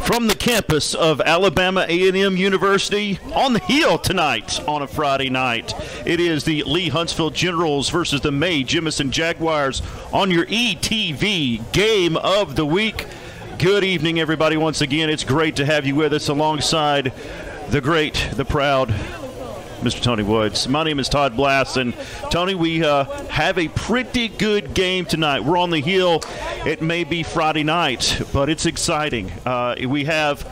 From the campus of Alabama A&M University, on the Hill tonight on a Friday night. It is the Lee Huntsville Generals versus the May Jemison Jaguars on your ETV Game of the Week. Good evening, everybody. Once again, it's great to have you with us alongside the great, the proud Mr. Tony Woods. My name is Todd Blass, and Tony, we have a pretty good game tonight. We're on the Hill. It may be Friday night, but it's exciting. We have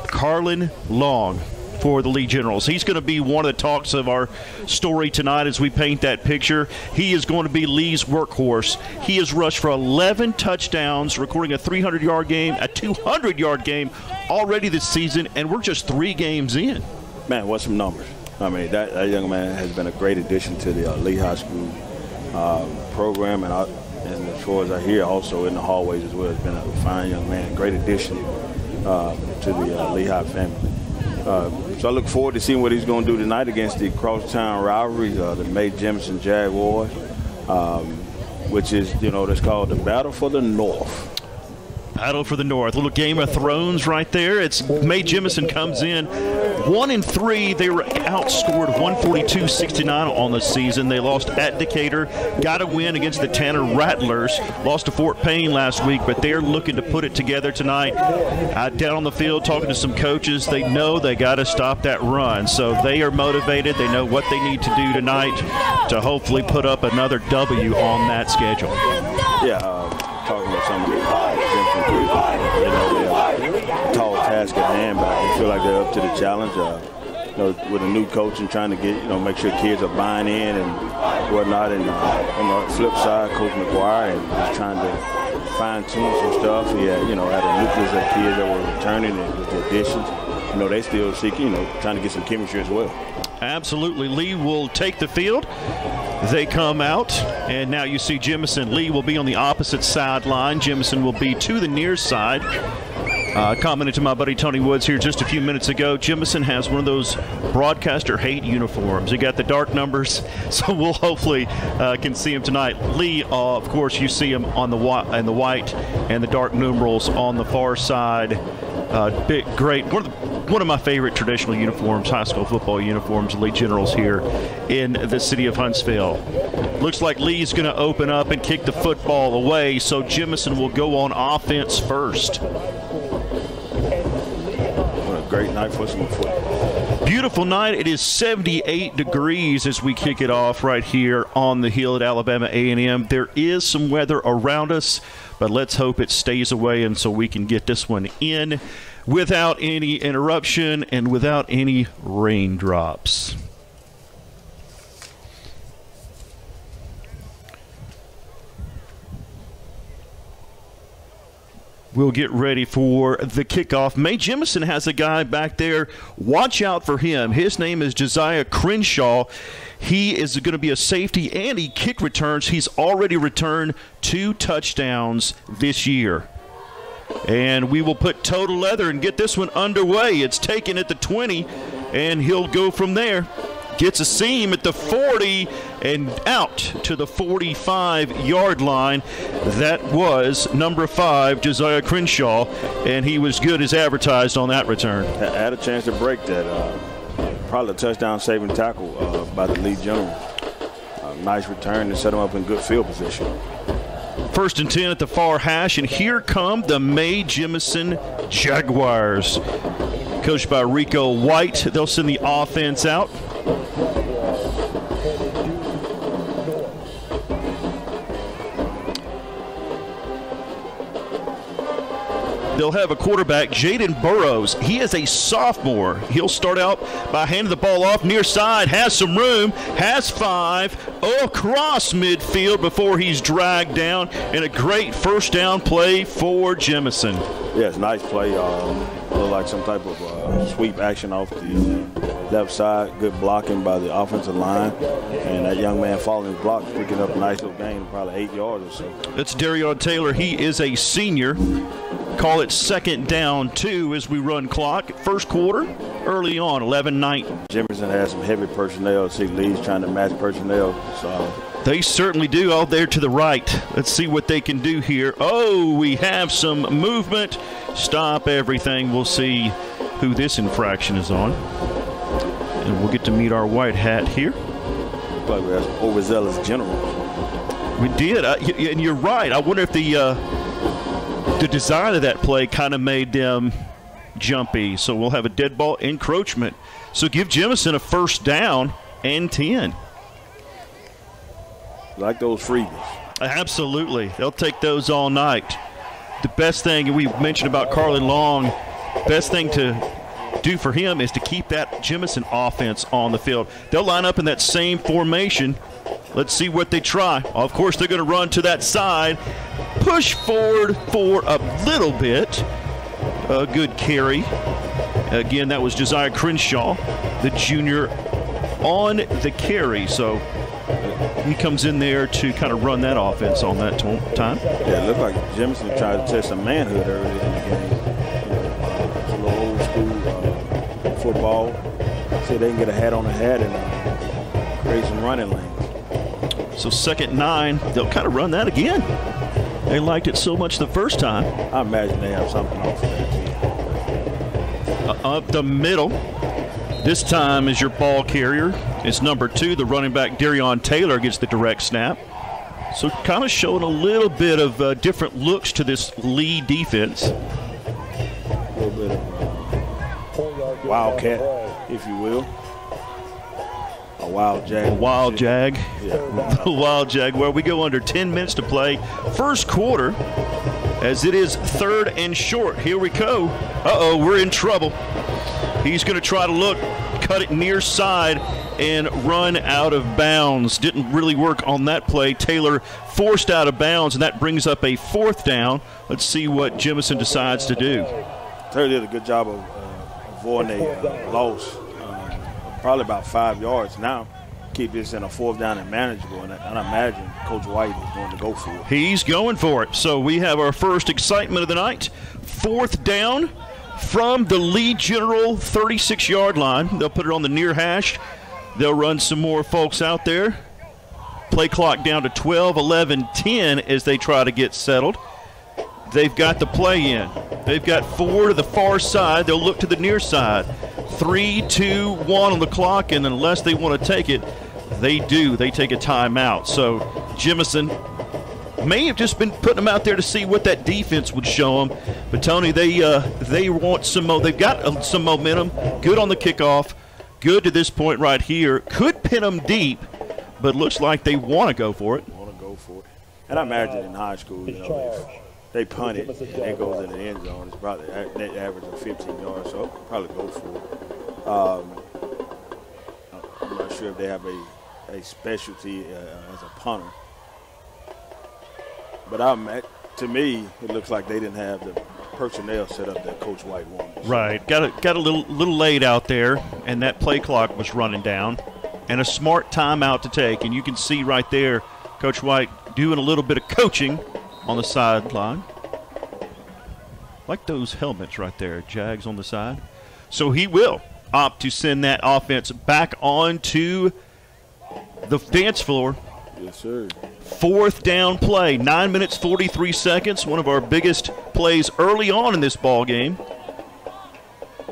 Carlin Long for the Lee Generals. He's going to be one of the talks of our story tonight as we paint that picture. He is going to be Lee's workhorse. He has rushed for 11 touchdowns, recording a 300-yard game, a 200-yard game already this season, and we're just 3 games in. Man, what's some numbers? I mean, that young man has been a great addition to the Lee High School program, and as far as I hear, also in the hallways as well. Has been a fine young man, great addition to the Lee High family. So I look forward to seeing what he's going to do tonight against the crosstown rivalry, the May Jemison Jaguars, which is, that's called the Battle for the North. Battle for the North. Little Game of Thrones right there. It's May Jemison comes in 1-3. They were outscored 142-69 on the season. They lost at Decatur. Got a win against the Tanner Rattlers. Lost to Fort Payne last week, but they're looking to put it together tonight. Down on the field, talking to some coaches, they know they got to stop that run. So they are motivated. They know what they need to do tonight to hopefully put up another W on that schedule. Yeah, talking to some of the tall task at hand, but I feel like they're up to the challenge. With a new coach and trying to get, make sure kids are buying in and whatnot. And on the flip side, Coach McGuire and just trying to fine-tune some stuff. He had, had a nucleus of kids that were returning and with the additions. They still seeking, trying to get some chemistry as well. Absolutely. Lee will take the field. They come out, and now you see Jemison. Lee will be on the opposite sideline. Jemison will be to the near side. Commented to my buddy Tony Woods here just a few minutes ago, Jemison has one of those broadcaster hate uniforms. He got the dark numbers, so we'll hopefully can see him tonight. Lee, of course, you see him on the white and the dark numerals on the far side. Big, great. One of my favorite traditional uniforms, high school football uniforms, Lee Generals here in the city of Huntsville. Looks like Lee's going to open up and kick the football away, so Jemison will go on offense first. What a great night for some football. Beautiful night. It is 78 degrees as we kick it off right here on the Hill at Alabama A&M. There is some weather around us, but let's hope it stays away and so we can get this one in without any interruption and without any raindrops. We'll get ready for the kickoff. May Jemison has a guy back there. Watch out for him. His name is Josiah Crenshaw. He is going to be a safety, and he kick returns. He's already returned 2 touchdowns this year. And we will put total leather and get this one underway. It's taken at the 20, and he'll go from there. Gets a seam at the 40 and out to the 45-yard line. That was number 5, Josiah Crenshaw, and he was good as advertised on that return. Had a chance to break that. Probably a touchdown-saving tackle by the Lee Generals. Nice return to set him up in good field position. 1st and 10 at the far hash, and here come the May Jemison Jaguars. Coached by Rico White. They'll send the offense out. They'll have a quarterback, Jaden Burrows. He is a sophomore. He'll start out by handing the ball off near side, has some room, has 5, across midfield before he's dragged down, and a great first down play for Jemison. Yes, nice play. Looked like some type of sweep action off the left side. Good blocking by the offensive line. And that young man following his block, picking up a nice little gain, probably 8 yards or so. That's Darion Taylor. He is a senior. Call it 2nd down 2 as we run clock. First quarter, early on, 11-9. Jemison has some heavy personnel. See Lee's trying to match personnel. So They certainly do. All there to the right. Let's see what they can do here. Oh, we have some movement. Stop everything. We'll see who this infraction is on. And we'll get to meet our white hat here. Like we have some overzealous generals. We did. And you're right. I wonder if the design of that play kind of made them jumpy. So we'll have a dead ball encroachment. So give Jemison a first down and 10. Like those freebies. Absolutely. They'll take those all night. The best thing, we mentioned about Carlin Long, best thing to do for him is to keep that Jemison offense on the field. They'll line up in that same formation. Let's see what they try. Of course, they're going to run to that side, push forward for a little bit. A good carry. Again, that was Josiah Crenshaw, the junior, on the carry. So he comes in there to kind of run that offense on that time. Yeah, it looked like Jemison tried to test some manhood early in the game. It's a little old school football. See if they can get a hat on the hat and create some running lanes. So 2nd and 9, they'll kind of run that again. They liked it so much the first time. I imagine they have something off of that too. Up the middle. This time is your ball carrier. It's number 2, the running back Darion Taylor gets the direct snap. So kind of showing a little bit of different looks to this Lee defense. A little bit of wildcat, if you will. A wild jag. A wild jag. Yeah. A wild jag. Well, we go under 10 minutes to play. First quarter, as it is 3rd and short. Here we go. Uh-oh, we're in trouble. He's going to try to look, cut it near side, and run out of bounds. Didn't really work on that play. Taylor forced out of bounds, and that brings up a 4th down. Let's see what Jemison decides to do. Taylor did a good job of avoiding a loss, probably about 5 yards now. Keep this in a 4th down and manageable, and I imagine Coach White is going to go for it. He's going for it. So we have our first excitement of the night. 4th down from the Lee General 36-yard line. They'll put it on the near hash. They'll run some more folks out there. Play clock down to 12, 11, 10 as they try to get settled. They've got the play in. They've got 4 to the far side. They'll look to the near side. 3, 2, 1 on the clock, and unless they want to take it, they do. They take a timeout. So Jemison may have just been putting them out there to see what that defense would show them. But, Tony, they want some more. They've got some momentum. Good on the kickoff. Good to this point right here. Could pin them deep, but looks like they want to go for it. Want to go for it. And I imagine in high school, you know, if they punt it and it goes in the end zone, it's probably net average of 15 yards, so I'll probably go for it. I'm not sure if they have a specialty as a punter. But to me, it looks like they didn't have the personnel set up that Coach White wanted. Right. Got a little late out there, and that play clock was running down. And a smart timeout to take. And you can see right there Coach White doing a little bit of coaching on the sideline. Like those helmets right there, Jags on the side. So he will opt to send that offense back onto the dance floor. Yes, sir. 4th down play, 9 minutes, 43 seconds. One of our biggest plays early on in this ball game.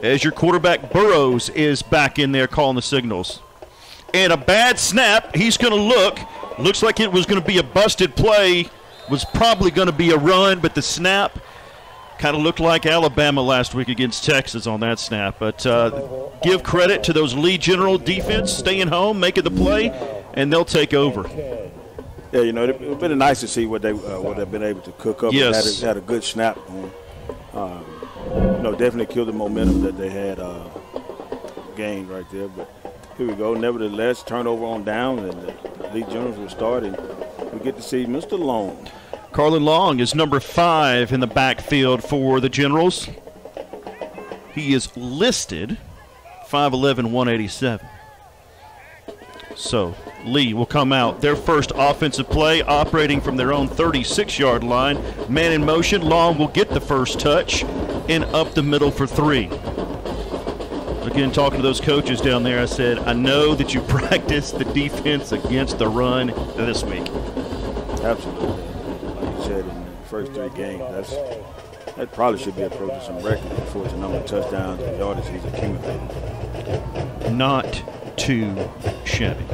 As your quarterback Burrows is back in there calling the signals. And a bad snap. He's going to look. Looks like it was going to be a busted play. Was probably going to be a run, but the snap kind of looked like Alabama last week against Texas on that snap. But give credit to those Lee General defense staying home, making the play, and they'll take over. Yeah, you know, it's been nice to see what they've been able to cook up. Yes. Had a good snap. You know, definitely killed the momentum that they had gained right there. But here we go. Nevertheless, turnover on down, and the Lee Generals will start, and we get to see Mr. Long. Carlin Long is number 5 in the backfield for the Generals. He is listed 5'11", 187. So Lee will come out. Their first offensive play operating from their own 36-yard line. Man in motion. Long will get the first touch and up the middle for 3. Again, talking to those coaches down there, I said, I know that you practiced the defense against the run this week. Absolutely. Like you said, in the first 3 games, that probably should be approaching some record for the number of touchdowns and yardage he's accumulated. Not too shabby.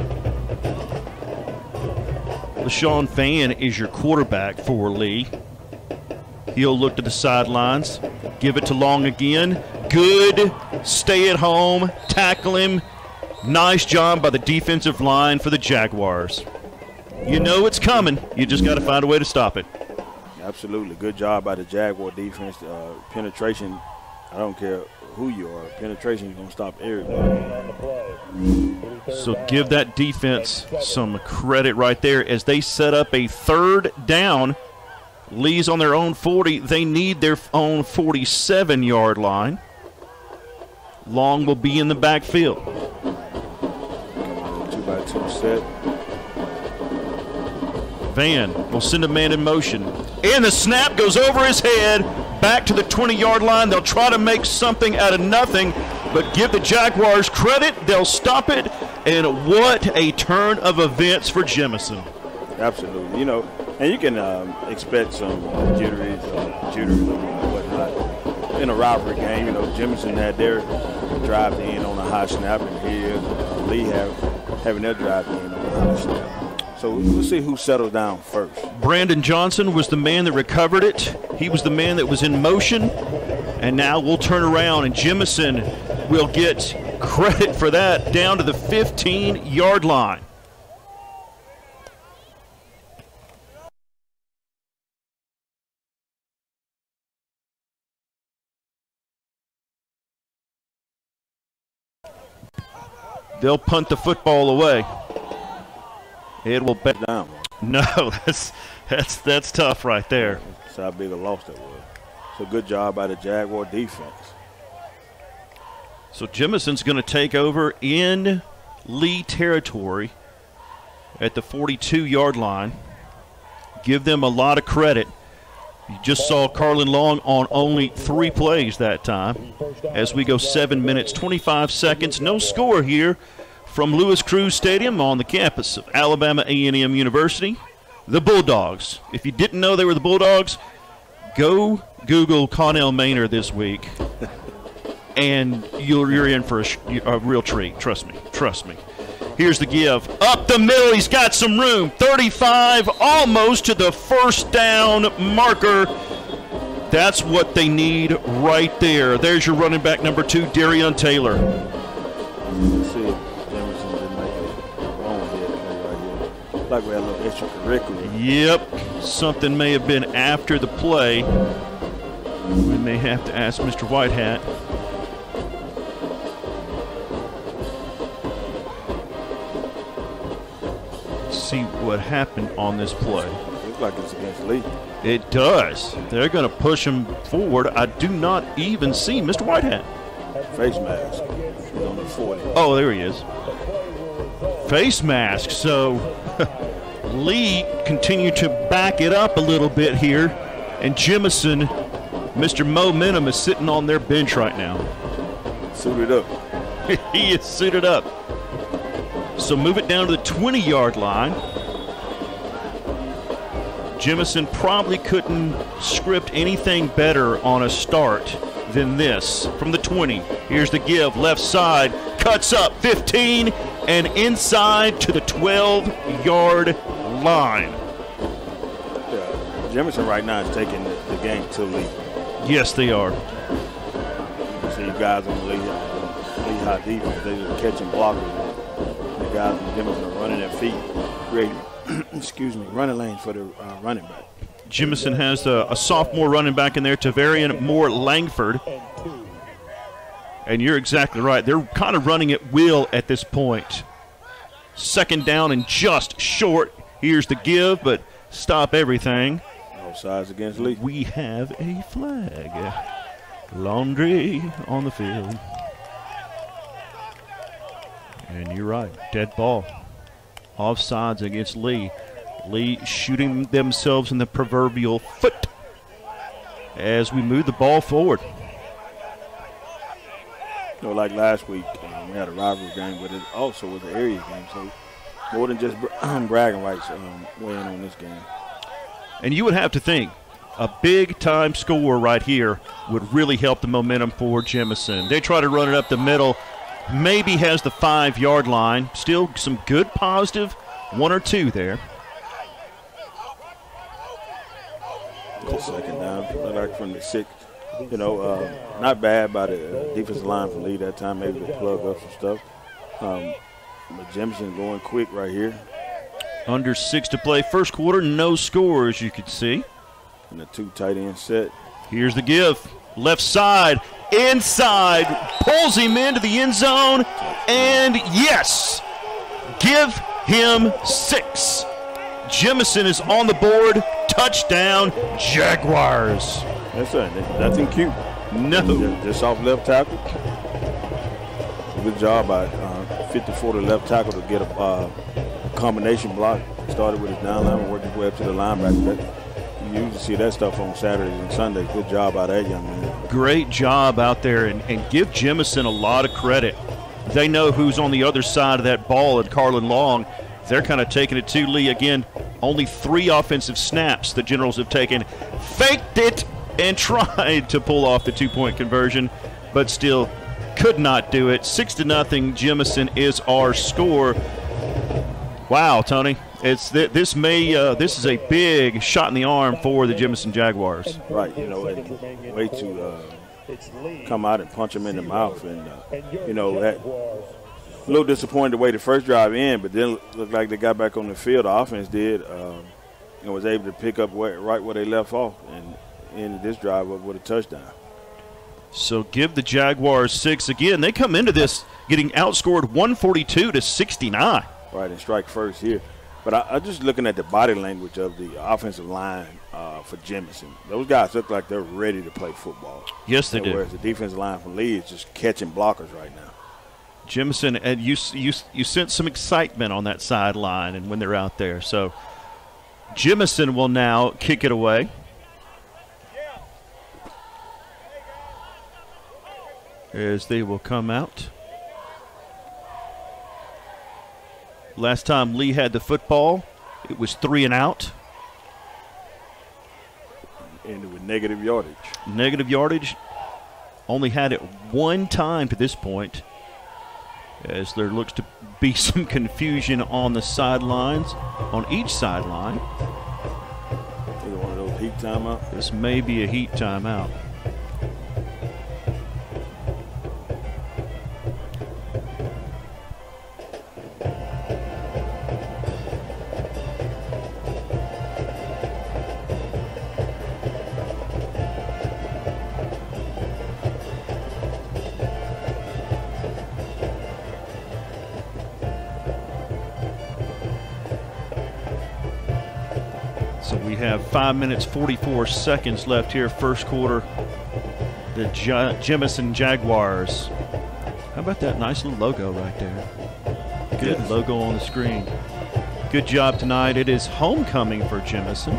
LaShawn Fan is your quarterback for Lee. He'll look to the sidelines, give it to Long again. Good stay at home, tackle him. Nice job by the defensive line for the Jaguars. You know it's coming. You just got to find a way to stop it. Absolutely. Good job by the Jaguar defense. Penetration, I don't care who you are. Penetration is going to stop everybody. So give that defense some credit right there as they set up a 3rd down. Lee's on their own 40. They need their own 47-yard line. Long will be in the backfield. 2-by-2 set. Van will send a man in motion. And the snap goes over his head, back to the 20-yard line. They'll try to make something out of nothing, but give the Jaguars credit. They'll stop it. And what a turn of events for Jemison. Absolutely. You know, and you can expect some jitters and whatnot. In a rivalry game, you know, Jemison had their drive in on a high snap, and here Lee having their drive in on a high snap. So we'll see who settles down first. Brandon Johnson was the man that recovered it. He was the man that was in motion. And now we'll turn around, and Jemison will get credit for that down to the 15-yard line. They'll punt the football away. It will bet down. No, that's tough right there. That's how big a loss that was. So good job by the Jaguar defense. So Jemison's going to take over in Lee territory at the 42-yard line. Give them a lot of credit. You just saw Carlin Long on only 3 plays that time. As we go 7 minutes, 25 seconds. No score here from Lewis Cruz Stadium on the campus of Alabama A&M University. The Bulldogs. If you didn't know they were the Bulldogs, go Google Connell Maynard this week, and you're in for a real treat. Trust me. Trust me. Here's the give. Up the middle. He's got some room. 35, almost to the first down marker. That's what they need right there. There's your running back number 2, Darian Taylor. Let's see if Jemison didn't make a wrong head play right here. Like we had a little extracurricular. Yep. Something may have been after the play. We may have to ask Mr. Whitehat. See what happened on this play. Looks like it's against Lee. It does. They're going to push him forward. I do not even see Mr. Whitehat. Face mask. He's on the 40. Oh, there he is. Face mask. So Lee continued to back it up a little bit here. And Jemison, Mr. Momentum, is sitting on their bench right now. Suited up. He is suited up. So move it down to the 20-yard line. Jemison probably couldn't script anything better on a start than this. From the 20, here's the give. Left side, cuts up 15, and inside to the 12-yard line. Jemison right now is taking the game to Lee. Yes, they are. You see you guys on the Lee High defense, they're just catching blockers. The guys from Jemison are running their feet, creating running lanes for the running back. Jemison has a sophomore running back in there, Tavarian Moore Langford. And you're exactly right. They're kind of running at will at this point. 2nd down and just short. Here's the give, but stop everything. Offsides against Lee. We have a flag. Laundry on the field. And you're right. Dead ball. Offsides against Lee. Lee shooting themselves in the proverbial foot as we move the ball forward. You know, like last week, we had a rivalry game, but it also was an area game. So more than just bragging rights weighing on this game. And you would have to think a big-time score right here would really help the momentum for Jemison. They try to run it up the middle, maybe has the 5-yard line. Still some good positive, 1 or 2 there. Second down, like from the 6. You know, not bad by the defensive line for Lee that time, maybe to plug up some stuff. But Jemison going quick right here. Under 6 to play. First quarter, no score, as you can see. And a 2 tight end set. Here's the give. Left side, inside, pulls him into the end zone, and yes, give him 6. Jemison is on the board. Touchdown, Jaguars. That's it. Nothing cute. No. Just off left tackle. Good job by 54 to left tackle to get a combination block. Started with his down line and worked his way up to the linebacker. You usually see that stuff on Saturdays and Sundays. Good job by that young man. Great job out there, and give Jemison a lot of credit. They know who's on the other side of that ball at Carlin Long. They're kind of taking it to Lee again. Only 3 offensive snaps the Generals have taken. Faked it and tried to pull off the 2-point conversion, but still could not do it. 6-0. Jemison is our score. Wow, Tony. This is a big shot in the arm for the Jemison Jaguars. Right, you know, and way to come out and punch him in the mouth, and you know, that a little disappointed the way the first drive ended, but then looked like they got back on the field. The offense did, and was able to pick up right where they left off, and ended this drive up with a touchdown. So give the Jaguars 6 again. They come into this getting outscored 142 to 69. Right, and strike first here. But I just looking at the body language of the offensive line for Jemison. Those guys look like they're ready to play football. Yes, they do. Whereas the defensive line from Lee is just catching blockers right now. Jemison, and you sense some excitement on that sideline and when they're out there. So Jemison will now kick it away. As they will come out. Last time Lee had the football, it was 3 and out. Ended with negative yardage. Negative yardage. Only had it 1 time to this point, as there looks to be some confusion on the sidelines, on each sideline. Either one of those heat timeouts. This may be a heat timeout. So we have 5 minutes, 44 seconds left here, first quarter. The Jemison Jaguars. How about that nice little logo right there? Good logo on the screen. Good job tonight. It is homecoming for Jemison.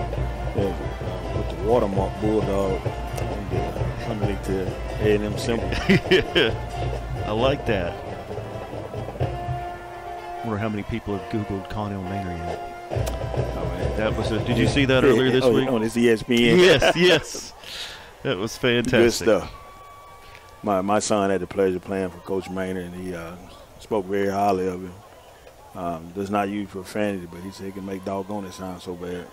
Yeah, with the watermark bulldog underneath the A&M symbol. I like that. Wonder how many people have Googled Connell Manor yet. That was did you see that earlier this week? On this ESPN. Yes. That was fantastic. Good stuff. My son had the pleasure of playing for Coach Maynard, and he spoke very highly of him. Does not use profanity, but he said he can make doggone it sound so bad.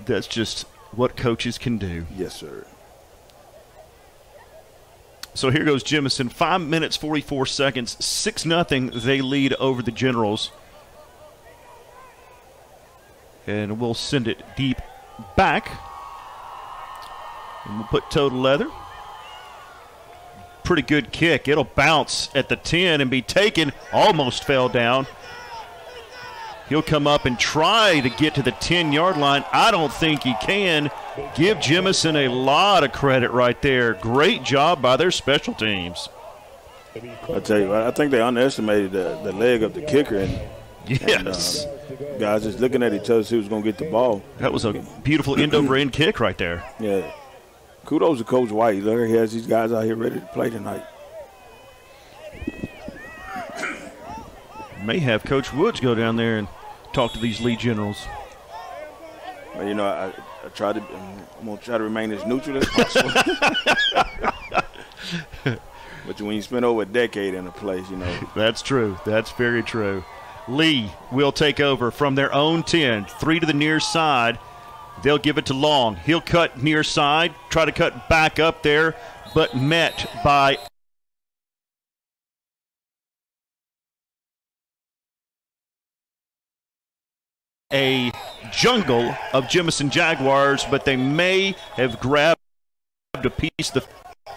That's just what coaches can do. Yes, sir. So here goes Jemison. 5 minutes, 44 seconds. 6-0. They lead over the Generals. And we'll send it deep back. And we'll put toe to leather. Pretty good kick. It'll bounce at the 10 and be taken. Almost fell down. He'll come up and try to get to the 10-yard line. I don't think he can. Give Jemison a lot of credit right there. Great job by their special teams. I tell you, I think they underestimated the leg of the kicker. And guys just looking at each other to see who's going to get the ball. That was a beautiful end-over-end kick right there. Yeah. Kudos to Coach White. Look, he has these guys out here ready to play tonight. May have Coach Woods go down there and talk to these Lee Generals. Well, you know, I try to. I'm gonna try to remain as neutral as possible. But when you spend over a decade in a place, you know. That's true. That's very true. Lee will take over from their own 10. 3 to the near side. They'll give it to Long. He'll cut near side, try to cut back up there, but met by a jungle of Jemison Jaguars, but they may have grabbed a piece of the.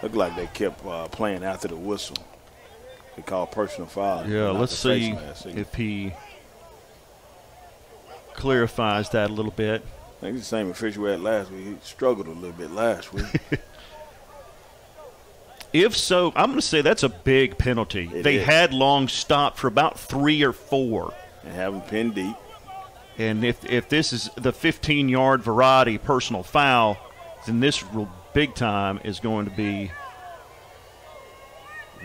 Looked like they kept playing after the whistle. They called personal foul. Yeah, let's see if he clarifies that a little bit. I think it's the same official we had last week. He struggled a little bit last week. If so, I'm going to say that's a big penalty. They had Long stopped for about 3 or 4. And have him pinned deep. And if this is the 15-yard variety personal foul, then this real big time is going to be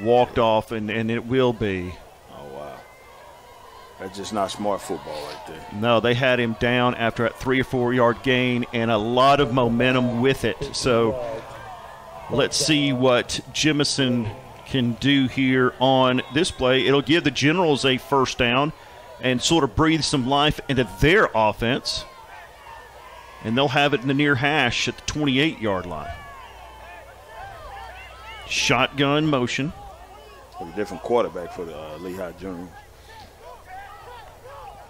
walked off, and it will be. Oh, wow. That's just not smart football right there. No, they had him down after a 3 or 4 yard gain and a lot of momentum with it. So let's see what Jemison can do here on this play. It'll give the Generals a first down and sort of breathe some life into their offense. And they'll have it in the near hash at the 28-yard line. Shotgun motion. A different quarterback for the Lehigh Generals.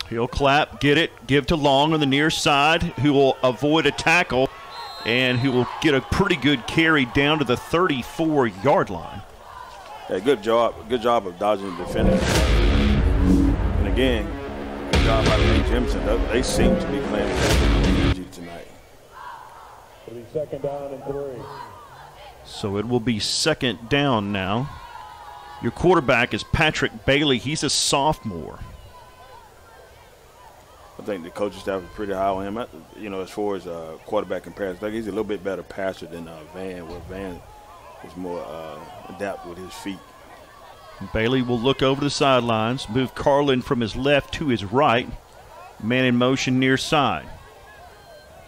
He'll clap, get it, give to Long on the near side, who will avoid a tackle, and who will get a pretty good carry down to the 34-yard line. Yeah, good job of dodging the defender. And again, good job by Lee Jemison. They seem to be playing energy tonight. It'll be second down and 3. So it will be second down now. Your quarterback is Patrick Bailey. He's a sophomore. I think the coaching staff is pretty high on him. You know, as far as quarterback comparison, I think he's a little bit better passer than Van, where Van is more adept with his feet. Bailey will look over the sidelines, move Carlin from his left to his right. Man in motion near side.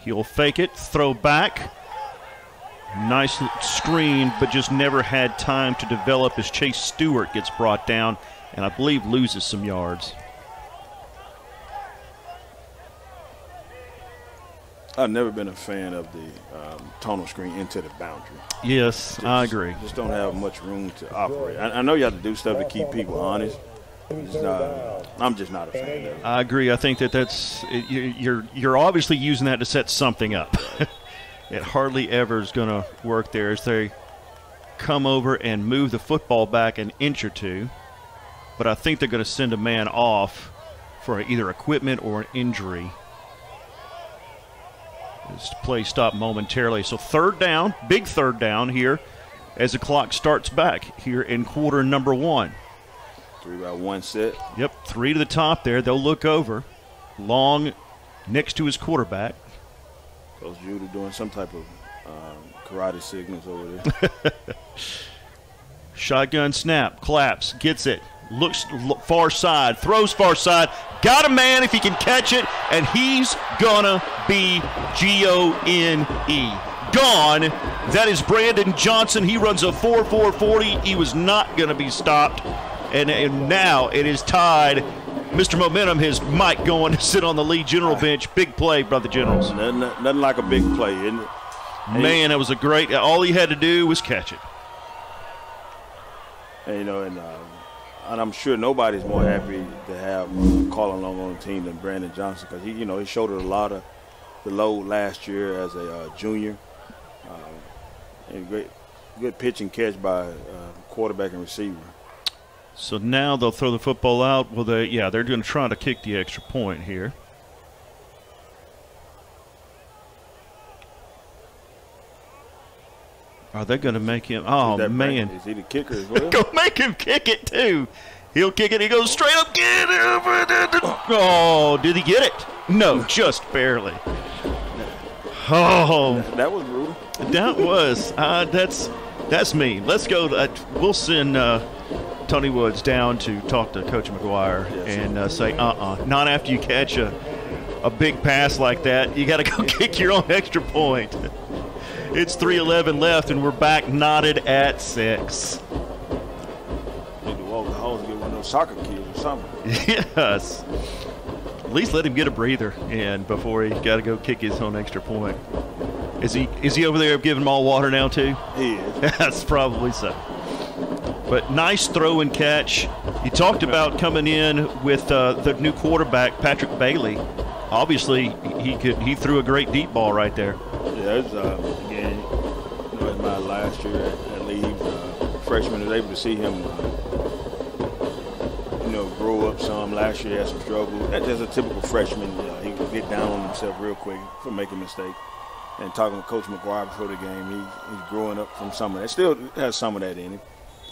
He'll fake it, throw back. Nice screen, but just never had time to develop as Chase Stewart gets brought down and I believe loses some yards. I've never been a fan of the tonal screen into the boundary. Yes, I agree. Just don't have much room to operate. I know you have to do stuff to keep people honest. I'm just not a fan of it. I agree. I think that's you're obviously using that to set something up. It hardly ever is going to work there as they come over and move the football back an inch or two. But I think they're going to send a man off for either equipment or an injury. This play stopped momentarily. So third down, big third down here as the clock starts back here in quarter number 1. 3-by-1 set. Yep, 3 to the top there. They'll look over. Long next to his quarterback. Coach Judah doing some type of karate signals over there. Shotgun snap, claps, gets it, looks far side, throws far side, got a man if he can catch it, and he's gonna be G-O-N-E. Gone. That is Brandon Johnson. He runs a 4.440. He was not gonna be stopped, and now it is tied. Mr. Momentum has Mike going to sit on the Lee General bench. Big play by the Generals. Nothing like a big play, isn't it? Man, that was a great – all he had to do was catch it. And, you know, and I'm sure nobody's more happy to have Carlin Long on the team than Brandon Johnson because, he shouldered a lot of the load last year as a junior. And good pitch and catch by quarterback and receiver. So now they'll throw the football out. Well, they're going to try to kick the extra point here. Are they going to make him? Oh, man. Is he the kicker as well? Go make him kick it, too. He'll kick it. He goes straight up. Get it. Oh, did he get it? No, just barely. Oh, that was brutal. That was. That's me. Let's go. We'll send Tony Woods down to talk to Coach McGuire and say, not after you catch a big pass like that. You got to go kick your own extra point. It's 3:11 left, and we're back knotted at 6. Need to walk the home and get one of those soccer kids or something. Yes. At least let him get a breather in before he got to go kick his own extra point. Is he over there giving them all water now too? He is. That's probably so. But nice throw and catch. You talked about coming in with the new quarterback, Patrick Bailey. Obviously, he threw a great deep ball right there. Yeah, it's, again, it's my last year at Leeds. Freshman was able to see him, grow up some. Last year he had some struggle. That's a typical freshman. He would get down on himself real quick for making mistakes. And talking with Coach McGuire before the game, he's growing up from some of that. Still has some of that in him.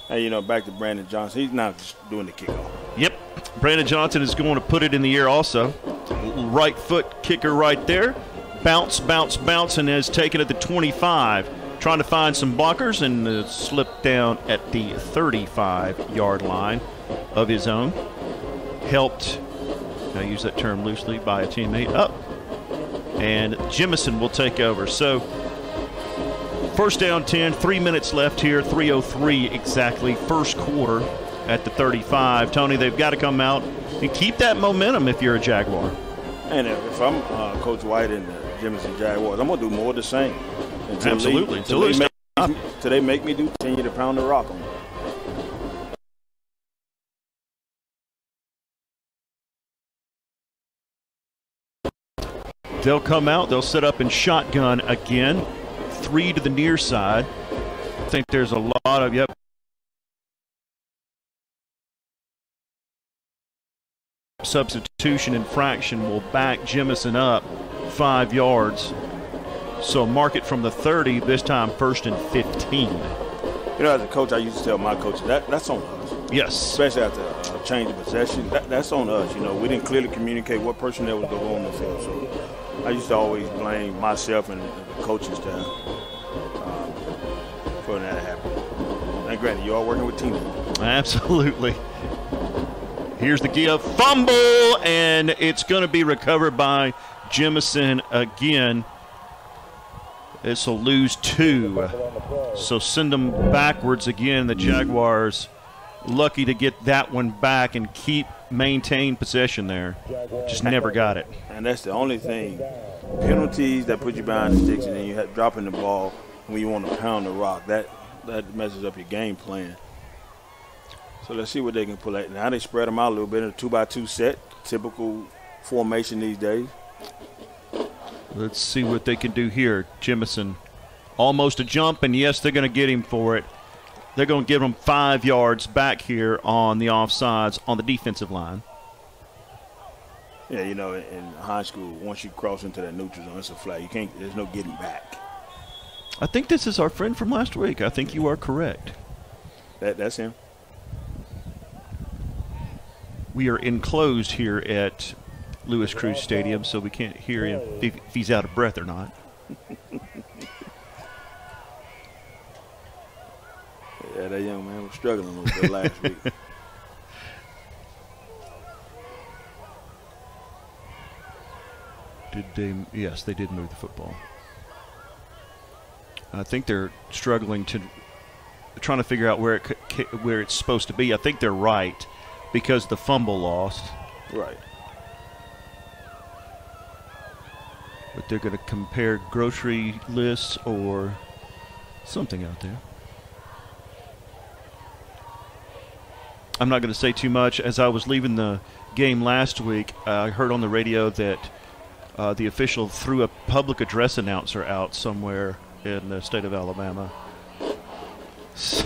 And, back to Brandon Johnson. He's not just doing the kickoff. Yep. Brandon Johnson is going to put it in the air also. Right foot kicker right there. Bounce, and has taken it to 25. Trying to find some blockers and slipped down at the 35-yard line of his own. Helped, I use that term loosely, by a teammate up. And Jemison will take over. So, first down 10, 3 minutes left here, 3:03 exactly, first quarter at the 35. Tony, they've got to come out and keep that momentum if you're a Jaguar. And if I'm Coach White and the Jemison Jaguars, I'm going to do more of the same. Absolutely. Until they make me continue to pound the rock on them. They'll come out. They'll set up in shotgun again. 3 to the near side. I think there's a lot of, substitution infraction will back Jemison up 5 yards. So mark it from the 30, this time 1st and 15. As a coach, I used to tell my coaches, that's on us. Yes. Especially after a change of possession. That's on us. We didn't clearly communicate what personnel was going to go on the field. So I used to always blame myself and the coaching staff for that happening. And granted, you are working with teammates. Absolutely. Here's the give. Fumble, and it's going to be recovered by Jemison again. This will lose 2. So send them backwards again. The Jaguars lucky to get that one back and maintain possession there. Just never got it. And that's the only thing. Penalties that put you behind the sticks and then you dropping the ball when you want to pound the rock. That messes up your game plan. So let's see what they can pull out. Now they spread them out a little bit in a 2-by-2 set. Typical formation these days. Let's see what they can do here. Jemison, almost a jump, and yes, they're going to get him for it. They're going to give him 5 yards back here on the offsides on the defensive line. Yeah, in high school, once you cross into that neutral zone, it's a flag. There's no getting back. I think this is our friend from last week. I think you are correct. That's him. We are enclosed here at Lewis Cruz Stadium, so we can't hear him if he's out of breath or not. Yeah, that young man was struggling a little bit last week. Yes, they did move the football. I think they're struggling trying to figure out where it's supposed to be. I think they're right because the fumble lost. Right. But they're going to compare grocery lists or something out there. I'm not going to say too much. As I was leaving the game last week, I heard on the radio that the official threw a public address announcer out somewhere in the state of Alabama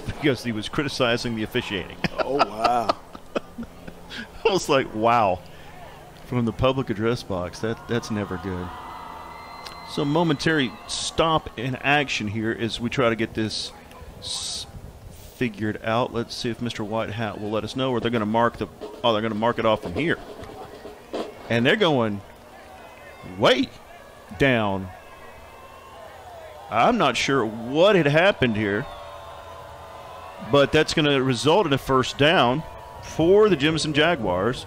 because he was criticizing the officiating. Oh, wow. I was like, wow. From the public address box, that's never good. So momentary stop in action here as we try to get this figured out. Let's see if Mr. White Hat will let us know, or they're going to mark they're going to mark it off from here. And they're going way down I'm not sure what had happened here, but that's going to result in a first down for the Jemison Jaguars.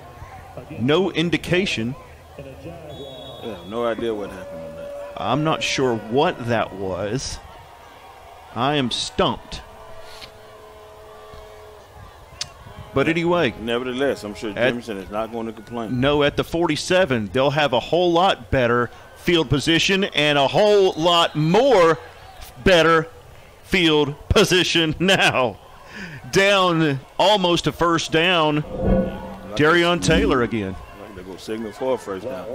No indication. Yeah, no idea what happened on that. I'm not sure what that was. I am stumped. But anyway. Nevertheless, I'm sure Jemison is not going to complain. No, at the 47, they'll have a whole lot better field position and a whole lot more better field position now. Down almost a first down. Darion Taylor again. They go signal for a first down.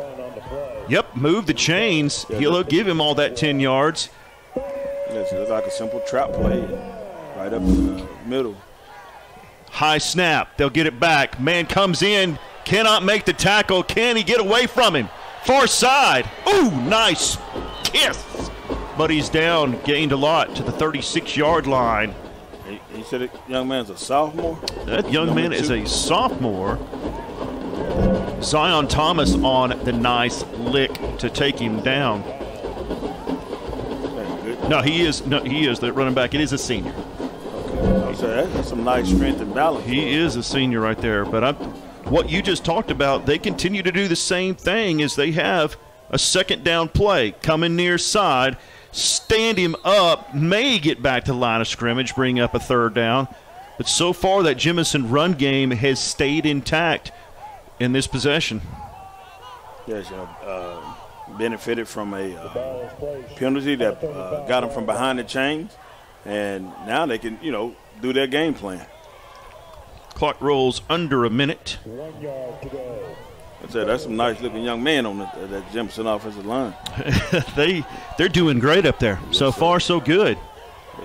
Yep, move the chains. He'll give him all that 10 yards. It looks like a simple trap play right up in the middle. High snap. They'll get it back. Man comes in. Cannot make the tackle. Can he get away from him? Far side. Ooh, nice kiss. But he's down. Gained a lot to the 36-yard line. He said the young man's a sophomore? That young man is a sophomore. Zion Thomas on the nice lick to take him down. No, he is. No, he is the running back. It is a senior. Okay. So that's some nice strength and balance. He is a senior right there. But what you just talked about, they continue to do the same thing as they have a second down play coming near side. Stand him up, may get back to the line of scrimmage, bring up a third down. But so far that Jemison run game has stayed intact in this possession. Yes, benefited from a penalty that got them from behind the chains. And now they can, do their game plan. Clock rolls under a minute. 1 yard to go. I said that's some nice-looking young man on that Jemison offensive line. They're doing great up there. Yes, so far, so good.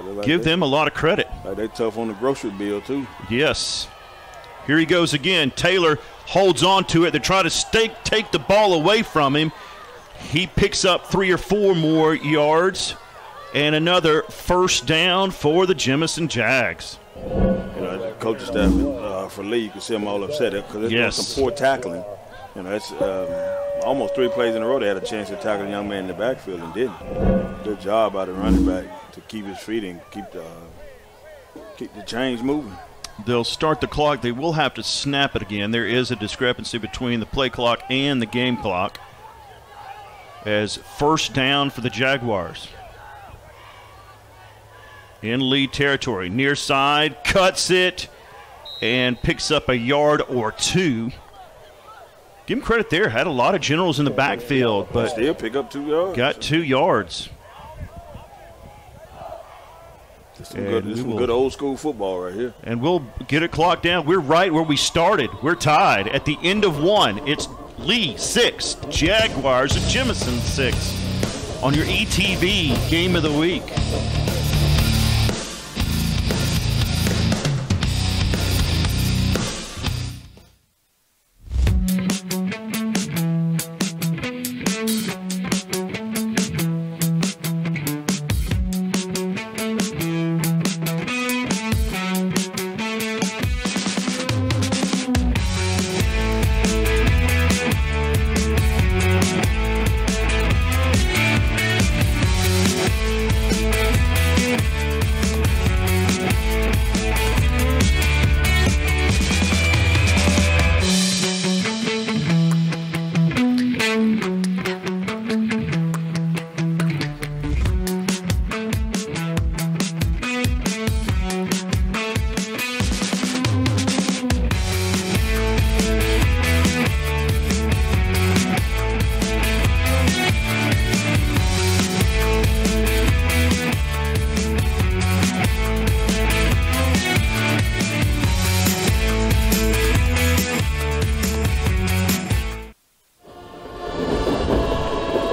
Like Give them a lot of credit. Like they tough on the grocery bill, too. Yes. Here he goes again. Taylor holds on to it. They're trying to take the ball away from him. He picks up 3 or 4 more yards. And another first down for the Jemison Jags. The coaching staff for Lee, you can see them all upset because there's some poor tackling. It's almost 3 plays in a row they had a chance to tackle a young man in the backfield and didn't. Good job by the running back to keep his feet and keep the chains moving. They'll start the clock. They will have to snap it again. There is a discrepancy between the play clock and the game clock. As first down for the Jaguars. In lead territory. Near side, cuts it, and picks up a yard or 2. Give him credit there. Had a lot of generals in the backfield, but still pick up 2 yards. Got 2 yards. This is some good old school football right here. And we'll get it clocked down. We're right where we started. We're tied at the end of 1. It's Lee 6, Jaguars and Jemison 6 on your ETV Game of the Week.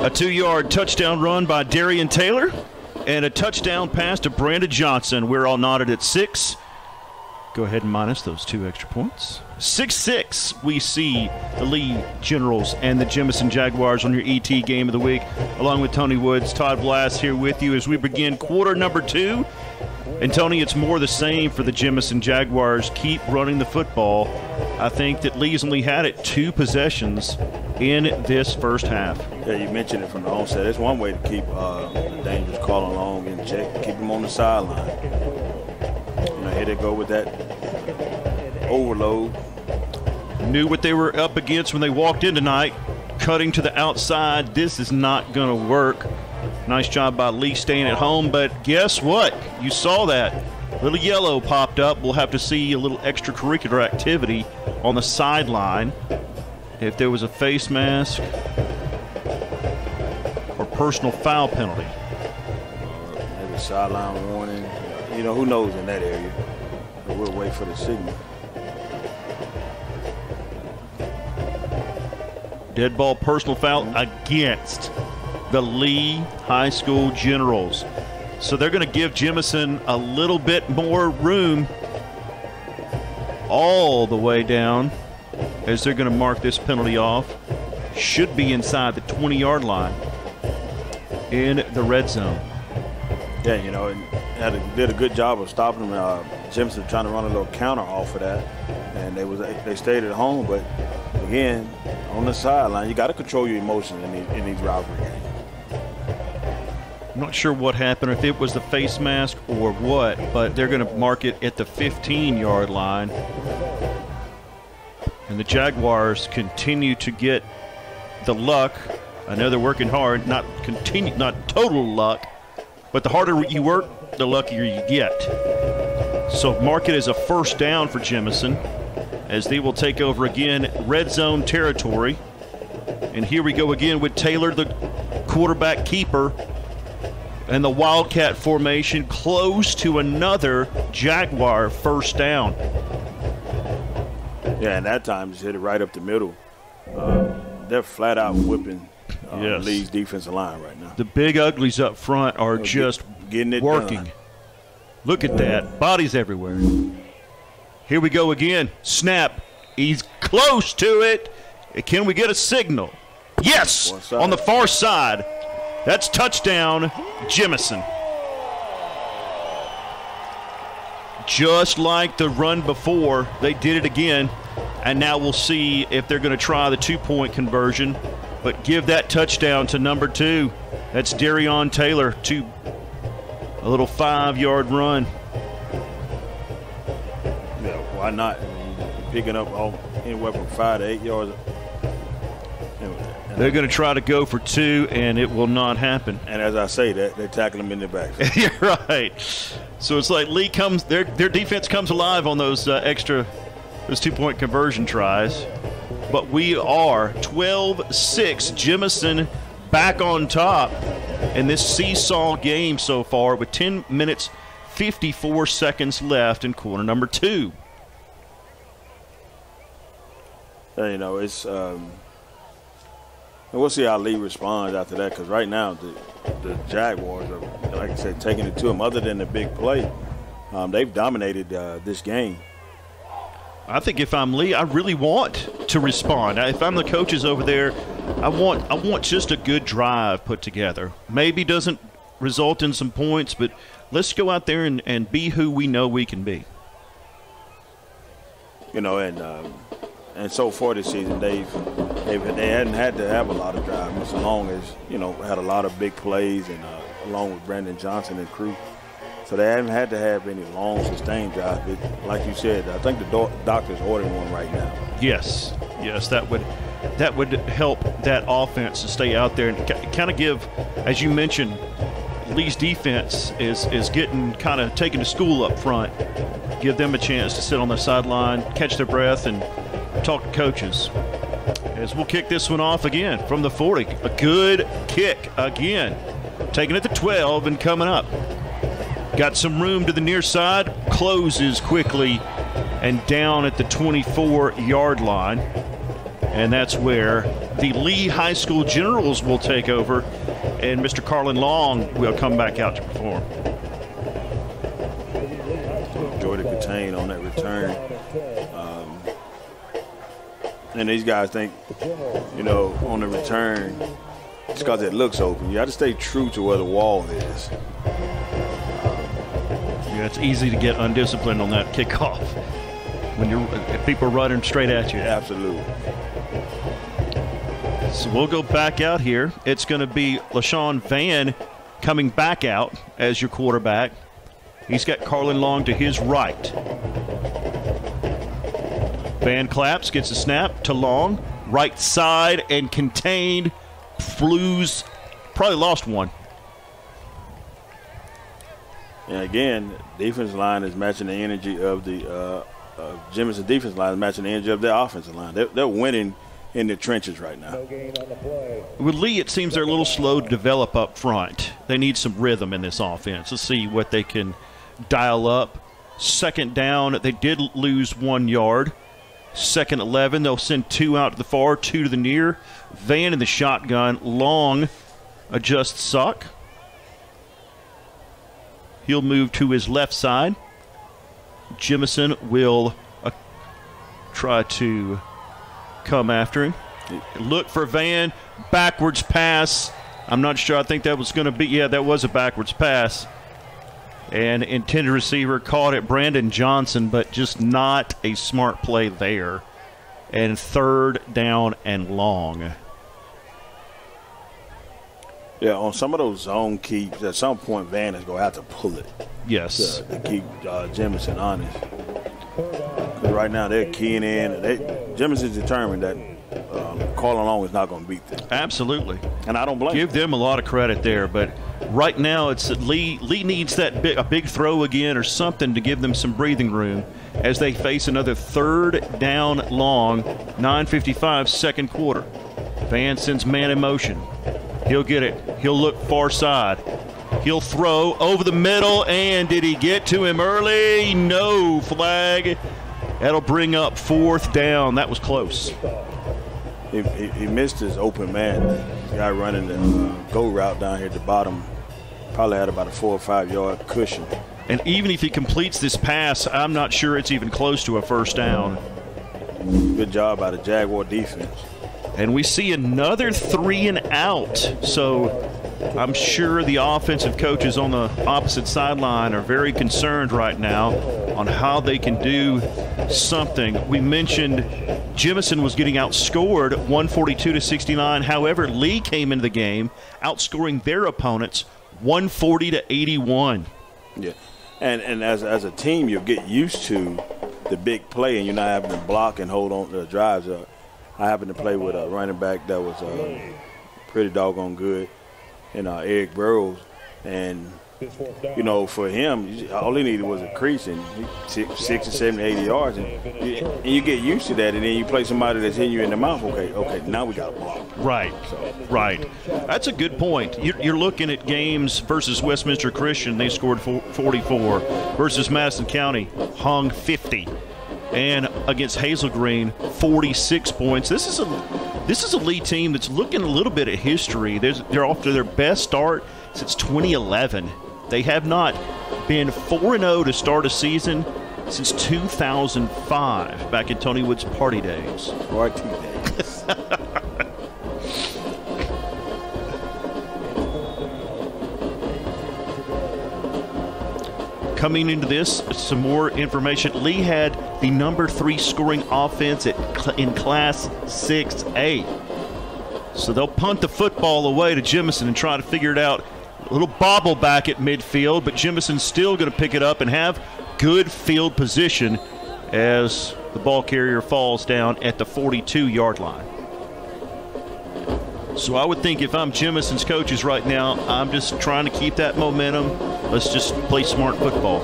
A 2-yard touchdown run by Darion Taylor and a touchdown pass to Brandon Johnson. We're all knotted at 6. Go ahead and minus those 2 extra points. 6-6, we see the Lee Generals and the Jemison Jaguars on your ET Game of the Week. Along with Tony Woods, Todd Blass here with you as we begin quarter number 2. And, Tony, it's more the same for the Jemison Jaguars. Keep running the football. I think that Lee's only had it 2 possessions in this first half. Yeah, you mentioned it from the onset. That's one way to keep the dangerous call along in check, keep them on the sideline. Here they go with that overload. Knew what they were up against when they walked in tonight. Cutting to the outside. This is not going to work. Nice job by Lee staying at home, but guess what? You saw that. Little yellow popped up. We'll have to see a little extracurricular activity on the sideline. If there was a face mask or personal foul penalty. Maybe a sideline warning. Who knows in that area. But we'll wait for the signal. Dead ball personal foul against the Lee High School Generals. So they're going to give Jemison a little bit more room all the way down as they're going to mark this penalty off. Should be inside the 20-yard line in the red zone. Yeah, and did a good job of stopping them. Jemison trying to run a little counter off of that, and they stayed at home. But again, on the sideline, you got to control your emotions in these rivalry games. I'm not sure what happened, if it was the face mask or what, but they're going to mark it at the 15-yard line. And the Jaguars continue to get the luck. I know they're working hard, not total luck, but the harder you work, the luckier you get. So mark it as a first down for Jemison as they will take over again red zone territory. And here we go again with Taylor, the quarterback keeper, and the Wildcat formation close to another Jaguar first down. Yeah, and that time just hit it right up the middle. They're flat out whipping Lee's defensive line right now. The big uglies up front are just getting it working. Done. Look at that. Bodies everywhere. Here we go again. Snap. He's close to it. Can we get a signal? Yes! On the far side. That's touchdown, Jemison. Just like the run before, they did it again. And now we'll see if they're going to try the 2-point conversion. But give that touchdown to number 2. That's Darion Taylor to a little 5-yard run. Yeah, why not? Picking up anywhere from 5 to 8 yards. They're going to try to go for 2, and it will not happen. And as I say that, they tackle them in the back. You're right. So it's like Lee comes, their defense comes alive on those those 2-point conversion tries. But we are 12-6, Jemison back on top in this seesaw game so far with 10 minutes, 54 seconds left in quarter number 2. It's we'll see how Lee responds after that, because right now the Jaguars are, like I said, taking it to him. Other than the big play, they've dominated this game. I think if I'm Lee, I really want to respond. If I'm the coaches over there, I want just a good drive put together. Maybe doesn't result in some points, but let's go out there and be who we know we can be. And so far this season, they hadn't had to have a lot of drives, as long as had a lot of big plays, and along with Brandon Johnson and crew. So they haven't had to have any long, sustained drives. But like you said, I think the doctor's ordering one right now. Yes, that would help that offense to stay out there and kind of give, as you mentioned, Lee's defense is getting kind of taken to school up front. Give them a chance to sit on the sideline, catch their breath, and talk to coaches. As we'll kick this one off again from the 40. A good kick again. Taking it to 12 and coming up. Got some room to the near side. Closes quickly and down at the 24-yard line. And that's where the Lee High School Generals will take over. And Mr. Carlin Long will come back out to perform. Enjoy the contain on that return. And these guys think, on the return, it's because it looks open. You got to stay true to where the wall is. Yeah, it's easy to get undisciplined on that kickoff when people are running straight at you. Absolutely. So we'll go back out here. It's going to be LaShawn Vann coming back out as your quarterback. He's got Carlin Long to his right. Vann claps, gets a snap to Long. Right side and contained. Blues probably lost one. And again, defense line is matching the energy of the Jemison defense line is matching the energy of their offensive line. They're winning in the trenches right now. With Lee, it seems they're a little slow to develop up front. They need some rhythm in this offense. Let's see what they can dial up. Second down, they did lose 1 yard. Second 11, they'll send 2 out to the far, 2 to the near. Vann in the shotgun. Long adjusts sock. He'll move to his left side. Jemison will try to come after him. Look for Vann. Backwards pass. I'm not sure. I think that was going to be, yeah, that was a backwards pass. And intended receiver caught it, Brandon Johnson, but just not a smart play there. And third down and long. Yeah, on some of those zone keeps, at some point Vann is going to have to pull it. Yes. To keep Jemison honest. Because right now they're keying in. Jemison's determined that Carlin Long is not going to beat them. Absolutely. And I don't blame Give them a lot of credit there, but right now it's Lee needs a big throw again or something to give them some breathing room as they face another third down long, 9:55 second quarter. Vann sends man in motion. He'll get it. He'll look far side. He'll throw over the middle, and did he get to him early? No. Flag. That'll bring up fourth down. That was close. He missed his open man. The guy running the go route down here at the bottom probably had about a 4 or 5 yard cushion. And even if he completes this pass, I'm not sure it's even close to a first down. Good job by the Jaguar defense. And we see another 3 and out. So I'm sure the offensive coaches on the opposite sideline are very concerned right now on how they can do something. We mentioned Jemison was getting outscored 142-69. However, Lee came into the game outscoring their opponents 140-81. Yeah, and as a team, you'll get used to the big play, and you're not having to block and hold on to the drives. I happened to play with a running back that was pretty doggone good, and Eric Burrows, and you know, for him, all he needed was a crease and 60, 70, 80 yards, and you get used to that, and then you play somebody that's hitting you in the mouth. Okay, now we got to block. Right, right. That's a good point. You're looking at games versus Westminster Christian. They scored 44 versus Madison County, hung 50. And against Hazel Green, 46 points. This is a Lee team that's looking a little bit at history. They're off to their best start since 2011. They have not been 4-0 to start a season since 2005, back in Tony Wood's party days. Party days. Coming into this, some more information. Lee had the number 3 scoring offense in Class 6A. So they'll punt the football away to Jemison and try to figure it out. A little bobble back at midfield, but Jemison's still going to pick it up and have good field position as the ball carrier falls down at the 42-yard line. So I would think if I'm Jemison's coaches right now, I'm just trying to keep that momentum. Let's just play smart football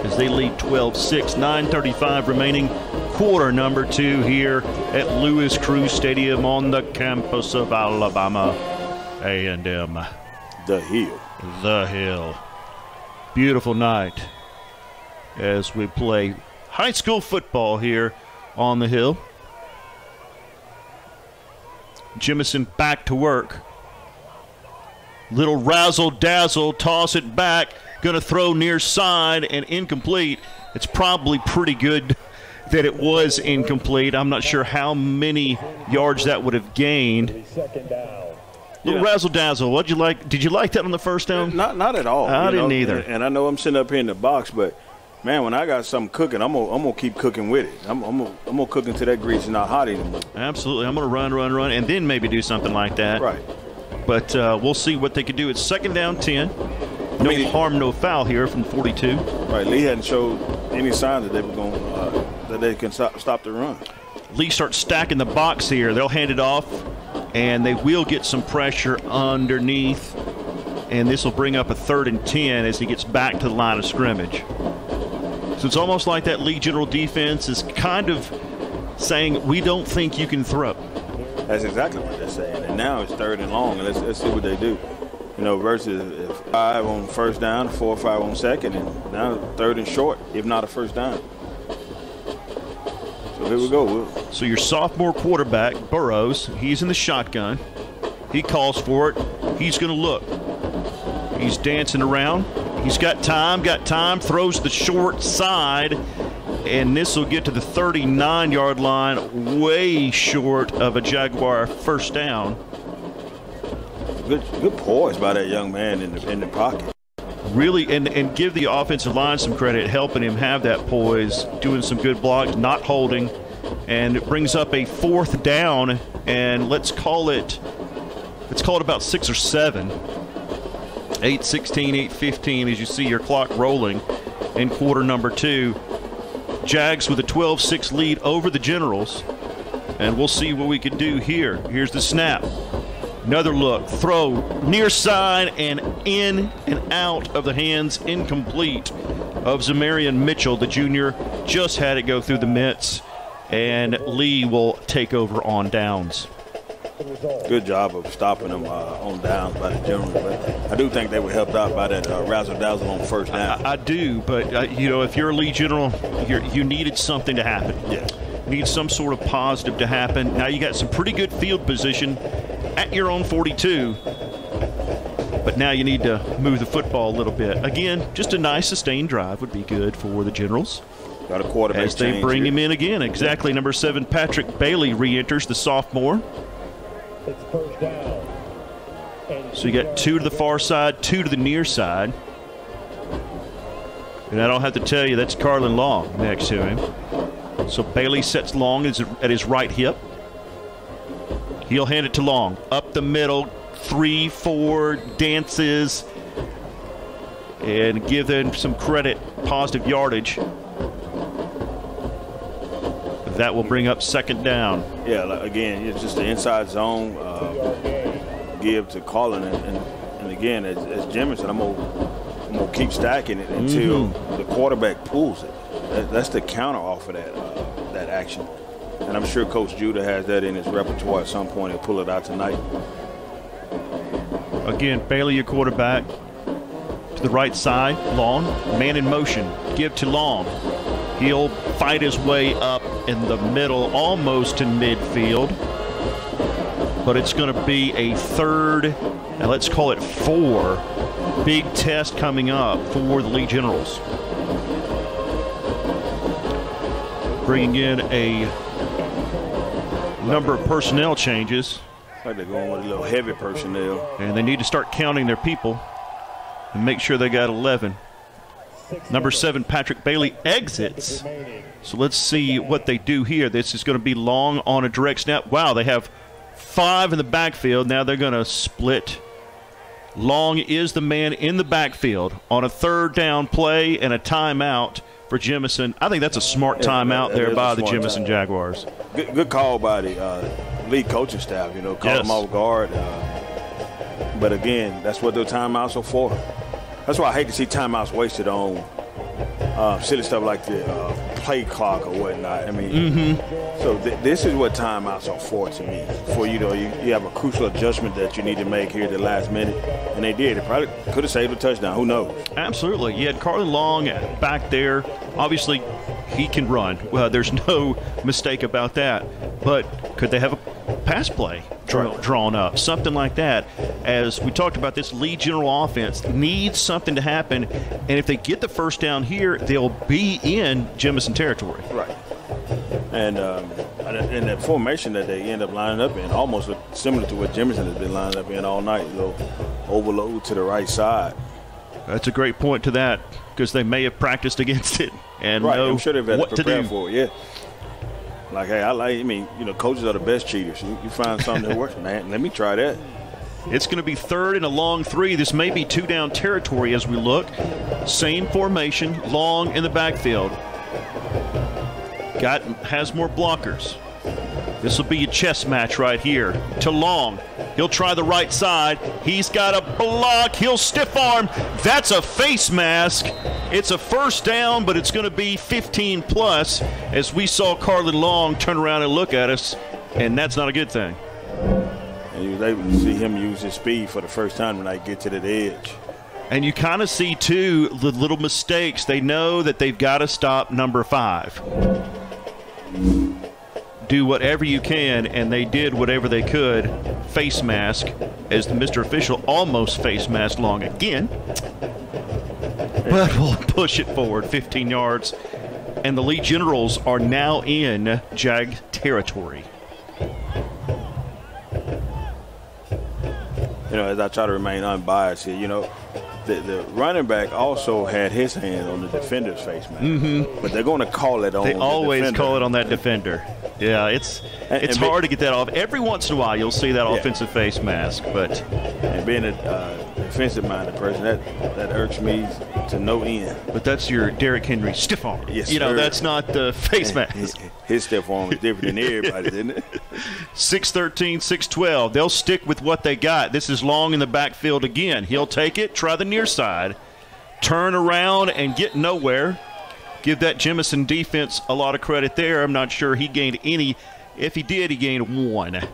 as they lead 12-6, 9:35 remaining, quarter number 2 here at Lewis Cruz Stadium on the campus of Alabama A&M. The Hill. The Hill. Beautiful night as we play high school football here on the Hill. Jemison back to work. Little razzle-dazzle, toss it back. Going to throw near side and incomplete. It's probably pretty good that it was incomplete. I'm not sure how many yards that would have gained. Little razzle dazzle. What'd you like? Did you like that on the first down? Not at all. I didn't either. And I know I'm sitting up here in the box, but man, when I got something cooking, I'm gonna keep cooking with it. I'm gonna cook until that grease is not hot anymore. Absolutely. I'm gonna run, and then maybe do something like that. Right. But we'll see what they can do. It's 2nd down 10. No harm, no foul here from 42. Right. Lee hadn't showed any signs that they were going that they can stop the run. Lee starts stacking the box here. They'll hand it off, and they will get some pressure underneath. And this will bring up a 3rd and 10 as he gets back to the line of scrimmage. So it's almost like that Lee General defense is kind of saying, we don't think you can throw. That's exactly what they're saying. And now it's 3rd and long. And let's see what they do. You know, versus 5 on first down, 4 or 5 on second, and now 3rd and short, if not a first down. So here we go. So your sophomore quarterback, Burrows, he's in the shotgun. He calls for it. He's going to look. He's dancing around. He's got time, throws the short side, and this will get to the 39-yard line, way short of a Jaguar first down. Good poise by that young man in the pocket. Really, and give the offensive line some credit, helping him have that poise, doing some good blocks, not holding, and it brings up a 4th down, and let's call it about 6 or 7. 8:16, 8:15 as you see your clock rolling in quarter number 2. Jags with a 12-6 lead over the Generals, and we'll see what we can do here. Here's the snap. Another look, throw near side and in and out of the hands, incomplete, of Zamarian Mitchell, the junior. Just had it go through the mitts, and Lee will take over on downs. Good job of stopping them on downs by the Generals. But I do think they were helped out by that razzle-dazzle on first down. I do, but you know, if you're a Lee General, you needed something to happen. Yeah. You need some sort of positive to happen. Now you got some pretty good field position at your own 42, but now you need to move the football a little bit. Again, just a nice sustained drive would be good for the Generals. Got a quarterback as they bring him in again. Exactly. Number 7, Patrick Bailey re-enters, the sophomore. It's first down. So you got 2 to the far side, 2 to the near side. And I don't have to tell you, that's Carlin Long next to him. So Bailey sets Long at his right hip. He'll hand it to Long. Up the middle, 3, 4, dances. And give them some credit, positive yardage. That will bring up 2nd down. Yeah, again, it's just the inside zone give to Colin. And again, as Jemison, I'm gonna keep stacking it until the quarterback pulls it. That's the counter off of that action. And I'm sure Coach Judah has that in his repertoire at some point. He'll pull it out tonight. Again, Bailey, your quarterback. To the right side, Long. Man in motion. Give to Long. He'll fight his way up in the middle, almost to midfield. But it's going to be a 3rd, and let's call it 4. Big test coming up for the Lee Generals. Bringing in a number of personnel changes. Like they're going with a little heavy personnel. And they need to start counting their people and make sure they got 11. Number 7, Patrick Bailey exits. So let's see what they do here. This is going to be Long on a direct snap. Wow, they have 5 in the backfield. Now they're going to split. Long is the man in the backfield on a 3rd down play and a timeout for Jemison. I think that's a smart timeout there by the Jemison Jaguars. Good call by the lead coaching staff, you know, call them off guard. But again, that's what the timeouts are for. That's why I hate to see timeouts wasted on silly stuff like the play clock or whatnot. I mean, so this is what timeouts are for to me. For you have a crucial adjustment that you need to make here at the last minute, and they did. It probably could have saved a touchdown. Who knows? Absolutely. You had Carlin Long back there. Obviously, he can run. Well, there's no mistake about that. But could they have a pass play drawn up, something like that? As we talked about, this Lee General offense needs something to happen, and if they get the first down here, they'll be in Jemison territory. Right. And And the formation that they end up lining up in almost look similar to what Jemison has been lining up in all night. A little overload to the right side. That's a great point to that, because they may have practiced against it and know I'm sure they've had what to do for it. Yeah. Like, hey, I mean, coaches are the best cheaters. You find something that works, man. Let me try that. It's going to be third and a long 3. This may be 2-down territory as we look. Same formation, Long in the backfield. Has more blockers. This will be a chess match right here. To Long. He'll try the right side. He's got a block. He'll stiff arm. That's a face mask. It's a first down, but it's going to be 15 plus as we saw Carlin Long turn around and look at us, and that's not a good thing. And you was able to see him use his speed for the first time when I get to that edge. And you kind of see, too, the little mistakes. They know that they've got to stop number 5. Do whatever you can, and they did whatever they could. Face mask, as the Mr. Official almost face masked Long again. But we'll push it forward 15 yards. And the Lee Generals are now in Jag territory. As I try to remain unbiased here, the running back also had his hand on the defender's face mask. But they're going to call it on the defender. They always call it on that defender. Yeah, it's hard to get that off. Every once in a while you'll see that offensive face mask. And being a defensive-minded person, that irks me to no end. But that's your Derrick Henry stiff arm. Yes, that's not the face mask. His stiff arm is different than everybody's, isn't it? 6'13", 6'12". They'll stick with what they got. This is Long in the backfield again. He'll take it, try the near side, turn around, and get nowhere. Give that Jemison defense a lot of credit there. I'm not sure he gained any. If he did, he gained 1.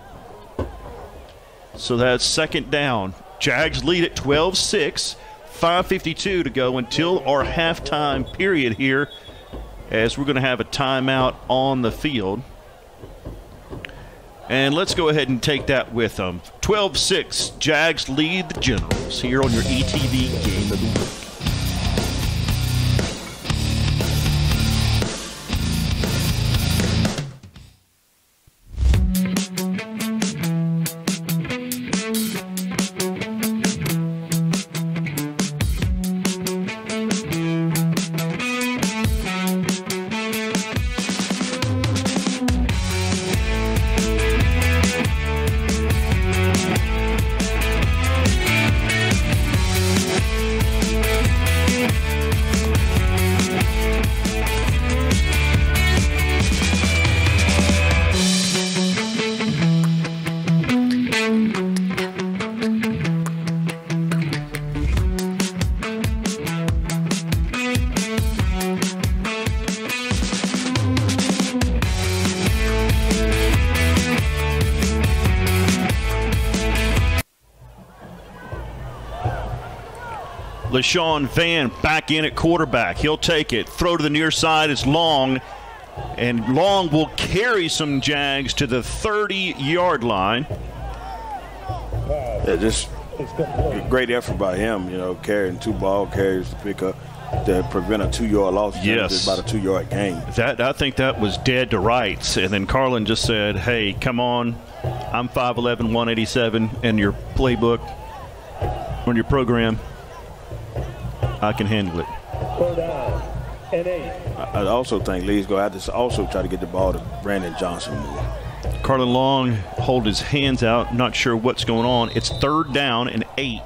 So that's second down. Jags lead at 12-6. 5:52 to go until our halftime period here, as we're going to have a timeout on the field. And let's go ahead and take that with them. 12-6, Jags lead the Generals here on your ETV Game of the Week. LaShawn Vann back in at quarterback. He'll take it. Throw to the near side is Long. And Long will carry some Jags to the 30-yard line. Yeah, just a great effort by him, carrying 2 ball carries to pick up to prevent a 2-yard loss. Yes. It's about a 2-yard gain. I think that was dead to rights. And then Carlin just said, hey, come on. I'm 5'11", 187, and your playbook on your program, I can handle it. 3rd down and 8. I also think Lee's going to have to also try to get the ball to Brandon Johnson more. Carlin Long hold his hands out, not sure what's going on. It's 3rd down and 8.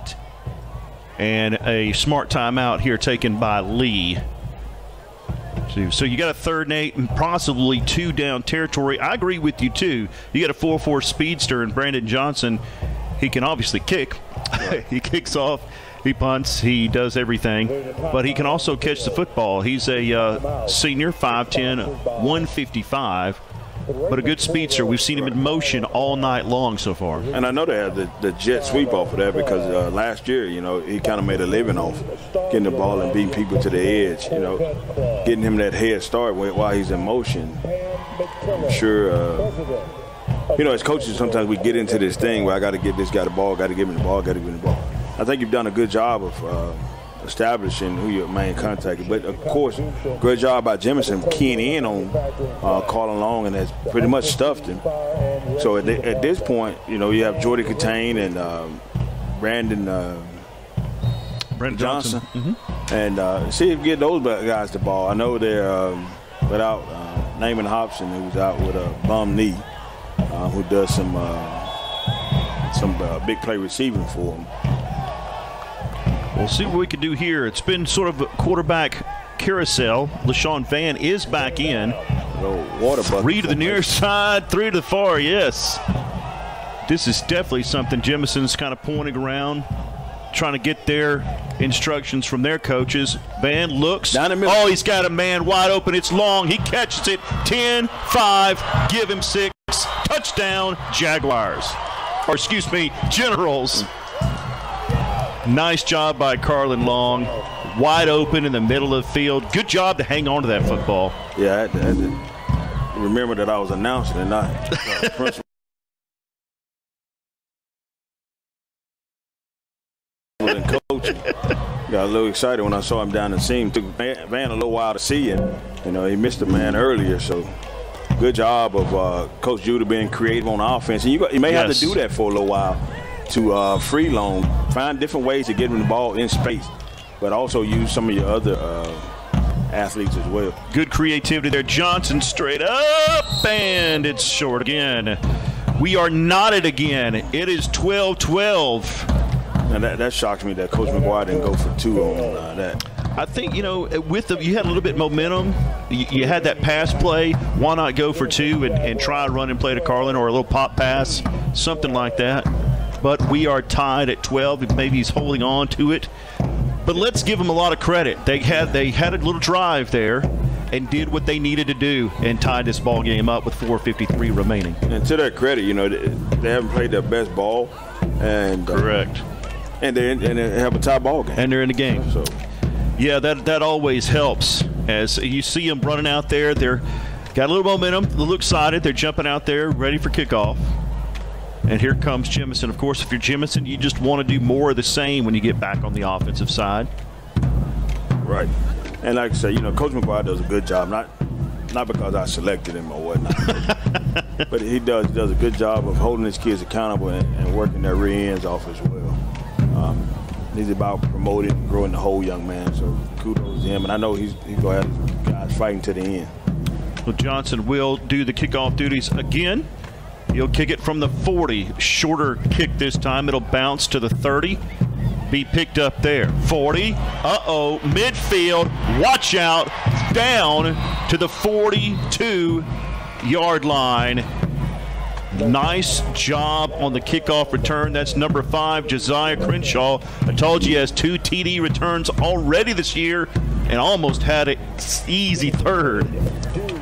And a smart timeout here taken by Lee. So you got a 3rd and 8 and possibly 2-down territory. I agree with you, too. You got a 4.4 speedster and Brandon Johnson. He can obviously kick. He kicks off. He punts, he does everything, but he can also catch the football. He's a senior, 5'10", 155, but a good speedster. We've seen him in motion all night long so far. And I know they have the jet sweep off of that because last year, he kind of made a living off getting the ball and beating people to the edge, getting him that head start while he's in motion. I'm sure, as coaches, sometimes we get into this thing where I got to get this guy the ball, got to give him the ball, got to give him the ball. I think you've done a good job of establishing who your main contact is. But, of course, great job by Jemison keying in on Carlin Long, and has pretty much stuffed him. So at this point, you know, you have Jordy Catane and Brandon Johnson. And see if you get those guys the ball. I know they're without Naaman Hobson, who's out with a bum knee, who does some big play receiving for him. We'll see what we can do here. It's been sort of a quarterback carousel. LaShawn Vann is back in. Water bucket. 3 to the near side, 3 to the far, yes. This is definitely something Jemison's kind of pointing around, trying to get their instructions from their coaches. Vann looks. Down the middle. Oh, he's got a man wide open. It's long. He catches it. 10-5. Give him 6. Touchdown, Jaguars. Or excuse me, Generals. Nice job by Carlin Long. Wide open in the middle of the field. Good job to hang on to that football. Yeah, I had to remember that I was announcing and not principal. And coaching. Got a little excited when I saw him down the seam. Took Vann a little while to see, and you know, he missed a man earlier. So good job of Coach Judah being creative on offense. And you may have to do that for a little while to free Long, find different ways to get him the ball in space, but also use some of your other athletes as well. Good creativity there. Johnson straight up, and it's short again. We are knotted again. It is 12-12. Now that shocks me that Coach McGuire didn't go for 2 on that. I think, you know, you had a little bit of momentum. You had that pass play. Why not go for 2 and try a run and play to Carlin, or a little pop pass, something like that. But we are tied at 12. Maybe he's holding on to it. But let's give them a lot of credit. They had a little drive there and did what they needed to do and tied this ball game up with 4:53 remaining. And to their credit, you know, they haven't played their best ball. And correct. And they have a tie ball game. And they're in the game. So, yeah, that always helps. As you see them running out there, they're got a little momentum, a little excited. They're jumping out there, ready for kickoff. And here comes Jemison. Of course, if you're Jemison, you just want to do more of the same when you get back on the offensive side. Right. And like I said, you know, Coach McGuire does a good job. Not because I selected him or whatnot, but he does a good job of holding his kids accountable and working their rear ends off as well. He's about promoting and growing the whole young man, so kudos to him. And I know he's going to have guys fighting to the end. Well, Johnson will do the kickoff duties again. He'll kick it from the 40. Shorter kick this time. It'll bounce to the 30. Be picked up there. 40. Uh-oh. Midfield. Watch out. Down to the 42-yard line. Nice job on the kickoff return. That's number 5, Josiah Crenshaw. I told you he has 2 TD returns already this year and almost had an easy third.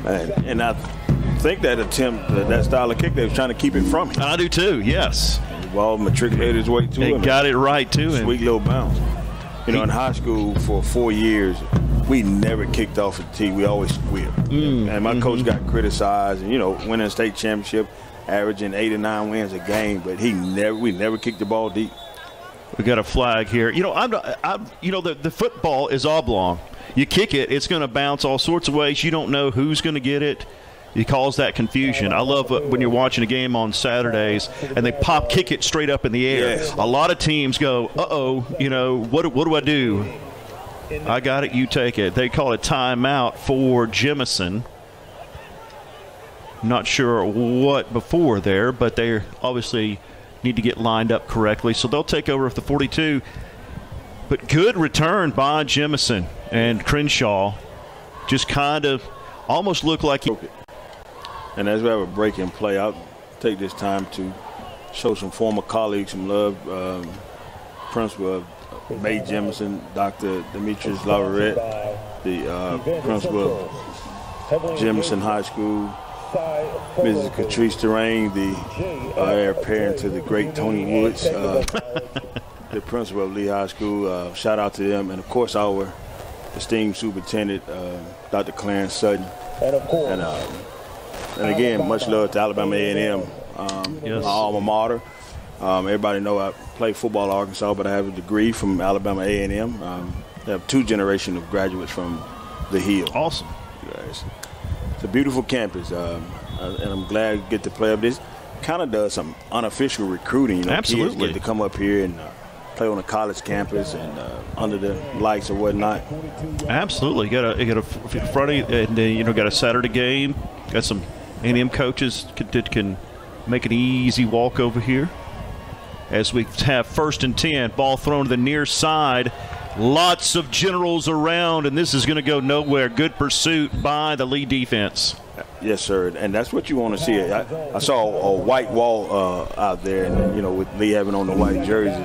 And I think that attempt, that style of kick, they was trying to keep it from him. I do too, yes. The ball matriculated his way to him. Got it right to him. Sweet little bounce. You know, in high school for 4 years, we never kicked off a tee. We always squealed. And my coach got criticized, and, you know, winning a state championship, averaging 8 or 9 wins a game, but we never kicked the ball deep. We got a flag here. You know, the football is oblong. You kick it, it's going to bounce all sorts of ways. You don't know who's going to get it. It causes that confusion. I love when you're watching a game on Saturdays and they kick it straight up in the air. Yes. A lot of teams go, uh-oh, you know, what do I do? I got it, you take it. They call it timeout for Jemison. Not sure what before there, but they obviously need to get lined up correctly. So they'll take over with the 42. But good return by Jemison, and Crenshaw just kind of almost looked like he. And as we have a break in play, I'll take this time to show some former colleagues some love. Principal of May Jemison, Dr. Demetrius Laverette, the principal of Jemison High School, Mrs. Catrice Terrain, the heir apparent to the great Tony Woods, the principal of Lee High School. Shout out to them, and of course our esteemed superintendent, Dr. Clarence Sutton. And again, much love to Alabama A&M, yes. my alma mater. Everybody know I play football at Arkansas, but I have a degree from Alabama A&M. They have 2 generations of graduates from the Hill. Awesome. It's a beautiful campus, and I'm glad to get to play up. This kind of does some unofficial recruiting. You know, Absolutely. kids get to come up here and play on a college campus and under the lights or whatnot. Absolutely. You got a Friday and then got a Saturday game. Got some A&M coaches that can make an easy walk over here. As we have 1st and 10, ball thrown to the near side. Lots of Generals around, and this is going to go nowhere. Good pursuit by the Lee defense. Yes, sir, and that's what you want to see. I saw a white wall out there, and with Lee having on the white jersey,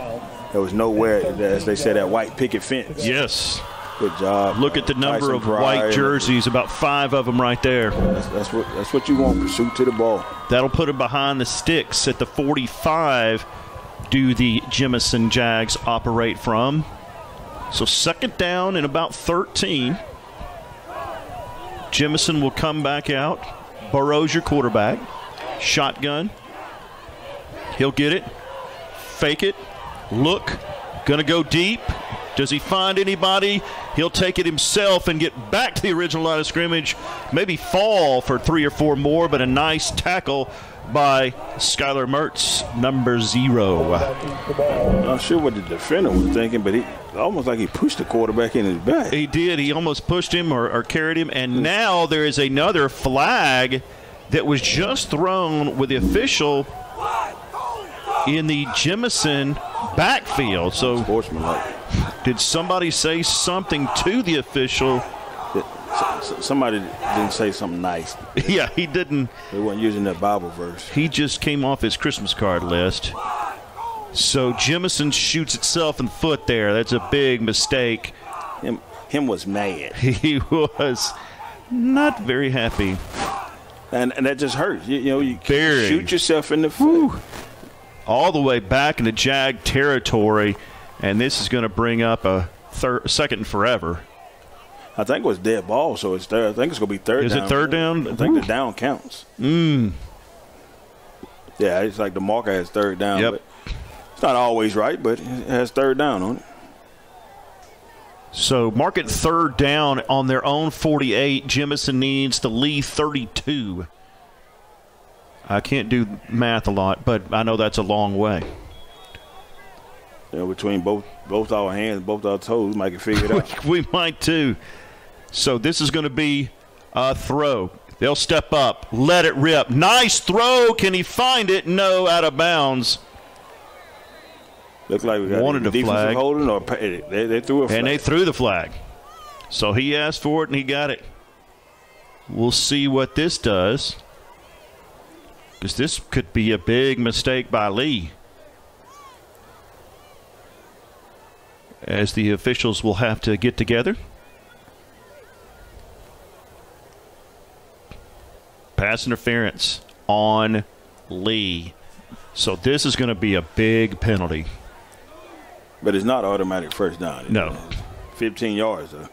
there was nowhere, as they said, that white picket fence. Yes. Good job. Look at the number of white jerseys, about 5 of them right there. That's what you want, pursuit to the ball. That'll put him behind the sticks at the 45. Do the Jemison Jags operate from? So 2nd down and about 13. Jemison will come back out. Burrows your quarterback. Shotgun. He'll get it. Fake it. Look. Gonna go deep. Does he find anybody? He'll take it himself and get back to the original line of scrimmage. Maybe fall for 3 or 4 more, but a nice tackle by Skylar Mertz, number 0. I'm not sure what the defender was thinking, but he almost like he pushed the quarterback in his back. He did. He almost pushed him or carried him. And now there is another flag that was just thrown with the official in the Jemison backfield. So did somebody say something to the official? Somebody didn't say something nice. Yeah, he didn't. They weren't using that Bible verse. He just came off his Christmas card list. So Jemison shoots itself in the foot there. That's a big mistake. Him was mad. He was not very happy. And that just hurts. You shoot yourself in the foot. All the way back into Jag territory, and this is going to bring up a 2nd and forever. I think it was dead ball, so it's third. I think it's going to be 3rd down. Is it 3rd down? I think the down counts. Yeah, it's like the marker has 3rd down. Yep. But it's not always right, but it has 3rd down on it. So mark it 3rd down on their own 48. Jemison needs to leave 32. I can't do math a lot, but I know that's a long way. Between both our hands, both our toes, we might can figure it out. We might too. So this is going to be a throw. They'll step up, let it rip. Nice throw. Can he find it? No, out of bounds. Looked like we got Wanted a flag. Holding, or they threw a flag. And they threw the flag. So he asked for it and he got it. We'll see what this does, because this could be a big mistake by Lee, as the officials will have to get together. Pass interference on Lee. So this is going to be a big penalty. But it's not automatic 1st down. No. 15 yards, though.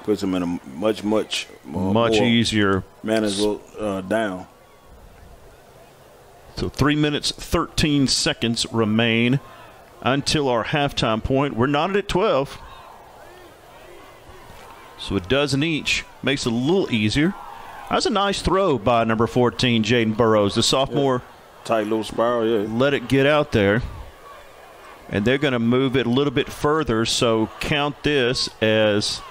Puts them in a much more easier manageable down. So 3 minutes, 13 seconds remain until our halftime point. We're not at 12. So a dozen each makes it a little easier. That's a nice throw by number 14, Jaden Burrows, the sophomore. Yeah. Tight little spiral, yeah. Let it get out there. And they're going to move it a little bit further, so count this as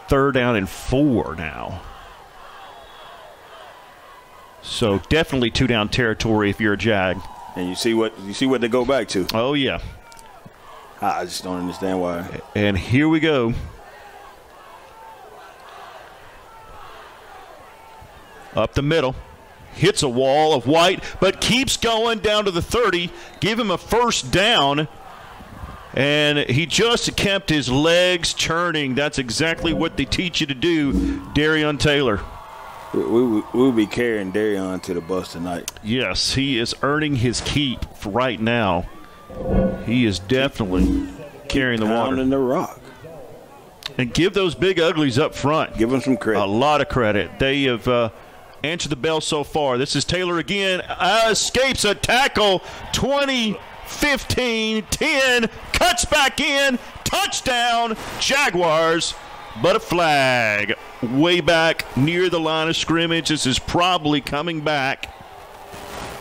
3rd down and 4 now. So definitely 2-down territory if you're a Jag. And you see what they go back to. Oh, yeah. I just don't understand why. And here we go. Up the middle. Hits a wall of white, but keeps going down to the 30. Give him a 1st down. And he just kept his legs churning. That's exactly what they teach you to do, Darion Taylor. We'll be carrying Darion to the bus tonight. Yes, he is earning his keep right now. He is definitely carrying the water. Pounding the rock. And give those big uglies up front. Give them some credit. A lot of credit. They have answer the bell so far. This is Taylor again. Escapes a tackle. 20, 15, 10. Cuts back in. Touchdown, Jaguars. But a flag way back near the line of scrimmage. This is probably coming back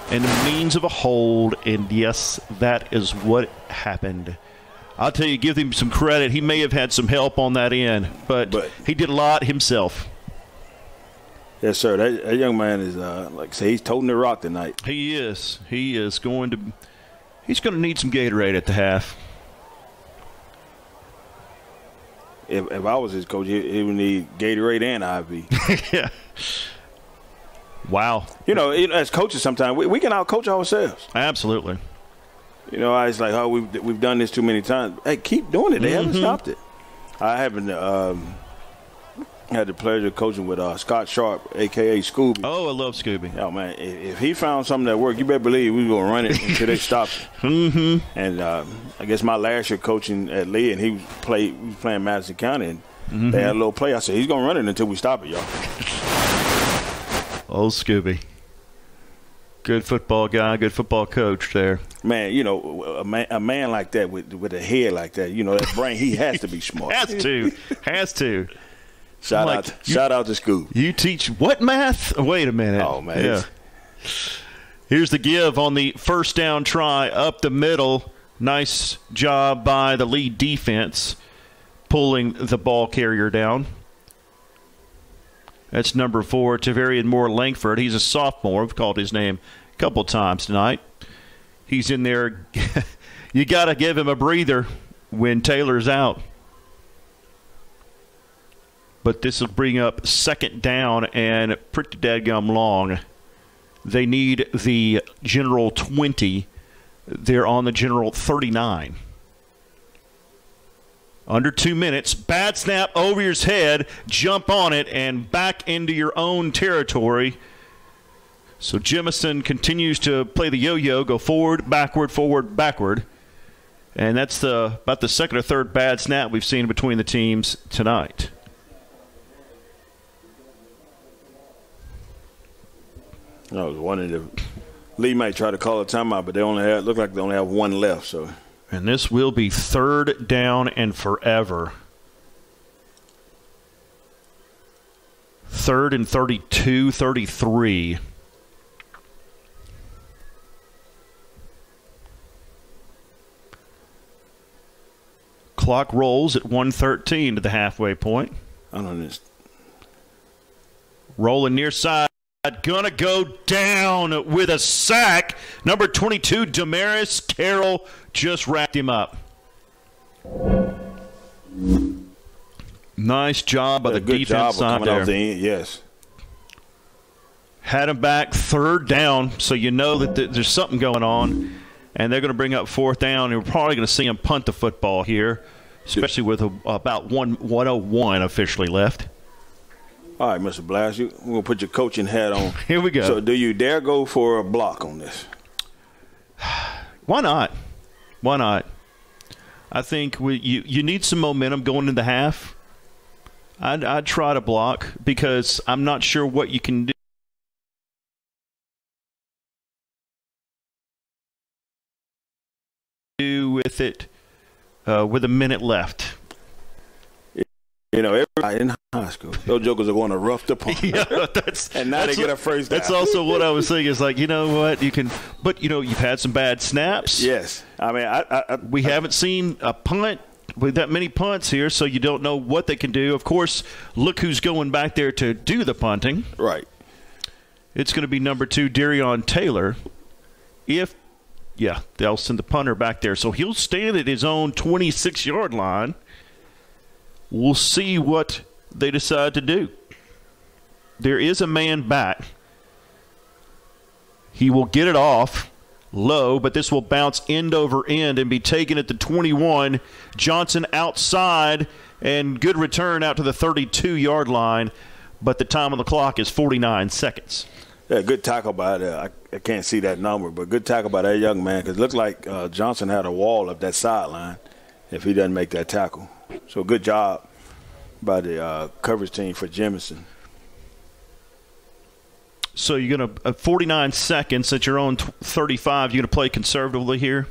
and the means of a hold. And, yes, that is what happened. I'll tell you, give him some credit. He may have had some help on that end, but he did a lot himself. Yes, sir. That young man is, like I say, he's toting the rock tonight. He is. He is going to – he's going to need some Gatorade at the half. If I was his coach, he would need Gatorade and IV. Yeah. Wow. You know, as coaches sometimes, we can out-coach ourselves. Absolutely. You know, it's like, oh, we've done this too many times. Hey, keep doing it. They haven't stopped it. I haven't had the pleasure of coaching with Scott Sharp, a.k.a. Scooby. Oh, I love Scooby. Oh, man, if he found something that worked, you better believe we were going to run it until they stopped it. And I guess my last year coaching at Lee, and he was playing Madison County, and they had a little play. I said, he's going to run it until we stop it, y'all. Oh, Scooby. Good football guy, good football coach there. Man, you know, a man like that with a head like that, you know, that brain, he has to be smart. Has to. Shout out to Scoop. You teach what math? Wait a minute. Oh, man. Yeah. Here's the give on the first down try up the middle. Nice job by the lead defense pulling the ball carrier down. That's number 4, Tavarian Moore Langford. He's a sophomore. We've called his name a couple times tonight. He's in there. You got to give him a breather when Taylor's out. But this will bring up second down and pretty dadgum long. They need the general 20. They're on the general 39. Under 2 minutes, bad snap over your head, jump on it, and back into your own territory. So Jemison continues to play the yo-yo, go forward, backward. And that's about the second or third bad snap we've seen between the teams tonight. I was wondering if Lee might try to call a timeout, but look like they only have one left, so. And this will be third down and forever. 3rd and 32, 33. Clock rolls at 1:13 to the halfway point. I don't know. Rolling near side. Gonna go down with a sack. Number 22, Damaris Carroll, just wrapped him up. Nice job by the defense side there. Yes. Had him back, third down, so you know that there's something going on. And they're going to bring up fourth down, and we're probably going to see him punt the football here, especially with about 1:01 officially left. All right, Mr. Blash, we're going to put your coaching hat on. Here we go. So do you dare go for a block on this? Why not? Why not? I think you need some momentum going into half. I'd try to block because I'm not sure what you can do with it with a minute left. You know, everybody in high school, those jokers are going to rough the punter. Yeah, and now they get a first down. That's also what I was thinking. Is like, you know what, you can, but you know, you've had some bad snaps. Yes, I mean, we haven't seen a punt with that many punts here, so you don't know what they can do. Of course, look who's going back there to do the punting. Right. It's going to be number 2, Darion Taylor. They'll send the punter back there, so he'll stand at his own 26-yard line. We'll see what they decide to do. There is a man back. He will get it off low, but this will bounce end over end and be taken at the 21. Johnson outside, and good return out to the 32-yard line, but the time on the clock is 49 seconds. Yeah, good tackle by that. I can't see that number, but good tackle by that young man because it looked like Johnson had a wall up that sideline if he doesn't make that tackle. So good job by the coverage team for Jemison. So you're going to 49 seconds at your own 35. You're going to play conservatively here?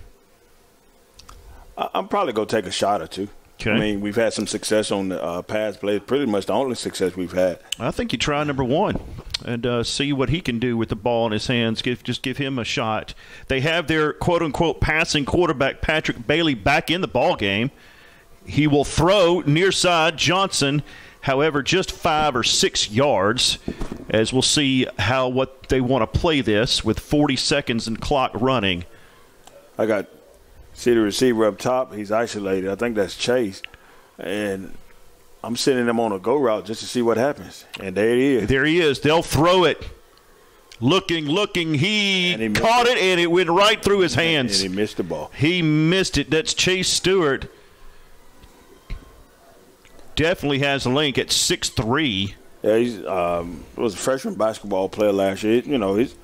I'm probably going to take a shot or two. Okay. I mean, we've had some success on the pass play. Pretty much the only success we've had. I think you try number one and see what he can do with the ball in his hands. Just give him a shot. They have their quote-unquote passing quarterback, Patrick Bailey, back in the ball game. He will throw near side Johnson, however, just 5 or 6 yards, as we'll see what they want to play this with 40 seconds and clock running. See the receiver up top. He's isolated. I think that's Chase. And I'm sending him on a go route just to see what happens. And there he is. There he is. They'll throw it. Looking. He caught it, and it went right through his hands. And he missed the ball. He missed it. That's Chase Stewart. Definitely has a link at 6'3". Yeah, he was a freshman basketball player last year. You know, he's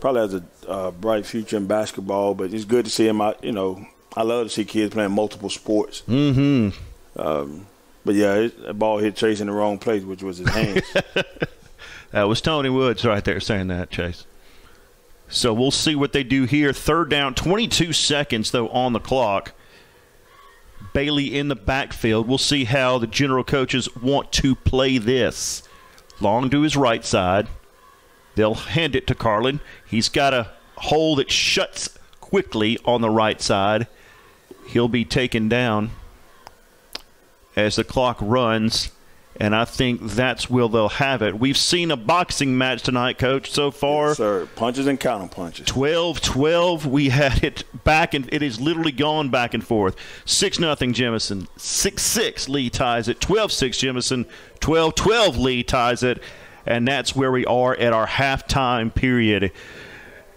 probably has a bright future in basketball, but it's good to see him out. You know, I love to see kids playing multiple sports. Mm-hmm. But, yeah, that ball hit Chase in the wrong place, which was his hands. That was Tony Woods right there saying that, Chase. So we'll see what they do here. 3rd down, 22 seconds, though, on the clock. Bailey in the backfield. We'll see how the general coaches want to play this. Long to his right side. They'll hand it to Carlin. He's got a hole that shuts quickly on the right side. He'll be taken down as the clock runs, and I think that's where they'll have it. We've seen a boxing match tonight, Coach, so far. Yes, sir. Punches and counter punches. 12-12. We had it back, and it has literally gone back and forth. 6-0 Jemison. 6-6 Lee ties it. 12-6 Jemison. 12-12 Lee ties it. And that's where we are at our halftime period.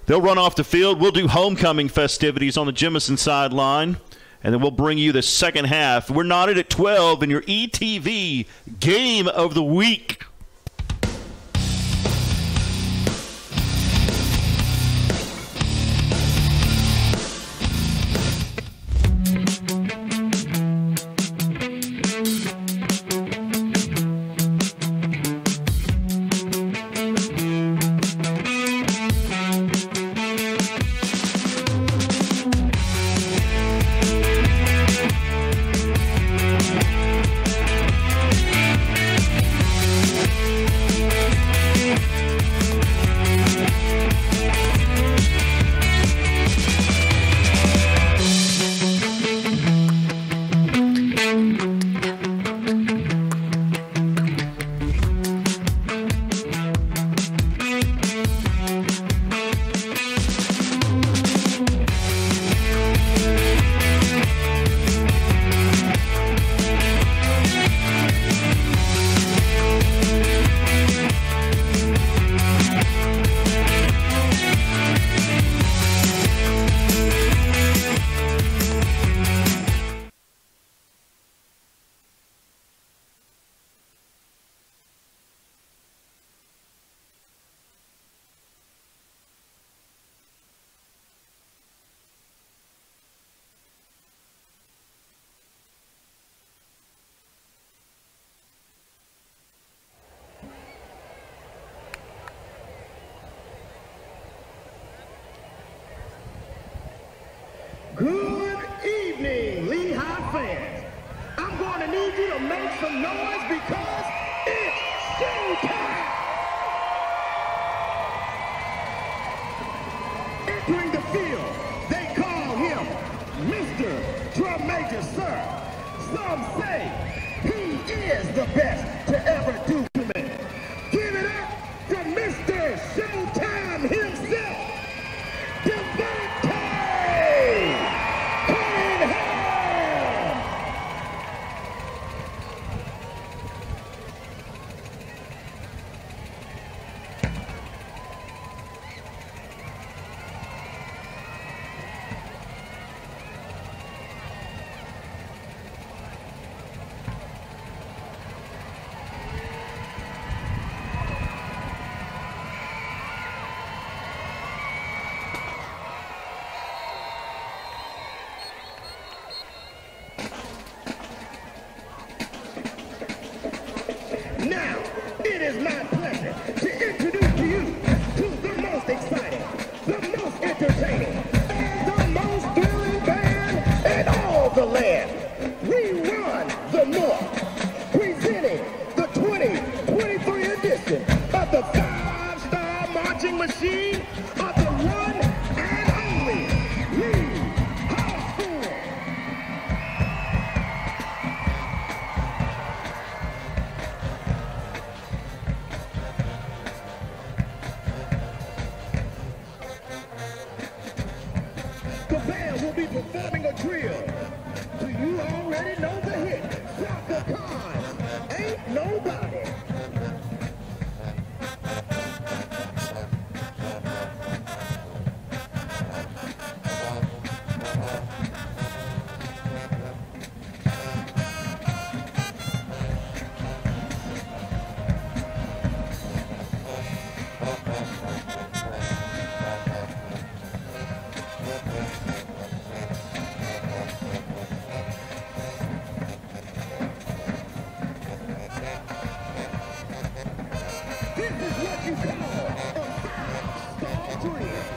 They'll run off the field. We'll do homecoming festivities on the Jemison sideline, and then we'll bring you the second half. We're knotted at 12 in your ETV Game of the Week. Good evening, Lehigh fans. I'm going to need you to make some noise because it's showtime. Entering the field, they call him Mr. Drum Major, sir. Some say he is the best to ever do it. Give it up for Mr. Showtime himself. punching machine of the one and only Lee High School. The band will be performing a drill. Do you already know the hit? Chaka Khan, Ain't Nobody. This is what you call a five-star drill.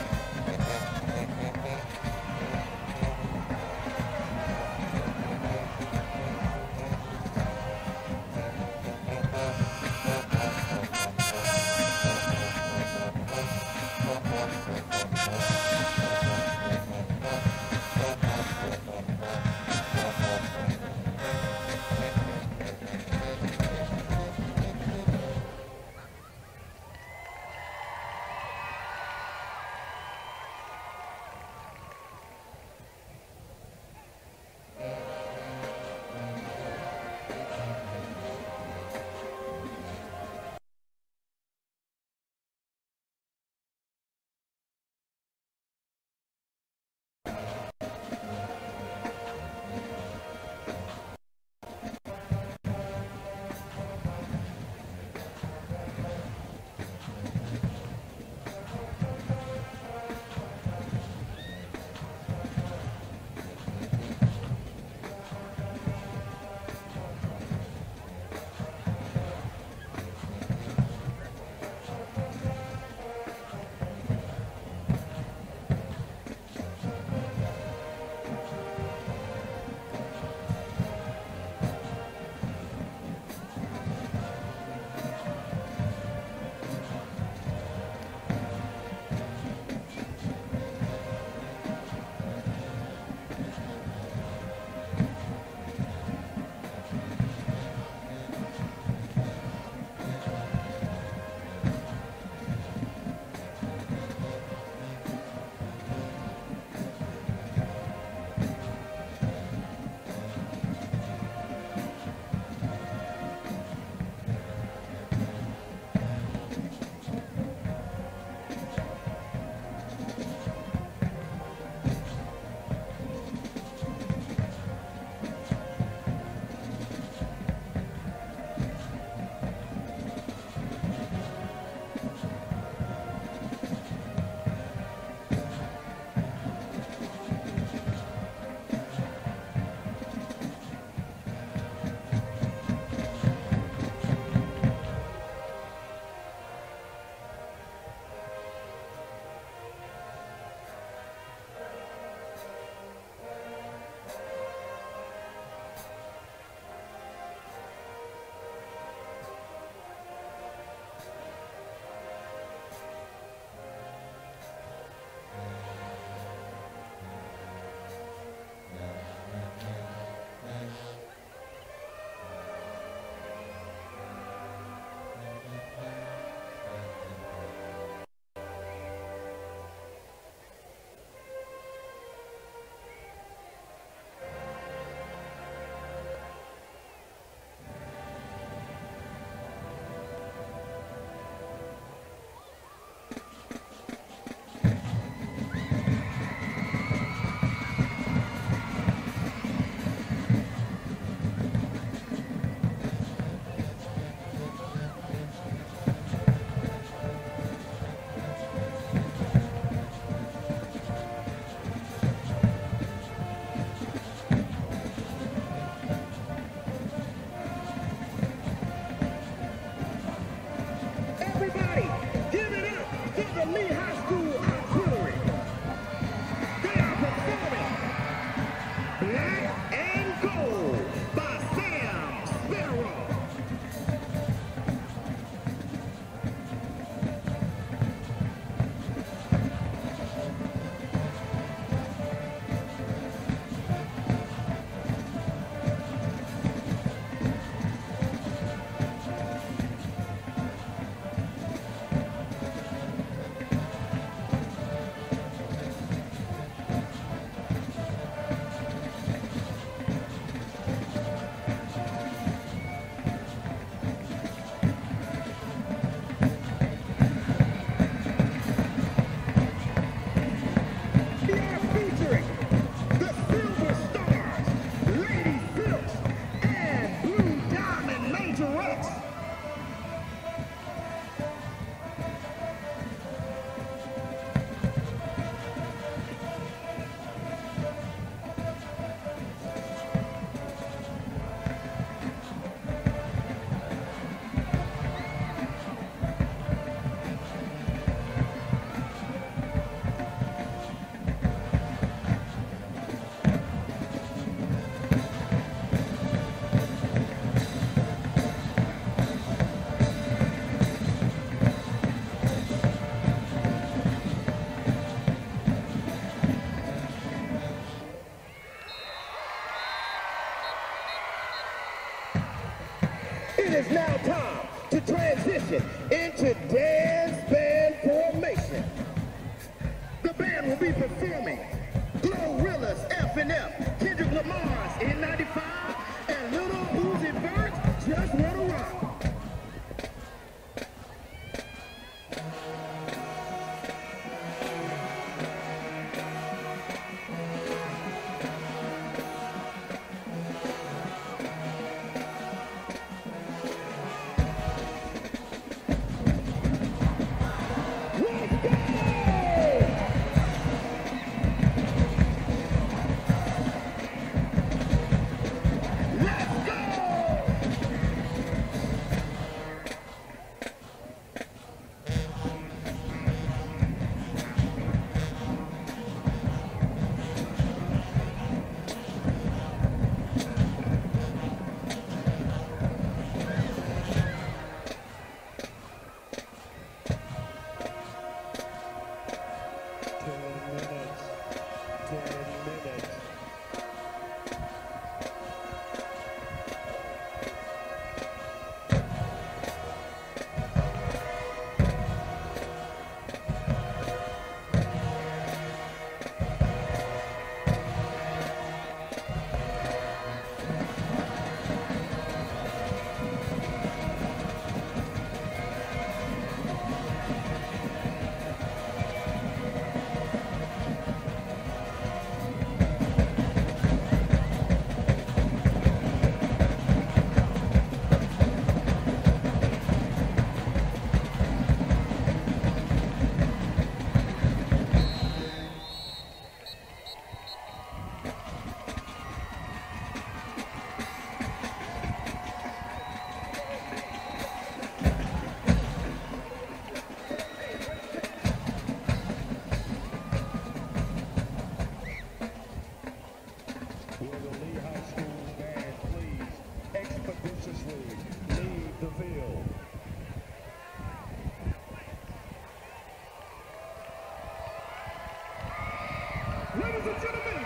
and gentlemen,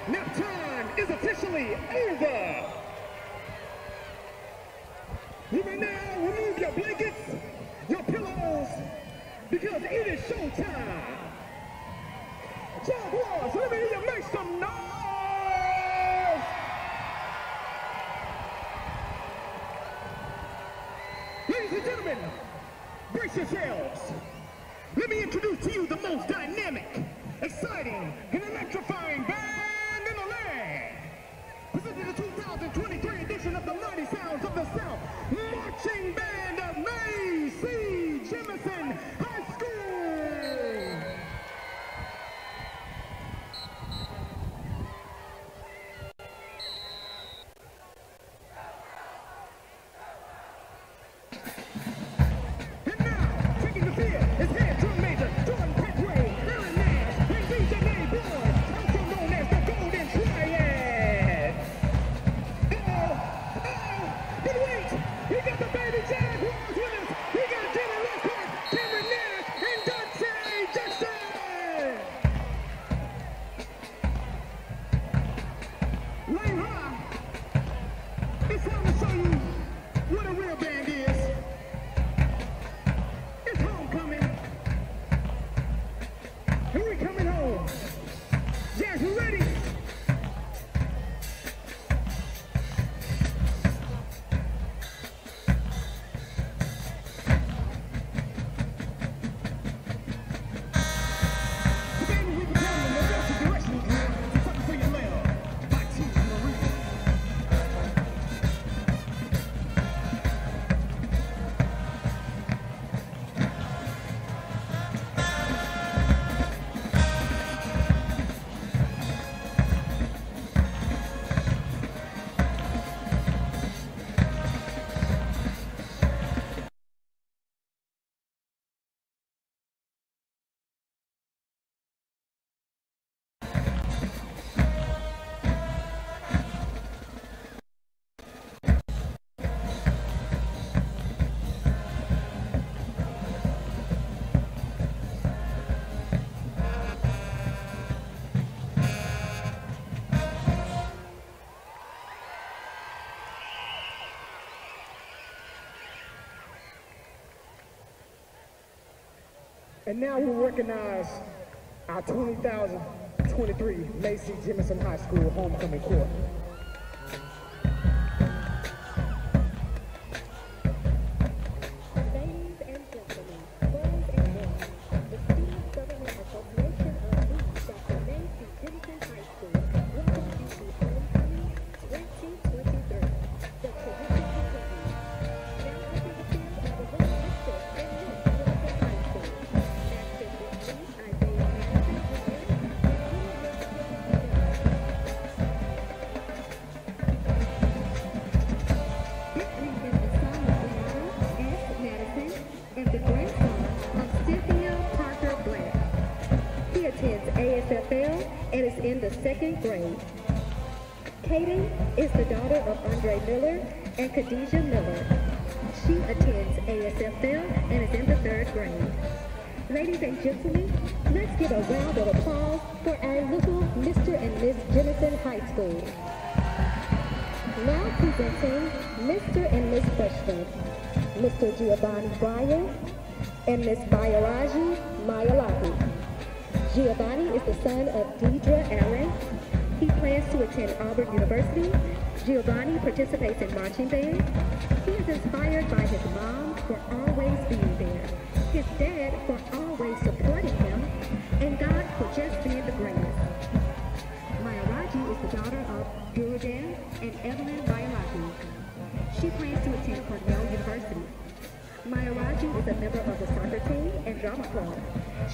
nap time is officially over. You may now remove your blankets, your pillows, because it is showtime. Jaguars, let me hear you make some noise. Ladies and gentlemen, brace yourselves. Let me introduce to you the most dynamic, exciting, and electrifying band in the land. Presenting the 2023 edition of the Mighty Sounds of the South, marching band of May C. Jemison High School. And now, taking the field is head drum major Jordan Petway, Aaron Nash, and DJ Nate Boyd, also known as the Golden Triad. But wait, we got the baby Jaguars with us. We got Jimmy Lockhart, Cameron Nash, and Dante Jackson. Lane High, it's time to show you what a real band is. It's homecoming. And we coming home. Jazz, you ready? Today we will be playing the Reverse Directional Drill, Something for Your Love, by T. Marie. And now we recognize our 2023 Macy Jemison High School homecoming court. Ladies and gentlemen, boys and girls, the Student Government Association of Dr. Macy Jemison High School welcomes you to Homecoming 2023. The tradition continues. Now entering the field are the winning Mr. and Miss Jemison High School. Master Disney, Isaiah Madison, This week is the son of Brianna S. Madison and the grandson of Cynthia Parker Black. He attends ASFL and is in the 2nd grade. Katie is the daughter of Andre Miller and Khadijah Miller. She attends ASFL and is in the 3rd grade. Ladies and gentlemen, let's give a round of applause for our little Mr. and Miss Jemison High School. Now presenting Mr. and Miss Freshman, Mr. Giovanni Breyer and Miss Mayaraji Mayalahi. Giovanni is the son of Deidre Allen. He plans to attend Auburn University. Giovanni participates in marching band. He is inspired by his mom for always being there, his dad for always supporting him, and God for just being the greatest. Mayaraji is the daughter of Durudan and Evelyn Mayalahi. She plans to attend Cornell University. Mayaraji is a member of the soccer team and drama club.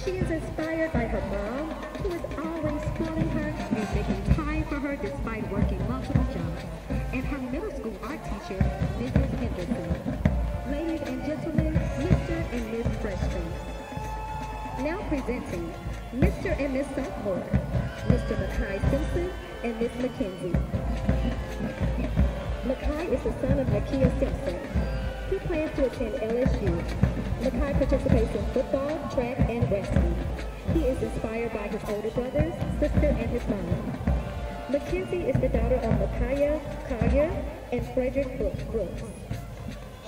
She is inspired by her mom, who is always spoiling her and making time for her despite working multiple jobs, and her middle school art teacher, Mrs. Henderson. Ladies and gentlemen, Mr. and Miss Freshman. Now presenting Mr. and Miss Sophomore, Mr. Mackay Simpson and Miss Mackenzie. Mackay is the son of Nakia Simpson. He plans to attend LSU. Makai participates in football, track, and wrestling. He is inspired by his older brothers, sister, and his mom. Mackenzie is the daughter of Micaiah Collier and Frederick Brooks.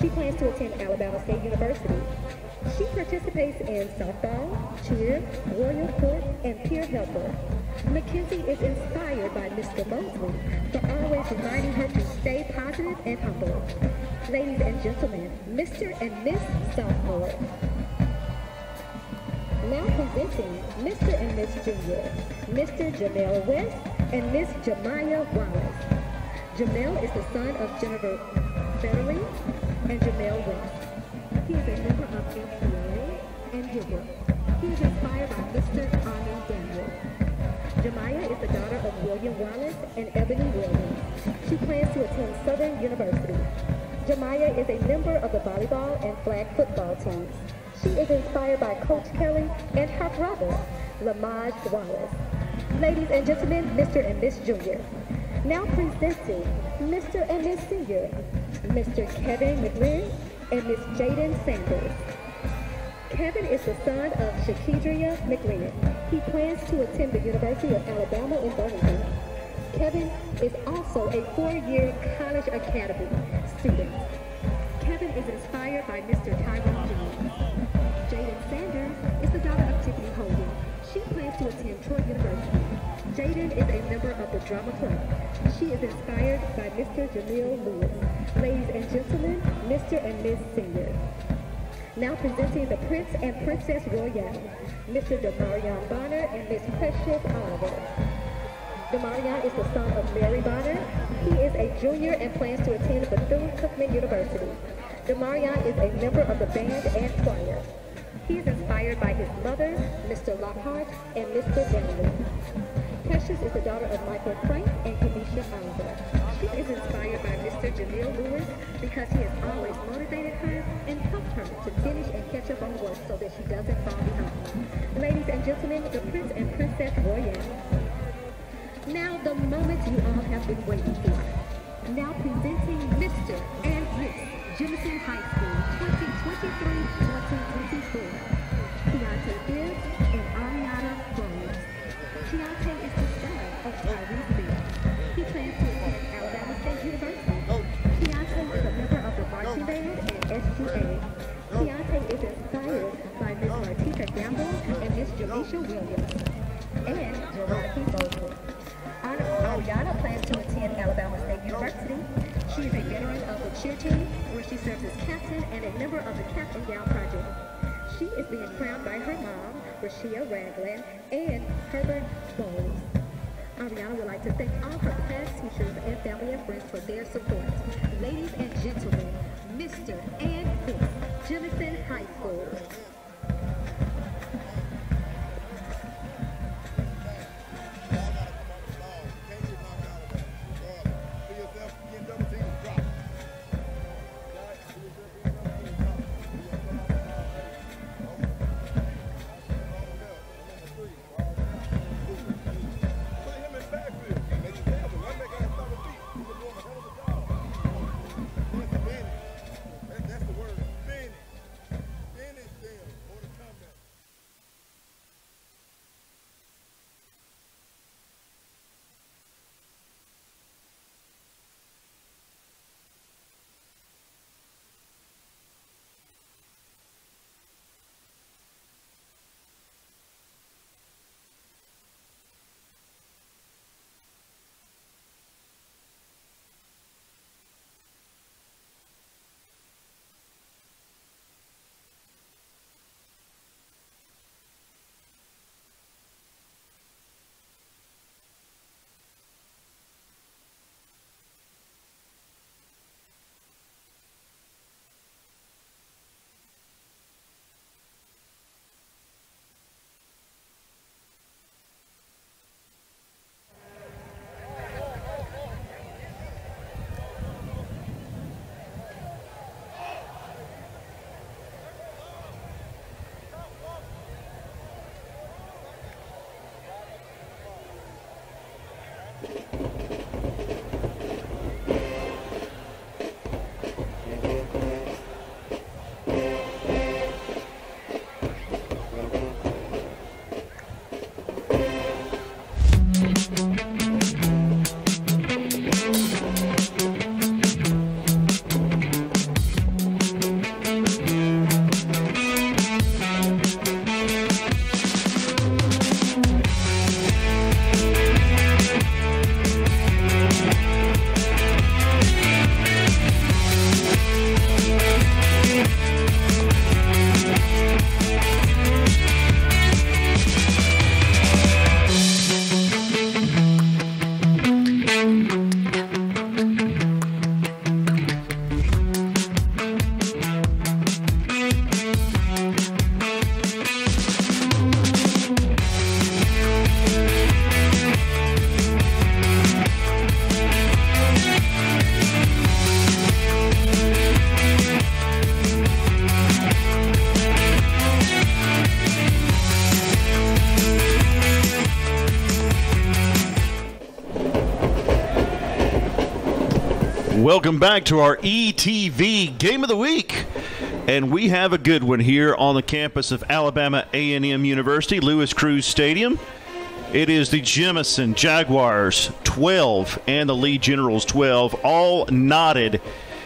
She plans to attend Alabama State University. She participates in softball, cheer, royal court, and peer helper. Mackenzie is inspired by Mr. Mosley for always reminding her to stay positive and humble. Ladies and gentlemen, Mr. and Miss Sophomore. Now presenting Mr. and Miss Junior, Mr. Jamel West and Miss Jemiah Wallace. Jamel is the son of Jennifer Federling and Jamel West. He is a member of MCLA and Gilbert. He is inspired by Mr. Armin Daniel. Jemiah is the daughter of William Wallace and Ebony Williams. She plans to attend Southern University. Jemiah is a member of the volleyball and flag football teams. She is inspired by Coach Kelly and her brother, Lamaj Wallace. Ladies and gentlemen, Mr. and Miss Junior. Now presenting Mr. and Miss Senior, Mr. Kevin McLean and Miss Jaden Sanders. Kevin is the son of Shakidria McLean. He plans to attend the University of Alabama in Birmingham. Kevin is also a 4-year college academy student. Kevin is inspired by Mr. Tyrone Jones. Jaden Sanders is the daughter of Tiffany Holden. She plans to attend Troy University. Jaden is a member of the drama club. She is inspired by Mr. Jamil Lewis. Ladies and gentlemen, Mr. and Miss Senior. Now presenting the Prince and Princess Royale, Mr. Demarion Bonner and Miss Precious Oliver. Demarion is the son of Mary Bonner. He is a junior and plans to attend Bethune-Cookman University. Demarion is a member of the band and choir. He is inspired by his mother, Mr. Lockhart, and Mr. Brownlee. Precious is the daughter of Michael Frank and Kenisha Oliver. She is inspired by Mr. Jamil Lewis because he has always motivated her and helped her to finish and catch up on work so that she doesn't fall behind. Ladies and gentlemen, the Prince and Princess Royale. Now the moment you all have been waiting for. Now presenting Mr. and Miss Jemison High School 2023-2024. Keontae Bibbs and Ariana Rose. Keontae is the son of Tyrese Bibbs. He plans to attend Alabama State University. Keontae is a member of the marching band and SGA. Keontae is inspired by Miss Martika Gamble and Miss Jamisha Williams and Jerome Mosley. Ariana plans to attend Alabama State University. She is a veteran of the cheer team, where she serves as captain and a member of the Cap and Gown Project. She is being crowned by her mom, Rashia Ragland, and Herbert Bowles. Ariana would like to thank all her past teachers and family and friends for their support. Ladies and gentlemen, Mr. and Miss Jemison High School. Welcome back to our ETV Game of the Week. And we have a good one here on the campus of Alabama A&M University, Lewis Cruz Stadium. It is the Jemison Jaguars 12 and the Lee Generals 12, all knotted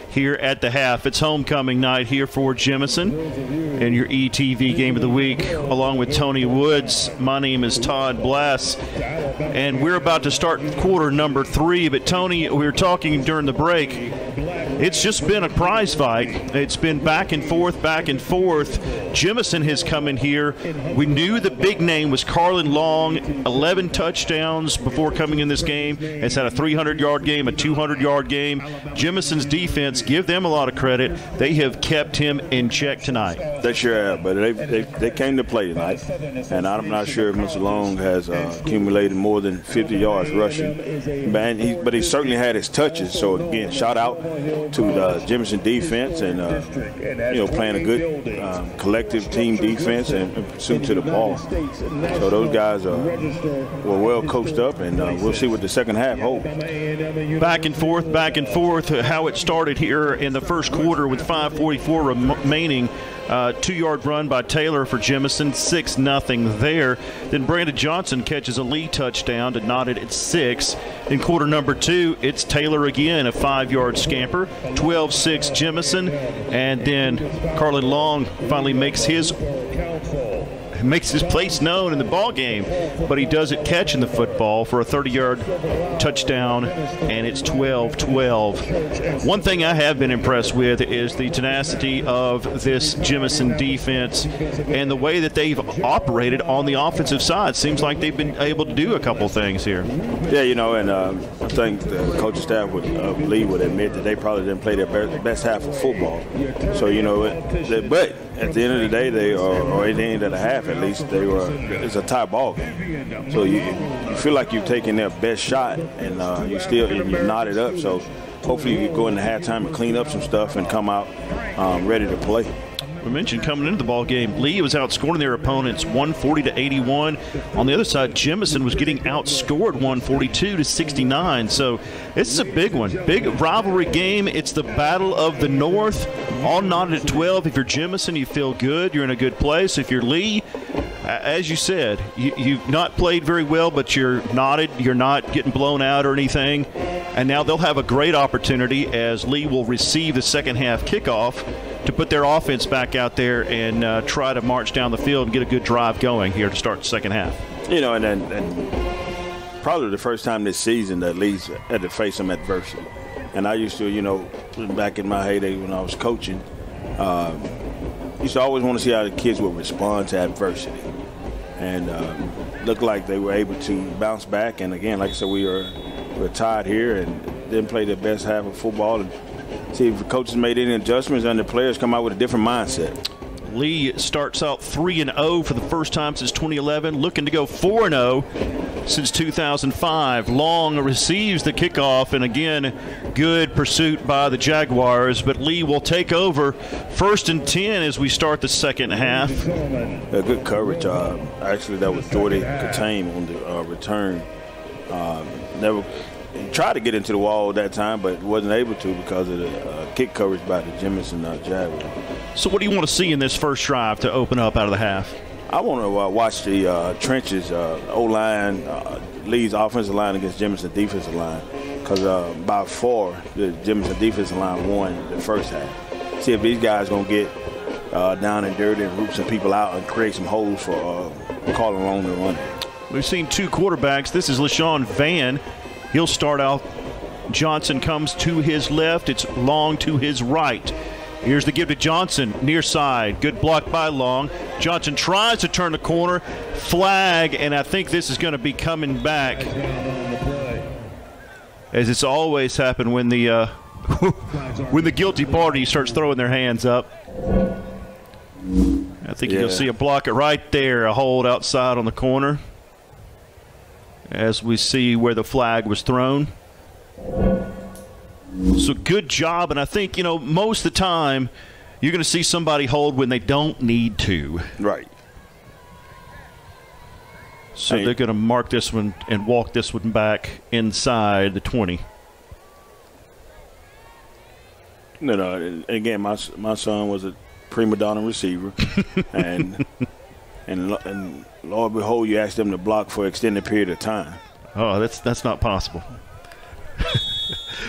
here at the half. It's homecoming night here for Jemison and your ETV Game of the Week, along with Tony Woods. My name is Todd Blass, and we're about to start quarter number 3. But, Tony, we were talking during the break. It's just been a prize fight. It's been back and forth, back and forth. Jemison has come in here. We knew the big name was Carlin Long, 11 touchdowns before coming in this game. Has had a 300-yard game, a 200-yard game. Jemison's defense, give them a lot of credit. They have kept him in check tonight. They sure have, but they came to play tonight. And I'm not sure if Mr. Long has accumulated more than 50 yards rushing. But he certainly had his touches. So, again, shout out to the Jemison defense and, playing a good collective team defense and pursuit to the ball. So those guys were well coached up, and we'll see what the second half holds. Back and forth, how it started here in the first quarter with 5:44 remaining. 2-yard run by Taylor for Jemison, 6-0 there. Then Brandon Johnson catches a Lee touchdown to knot it at 6. In quarter number 2, it's Taylor again, a 5-yard scamper, 12-6 Jemison. And then Carlin Long finally makes his place known in the ball game, but he doesn't catching the football for a 30-yard touchdown, and it's 12-12. One thing I have been impressed with is the tenacity of this Jemison defense and the way that they've operated on the offensive side. Seems like they've been able to do a couple things here. Yeah, and I think the coaching staff of Lee would admit that they probably didn't play their best half of football. So, but at the end of the day, or at the end of the half at least, it's a tie ball game. So you feel like you've taken their best shot, and you're knotted up. So hopefully you can go into halftime and clean up some stuff and come out ready to play. We mentioned coming into the ball game, Lee was outscoring their opponents 140-81. On the other side, Jemison was getting outscored 142-69. So this is a big one, big rivalry game. It's the Battle of the North, all knotted at 12. If you're Jemison, you feel good. You're in a good place. If you're Lee, as you said, you've not played very well, but you're knotted. You're not getting blown out or anything. And now they'll have a great opportunity as Lee will receive the second half kickoff to put their offense back out there and try to march down the field and get a good drive going here to start the second half. And probably the first time this season that Lee's had to face some adversity. And I used to, back in my heyday when I was coaching, used to always want to see how the kids would respond to adversity. And looked like they were able to bounce back. And again, like I said, we're tied here and didn't play their best half of football. And see if the coaches made any adjustments and the players come out with a different mindset. Lee starts out 3-0 for the first time since 2011, looking to go 4-0 since 2005. Long receives the kickoff, and again, good pursuit by the Jaguars, but Lee will take over 1st and 10 as we start the second half. Good coverage. Actually, that was Jordy Catane on the return. Never tried to get into the wall that time, but wasn't able to because of the kick coverage by the Jemison Jaguars. So what do you want to see in this first drive to open up out of the half? I want to watch the trenches, O-line, Lee's offensive line against Jemison defensive line, because by far the Jemison defensive line won the first half. See if these guys going to get down and dirty and root some people out and create some holes for Carlin Long to run. We've seen two quarterbacks. This is LaShawn Van. He'll start out. Johnson comes to his left. It's Long to his right. Here's the give to Johnson, near side. Good block by Long. Johnson tries to turn the corner. Flag, and I think this is going to be coming back. As it's always happened when the when the guilty party starts throwing their hands up. I think you'll see a blocker right there, a hold outside on the corner, as we see where the flag was thrown. So good job, and I think, most of the time you're going to see somebody hold when they don't need to. Right. So they're going to mark this one and walk this one back inside the 20. No. And again, my son was a prima donna receiver, and Lord behold, you asked them to block for an extended period of time. Oh, that's not possible.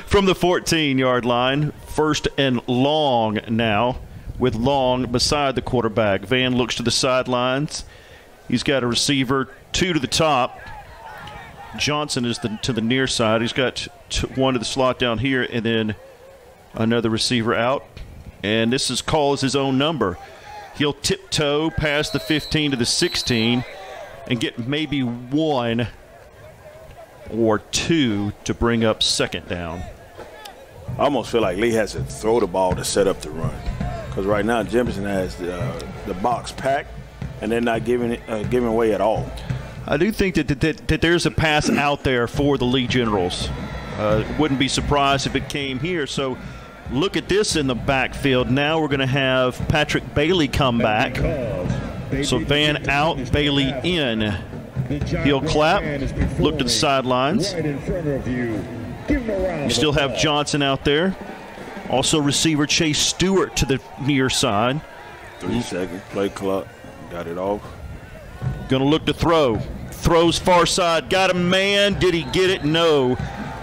From the 14-yard line, 1st and long now, with Long beside the quarterback. Van looks to the sidelines. He's got a receiver, 2 to the top. Johnson is to the near side. He's got 1 to the slot down here, and then another receiver out. And this is calls his own number. He'll tiptoe past the 15 to the 16 and get maybe 1 or 2 to bring up 2nd down. I almost feel like Lee has to throw the ball to set up the run, because right now Jemison has the box packed, and they're not giving away at all. I do think that there's a pass out there for the Lee Generals. Wouldn't be surprised if it came here. So look at this in the backfield. Now we're going to have Patrick Bailey come back. So Van out, Bailey in. He'll clap, look to the sidelines. You still have Johnson out there. Also receiver Chase Stewart to the near side. 3 seconds, play clock, got it off. Going to look to throw. Throws far side, got a man. Did he get it? No.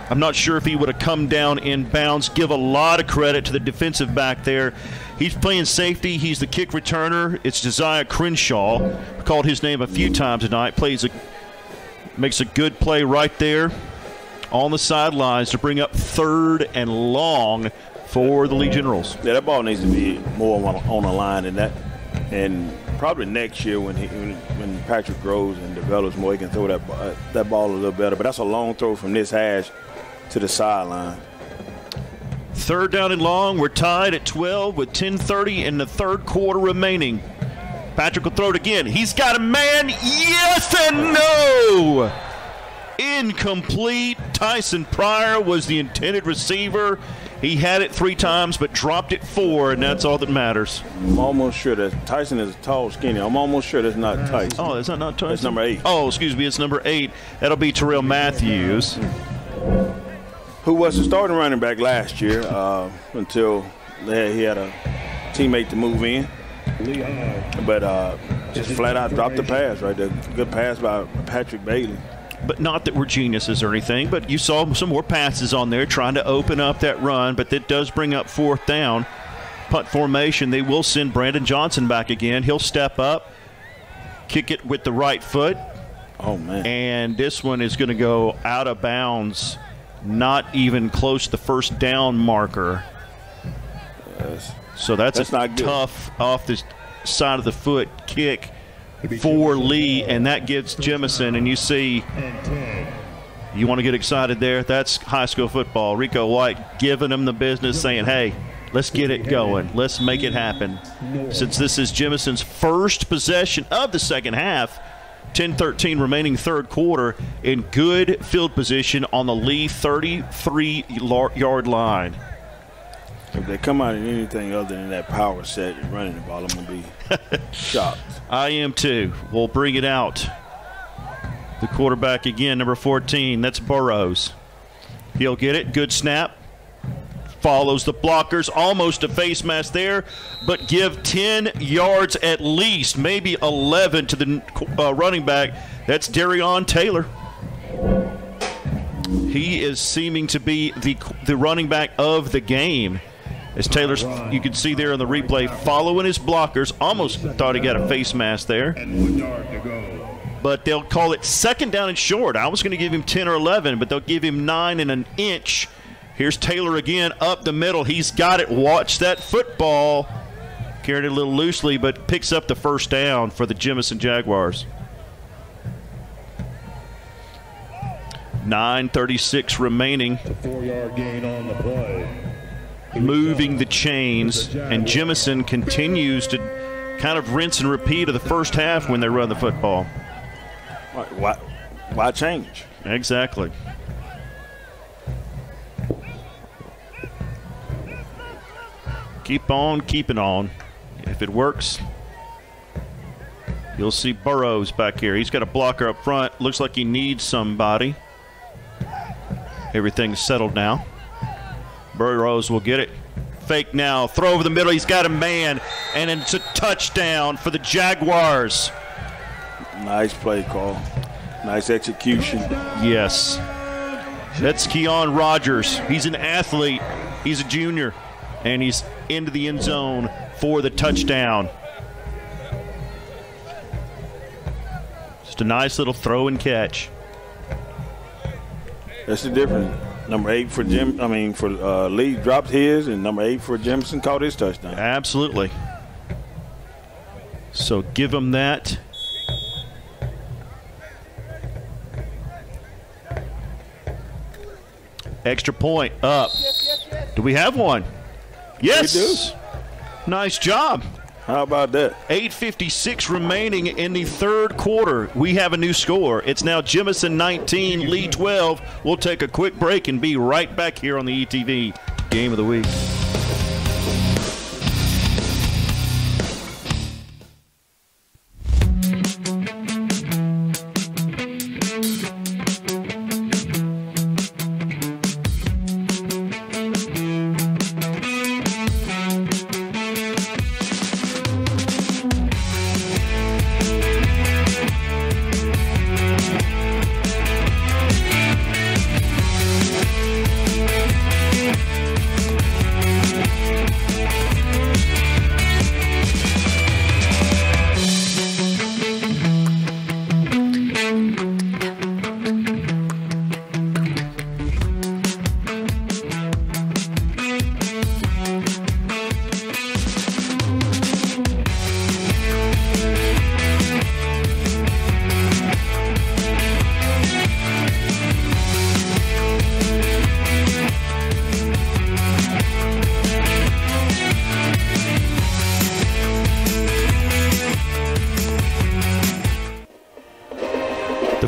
I'm not sure if he would have come down in bounds. Give a lot of credit to the defensive back there. He's playing safety. He's the kick returner. It's Josiah Crenshaw. I called his name a few times tonight. Makes a good play right there on the sidelines to bring up 3rd and long for the Lee Generals. Yeah, that ball needs to be more on the line than that. And probably next year when Patrick grows and develops more, he can throw that ball a little better. But that's a long throw from this hash to the sideline. 3rd down and long. We're tied at 12 with 10:30 in the 3rd quarter remaining. Patrick will throw it again. He's got a man. Yes and no. Incomplete. Tyson Pryor was the intended receiver. He had it 3 times but dropped it 4, and that's all that matters. I'm almost sure that Tyson is tall, skinny. I'm almost sure that's not Tyson. Oh, is that not Tyson? It's number 8. Oh, excuse me. It's number 8. That'll be Terrell Matthews, who was the starting running back last year until he had a teammate to move in. But just flat out dropped the pass right there. Good pass by Patrick Bailey. But not that we're geniuses or anything, but you saw some more passes on there trying to open up that run, but that does bring up 4th down. Punt formation, they will send Brandon Johnson back again. He'll step up, kick it with the right foot. Oh, man. And this one is going to go out of bounds, not even close to the 1st down marker. Yes. So that's a not good. Tough off the side of the foot kick for Lee, and that gives Jemison, and you see, you want to get excited there. That's high school football. Rico White giving them the business, saying, hey, let's get it going. Let's make it happen. Since this is Jemison's first possession of the 2nd half, 10-13 remaining 3rd quarter, in good field position on the Lee 33-yard line. If they come out in anything other than that power set and running the ball, I'm going to be shocked. I am too. We'll bring it out. The quarterback again, number 14. That's Burrows. He'll get it. Good snap. Follows the blockers. Almost a face mask there, but give 10 yards at least, maybe 11 to the running back. That's Darion Taylor. He is seeming to be the running back of the game. As Taylor's, you can see there in the replay, following his blockers. Almost thought he got a face mask there. But they'll call it 2nd down and short. I was going to give him 10 or 11, but they'll give him 9 and an inch. Here's Taylor again up the middle. He's got it. Watch that football. Carried it a little loosely, but picks up the 1st down for the Jemison Jaguars. 9:36 remaining. 4-yard gain on the play. Moving the chains, and Jemison continues to kind of rinse and repeat of the 1st half when they run the football. Why change? Exactly. Keep on keeping on. If it works, you'll see Burrows back here. He's got a blocker up front. Looks like he needs somebody. Everything's settled now. Burrows will get it. Fake now. Throw over the middle. He's got a man. And it's a touchdown for the Jaguars. Nice play call. Nice execution. Yes. That's Keon Rogers. He's an athlete. He's a junior. And he's into the end zone for the touchdown. Just a nice little throw and catch. That's the difference. Number 8 for Lee dropped his, and number 8 for Jemison caught his touchdown. Absolutely. So give him that. Extra point up. Do we have one? Yes. We do. Nice job. How about that? 8:56 remaining in the third quarter. We have a new score. It's now Jemison 19, Lee 12. We'll take a quick break and be right back here on the ETV Game of the Week.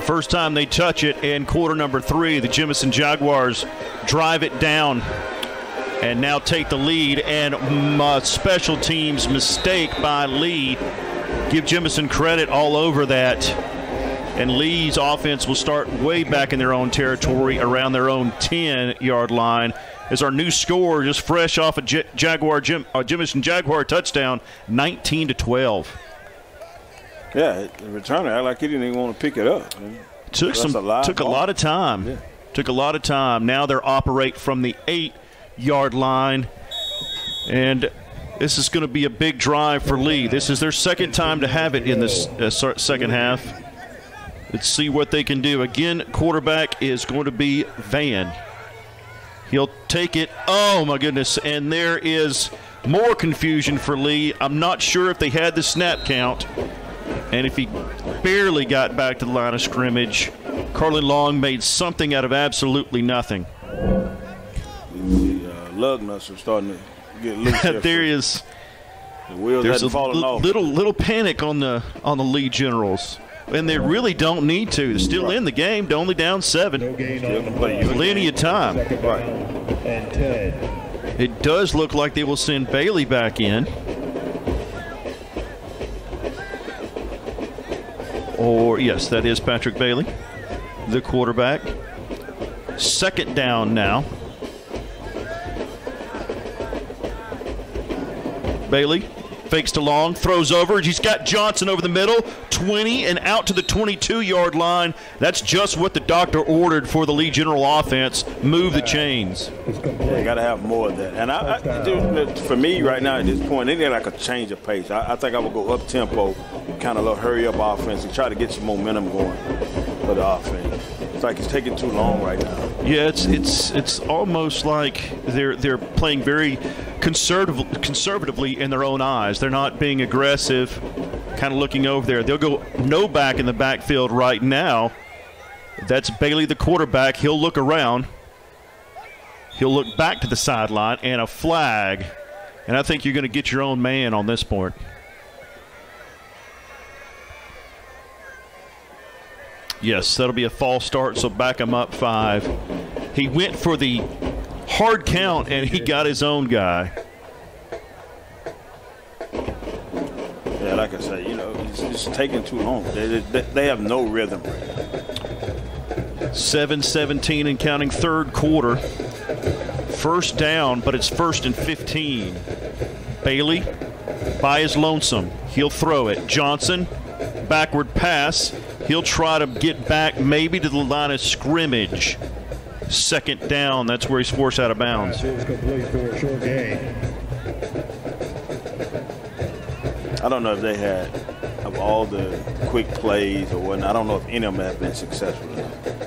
First time they touch it in quarter number 3, the Jemison Jaguars drive it down and now take the lead. And special teams mistake by Lee. Give Jemison credit all over that. And Lee's offense will start way back in their own territory around their own 10-yard line. As our new score, just fresh off a Jemison Jaguar touchdown, 19-12. Yeah, the returner acted like he didn't even want to pick it up. Took a lot of time. Yeah. Took a lot of time. Now they're operate from the 8-yard line, and this is going to be a big drive for Lee. This is their second time to have it in this second half. Let's see what they can do. Again, quarterback is going to be Van. He'll take it. Oh, my goodness. And there is more confusion for Lee. I'm not sure if they had the snap count. And if he barely got back to the line of scrimmage, Carlin Long made something out of absolutely nothing. The lug nuts are starting to get loose. There's a little panic on the Lee Generals, and they really don't need to. They're still in the game. They're only down 7. Plenty of time. It does look like they will send Bailey back in. Or, yes, that is Patrick Bailey, the quarterback. Second down now. Bailey fakes to Long, throws over. He's got Johnson over the middle, 20 and out to the 22-yard line. That's just what the doctor ordered for the Lee General offense. Move the chains. They got to have more of that. And for me right now at this point, they need like a change of pace. I think I would go up tempo, kind of hurry up offense and try to get some momentum going for the offense. It's like it's taking too long right now. Yeah, it's almost like they're playing very conservatively in their own eyes. They're not being aggressive, kind of looking over there. They'll go no back in the backfield right now. That's Bailey, the quarterback. He'll look around. He'll look back to the sideline, and a flag. And I think you're going to get your own man on this point. Yes, that'll be a false start, so back him up 5. He went for the hard count, and he got his own guy. Yeah, like I say, it's taking too long. They have no rhythm. 7-17 and counting, third quarter. first down, but it's 1st and 15. Bailey by his lonesome. He'll throw it. Johnson, backward pass. He'll try to get back maybe to the line of scrimmage. 2nd down. That's where he's forced out of bounds. I don't know if they had, of all the quick plays or whatnot, I don't know if any of them have been successful.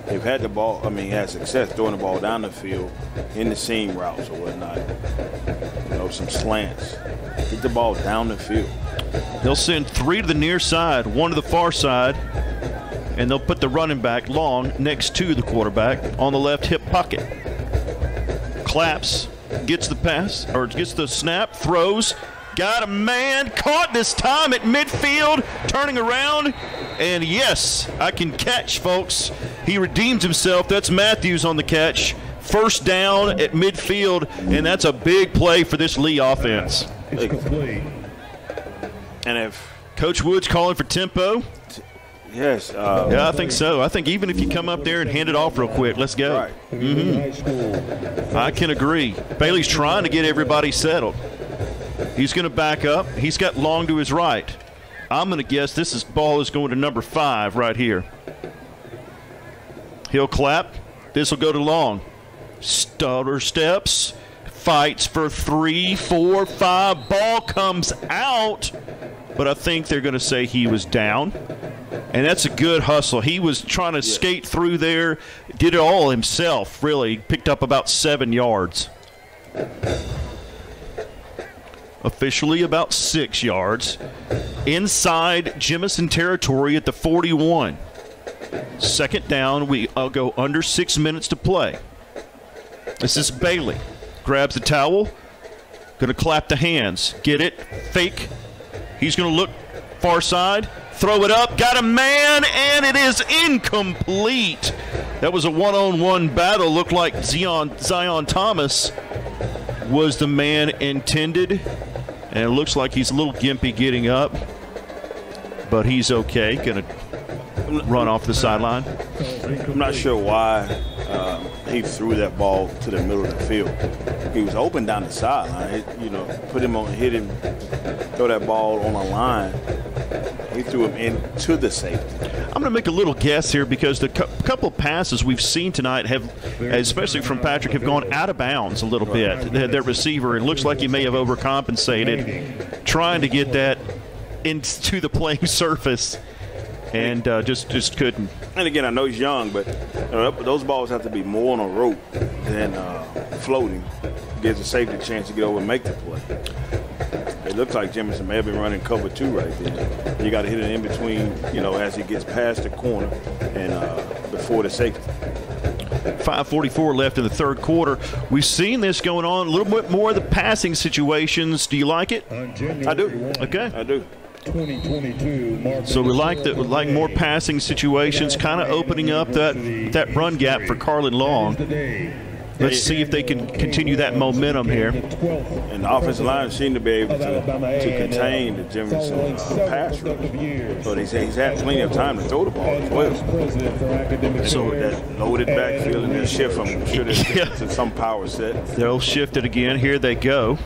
They've had the ball, had success throwing the ball down the field in the seam routes or whatnot. Some slants. Get the ball down the field. They'll send 3 to the near side, 1 to the far side, and they'll put the running back Long next to the quarterback on the left hip pocket. Claps, gets the pass, or gets the snap, throws, got a man, caught this time at midfield, turning around, and yes, I can catch, folks. He redeems himself. That's Matthews on the catch. 1st down at midfield, and that's a big play for this Lee offense. And if Coach Wood's calling for tempo. Yes. Yeah, I think so. I think even if you come up there and hand it off real quick, let's go. Right. I can agree. Bailey's trying to get everybody settled. He's going to back up. He's got Long to his right. I'm going to guess this ball is going to number 5 right here. He'll clap. This will go to Long. Stutter steps. Fights for 3, 4, 5. Ball comes out. But I think they're going to say he was down. And that's a good hustle. He was trying to skate through there. Did it all himself, really. Picked up about 7 yards. Officially about 6 yards. Inside Jemison territory at the 41. 2nd down. I'll go under 6 minutes to play. This is Bailey. Grabs the towel. Going to clap the hands. Get it. Fake. He's going to look far side. Throw it up. Got a man, and it is incomplete. That was a one-on-one battle. Looked like Zion Thomas was the man intended. And it looks like he's a little gimpy getting up. But he's okay. Going to run off the sideline. I'm not sure why he threw that ball to the middle of the field. He was open down the sideline. Put him on, hit him, throw that ball on a line. He threw him into the safety. I'm going to make a little guess here because the couple of passes we've seen tonight have, especially from Patrick, have gone out of bounds a little bit. Their receiver, it looks like he may have overcompensated, trying to get that into the playing surface, and just couldn't. And again, I know he's young, but those balls have to be more on a rope than floating. Gives the safety a chance to get over and make the play. It looks like Jemison may have been running cover 2 right there. You got to hit it in between, as he gets past the corner and before the safety. 5:44 left in the 3rd quarter. We've seen this going on a little bit more of the passing situations. Do you like it? I do. Okay. I do. 2022. So we like more passing situations, kind of opening up that run gap for Carlin Long. Let's see if they can continue that momentum here. And the offensive line seemed to be able to contain the Jemison pass rush. So he's had plenty of time to throw the ball as well. So that loaded backfield and then shift from to some power set. They'll shift it again. Here they go.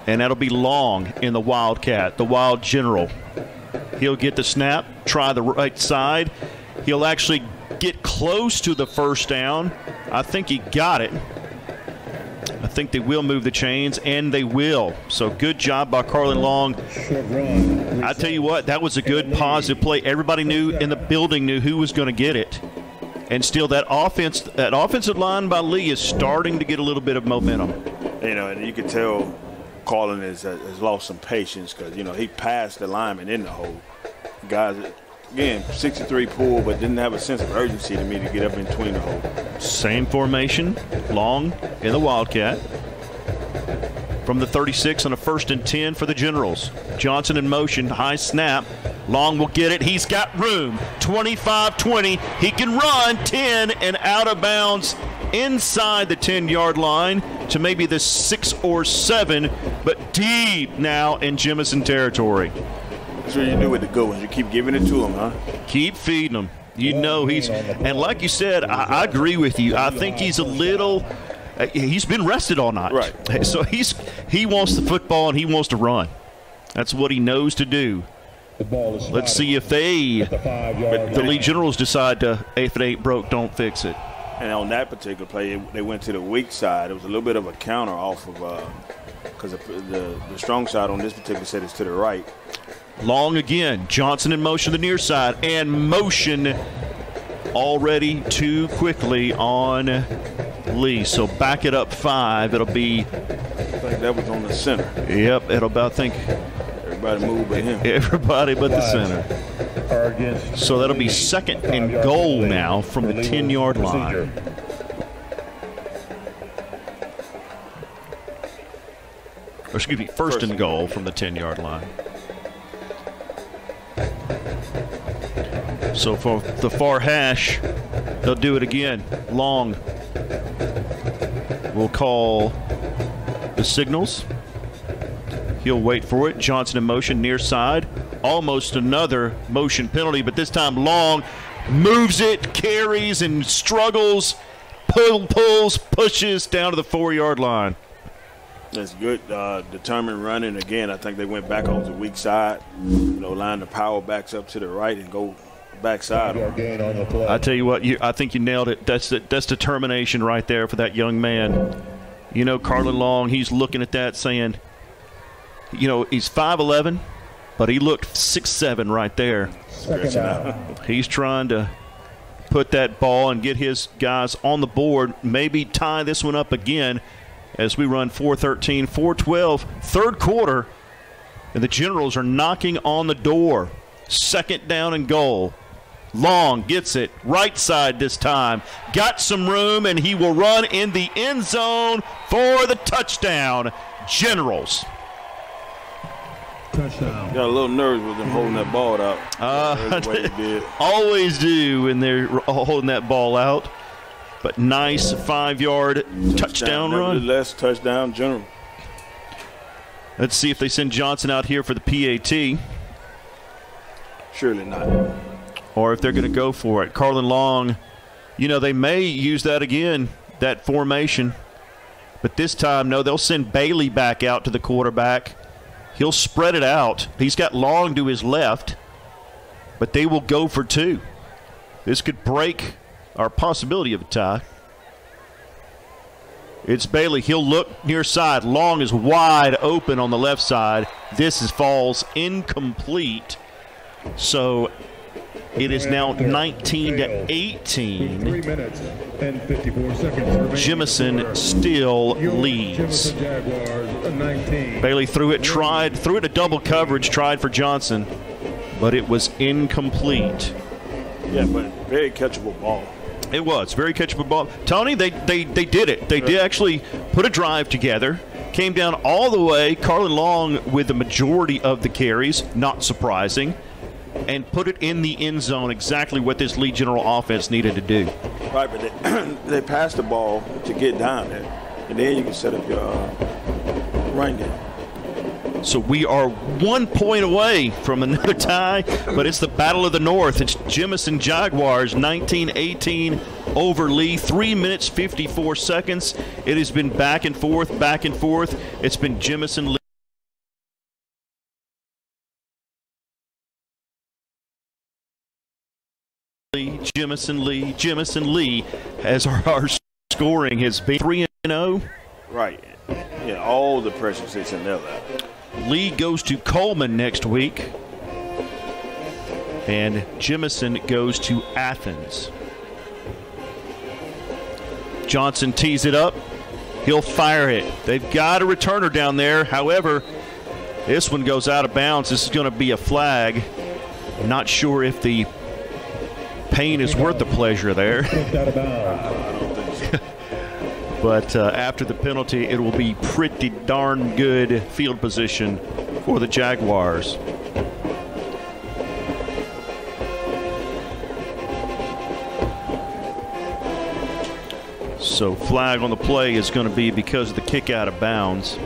And that'll be Long in the Wildcat, the Wild General. He'll get the snap, try the right side. He'll actually get close to the 1st down. I think he got it. I think they will move the chains, and they will. So good job by Carlin Long. I tell you what, that was a good positive play. Everybody in the building knew who was going to get it. And still that offensive line by Lee is starting to get a little bit of momentum. And you can tell Carlin has lost some patience because, he passed the lineman in the hole. Guys, again, 63 pull, but didn't have a sense of urgency to me to get up in between the hole. Same formation, Long in the Wildcat. From the 36 on a 1st and 10 for the Generals. Johnson in motion, high snap. Long will get it. He's got room. 25-20. He can run 10 and out of bounds inside the 10-yard line to maybe the 6 or 7, but deep now in Jemison territory. That's what you do with the good ones. You keep giving it to him, huh? Keep feeding him. And like you said, I agree with you. I think he's a little He's been rested all night. Right. So he wants the football and he wants to run. That's what he knows to do. The ball is Let's see if the 5-yard Lee Generals decide to, if it ain't broke, don't fix it. And on that particular play, they went to the weak side. It was a little bit of a counter off of because the strong side on this particular set is to the right. Long again. Johnson in motion the near side, and motion already too quickly on Lee. So back it up 5. It'll be. I think that was on the center. Yep. It'll be, I think. Everybody moved but him. Everybody but the center. So that'll be 2nd and goal now from the 10-yard line. Or excuse me, first and goal from the 10-yard line. So for the far hash, they'll do it again. Long will call the signals. He'll wait for it. Johnson in motion, near side. Almost another motion penalty, but this time Long moves it, carries, and struggles, pulls, pushes down to the 4-yard line. That's good, determined running. Again, I think they went back on the weak side. Line the power backs up to the right and go backside. I tell you what, I think you nailed it. That's determination right there for that young man. Carlin Long, he's looking at that saying, he's 5'11", but he looked 6'7" right there. He's trying to put that ball and get his guys on the board, maybe tie this one up again as we run 4:13, 4:12, third quarter, and the Generals are knocking on the door. 2nd down and goal. Long gets it, right side this time. Got some room, and he will run in the end zone for the touchdown. Generals. Touchdown. Got a little nervous with them holding that ball out. Always do when they're holding that ball out. But nice 5-yard touchdown run. Nevertheless, touchdown, General. Let's see if they send Johnson out here for the PAT. Surely not. Or if they're going to go for it. Carlin Long, they may use that again, that formation. But this time, no, they'll send Bailey back out to the quarterback. He'll spread it out. He's got Long to his left, but they will go for 2. This could break our possibility of a tie. It's Bailey. He'll look near side. Long is wide open on the left side. This falls incomplete. So it is now 19-18. 3 minutes and 54 seconds. Jemison still leads. Bailey threw it to double coverage, tried for Johnson, but it was incomplete. Yeah, but very catchable ball. It was very catchable ball. Tony, they did it. They did actually put a drive together. Came down all the way. Carlin Long with the majority of the carries, not surprising, and put it in the end zone, exactly what this Lee General offense needed to do. Right, but they passed the ball to get down there, and then you can set up your running game. So we are 1 point away from another tie, but it's the Battle of the North. It's Jemison Jaguars 19-18 over Lee. 3 minutes, 54 seconds. It has been back and forth, back and forth. It's been Jemison Lee. Jemison Lee, as our scoring has been 3-0. Right. Yeah, all the pressure sits in their lap. Lee goes to Coleman next week, and Jemison goes to Athens. Johnson tees it up. He'll fire it. They've got a returner down there. However, this one goes out of bounds. This is going to be a flag. I'm not sure if the pain is worth the pleasure there. But after the penalty, it will be pretty darn good field position for the Jaguars. So flag on the play is going to be because of the kick out of bounds.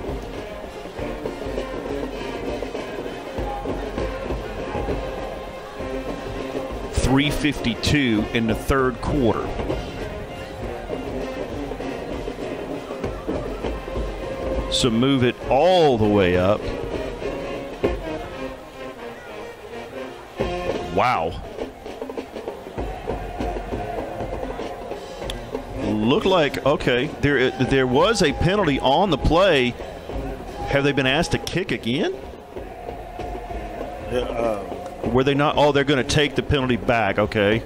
.352 in the third quarter. So move it all the way up. Wow. Looked like, okay, there was a penalty on the play. Have they been asked to kick again? Were they not? Oh, they're going to take the penalty back. Okay.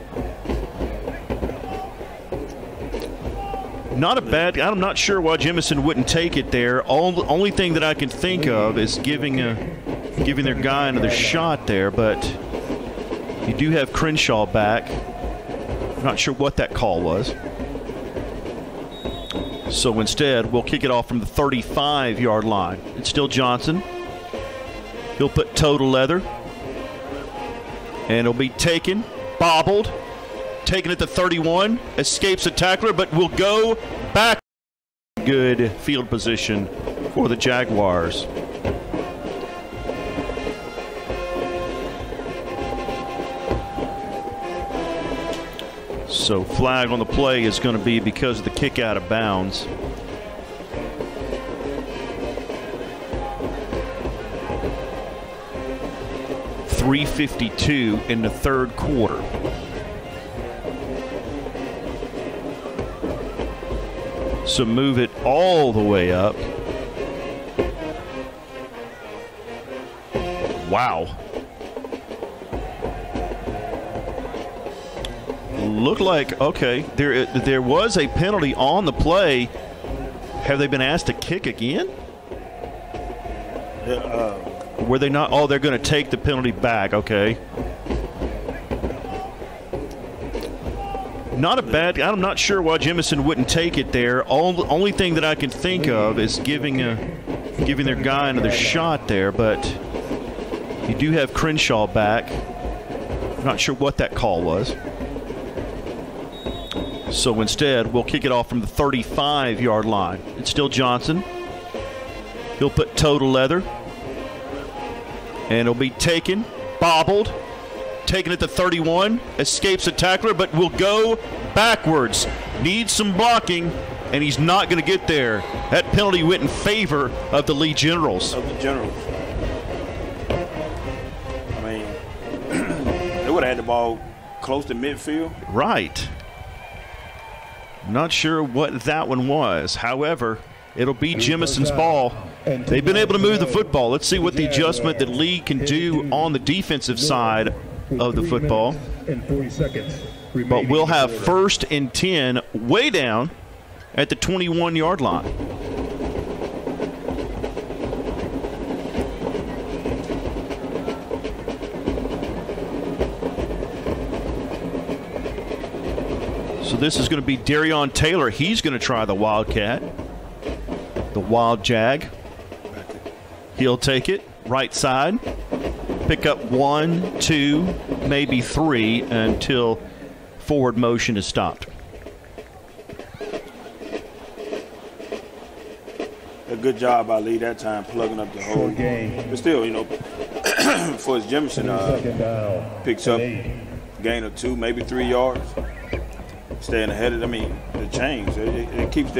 Not a bad. I'm not sure why Jemison wouldn't take it there. Only thing that I can think of is giving their guy another shot there. But you do have Crenshaw back. I'm not sure what that call was. So instead, we'll kick it off from the 35-yard line. It's still Johnson. He'll put toe to leather. And it'll be taken, bobbled, taken at the 31, escapes a tackler, but will go back. Good field position for the Jaguars. So flag on the play is going to be because of the kick out of bounds. .352 in the third quarter. So move it all the way up. Wow. Looked like, okay, there was a penalty on the play. Have they been asked to kick again? Were they not? Oh, they're going to take the penalty back. Okay. Not a bad. I'm not sure why Jemison wouldn't take it there. Only thing that I can think of is giving their guy another shot there. But you do have Crenshaw back. I'm not sure what that call was. So instead, we'll kick it off from the 35-yard line. It's still Johnson. He'll put toe to leather. And it'll be taken, bobbled, taken at the 31, escapes a tackler, but will go backwards. Needs some blocking, and he's not going to get there. That penalty went in favor of the Lee Generals. Of the Generals. I mean, they would have had the ball close to midfield. Right. Not sure what that one was. However, it'll be Jemison's ball. They've been able to move the football. Let's see what the adjustment that Lee can do on the defensive side of the football. But we'll have 1st and 10 way down at the 21-yard line. So this is going to be Darion Taylor. He's going to try the Wildcat, the Wild Jag. He'll take it right side, pick up 1, 2, maybe 3 until forward motion is stopped. A good job by Lee that time, plugging up the hole. But still, you know, for his Jemison picks up gain of 2, maybe 3 yards, staying ahead of them. I mean, the chains, it keeps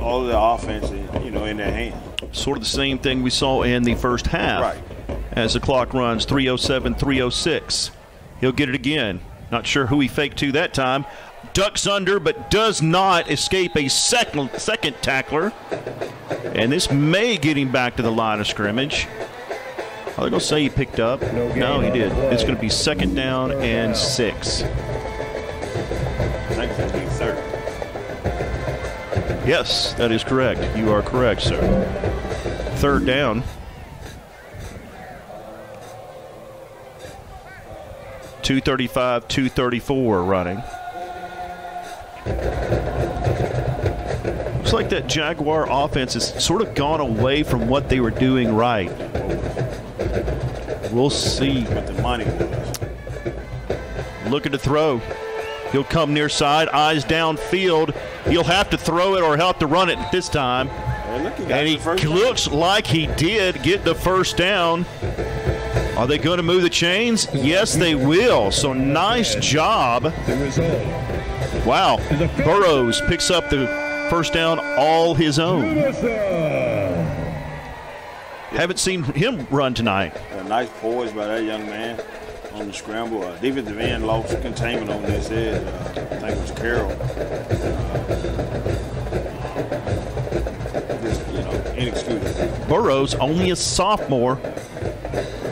all of the offense, you know, in their hands. Sort of the same thing we saw in the first half. Right. As the clock runs 3:07, 3:06. He'll get it again. Not sure who he faked to that time. Ducks under, but does not escape a second tackler. And this may get him back to the line of scrimmage. Are they going to say he picked up? No, he did. It's going to be 2nd down and 6. I think it's going to be 3rd. Yes, that is correct. You are correct, sir. 3rd down. 2:35, 2:34 running. Looks like that Jaguar offense has sort of gone away from what they were doing right. We'll see. What the money was. Looking to throw. He'll come near side, eyes downfield. He'll have to throw it or he'll have to run it this time. And he looks like he did get the 1st down. Are they going to move the chains? Yes, they will. So nice job. Wow. Burrows picks up the 1st down all his own. Haven't seen him run tonight. A nice poise by that young man on the scramble. Defensive end lost containment on this edge. I think it was Carroll. Just, inexcusable. Burrows, only a sophomore,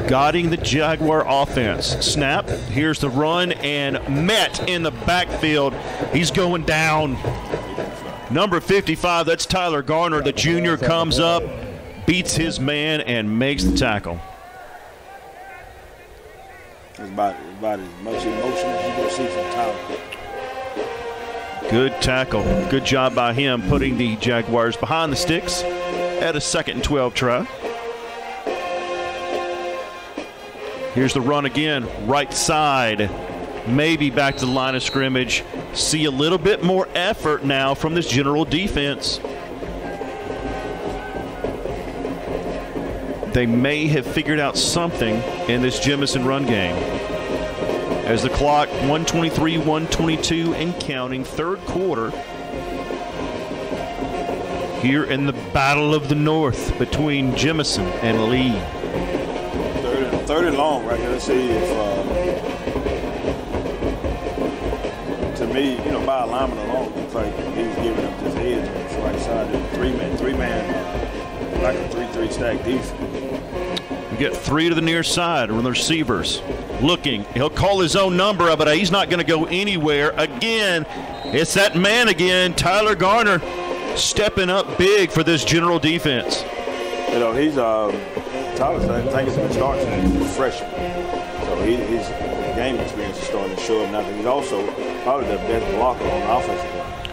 guiding the Jaguar offense. Snap, here's the run, and met in the backfield. He's going down. Number 55, that's Tyler Garner. The junior comes up, beats his man, and makes the tackle. It's about as much emotion as you can see from Tyler. Good tackle. Good job by him putting the Jaguars behind the sticks at a 2nd and 12 try. Here's the run again, right side. Maybe back to the line of scrimmage. See a little bit more effort now from this General defense. They may have figured out something in this Jemison run game. As the clock, 1:23, 1:22 and counting, third quarter. Here in the Battle of the North between Jemison and Lee. Third and long right here. Let's see if, to me, by alignment alone, looks like he was giving up his edge on his right side. Three-man, like a 3-3 stack defense. We get 3 to the near side from the receivers. Looking, he'll call his own number, but he's not going to go anywhere. Again, it's that man again, Tyler Garner, stepping up big for this General defense. He's Tyler's, I think, it's been starting since he's a freshman. So his game experience is starting to show up now. He's also probably the best blocker on the offensive line.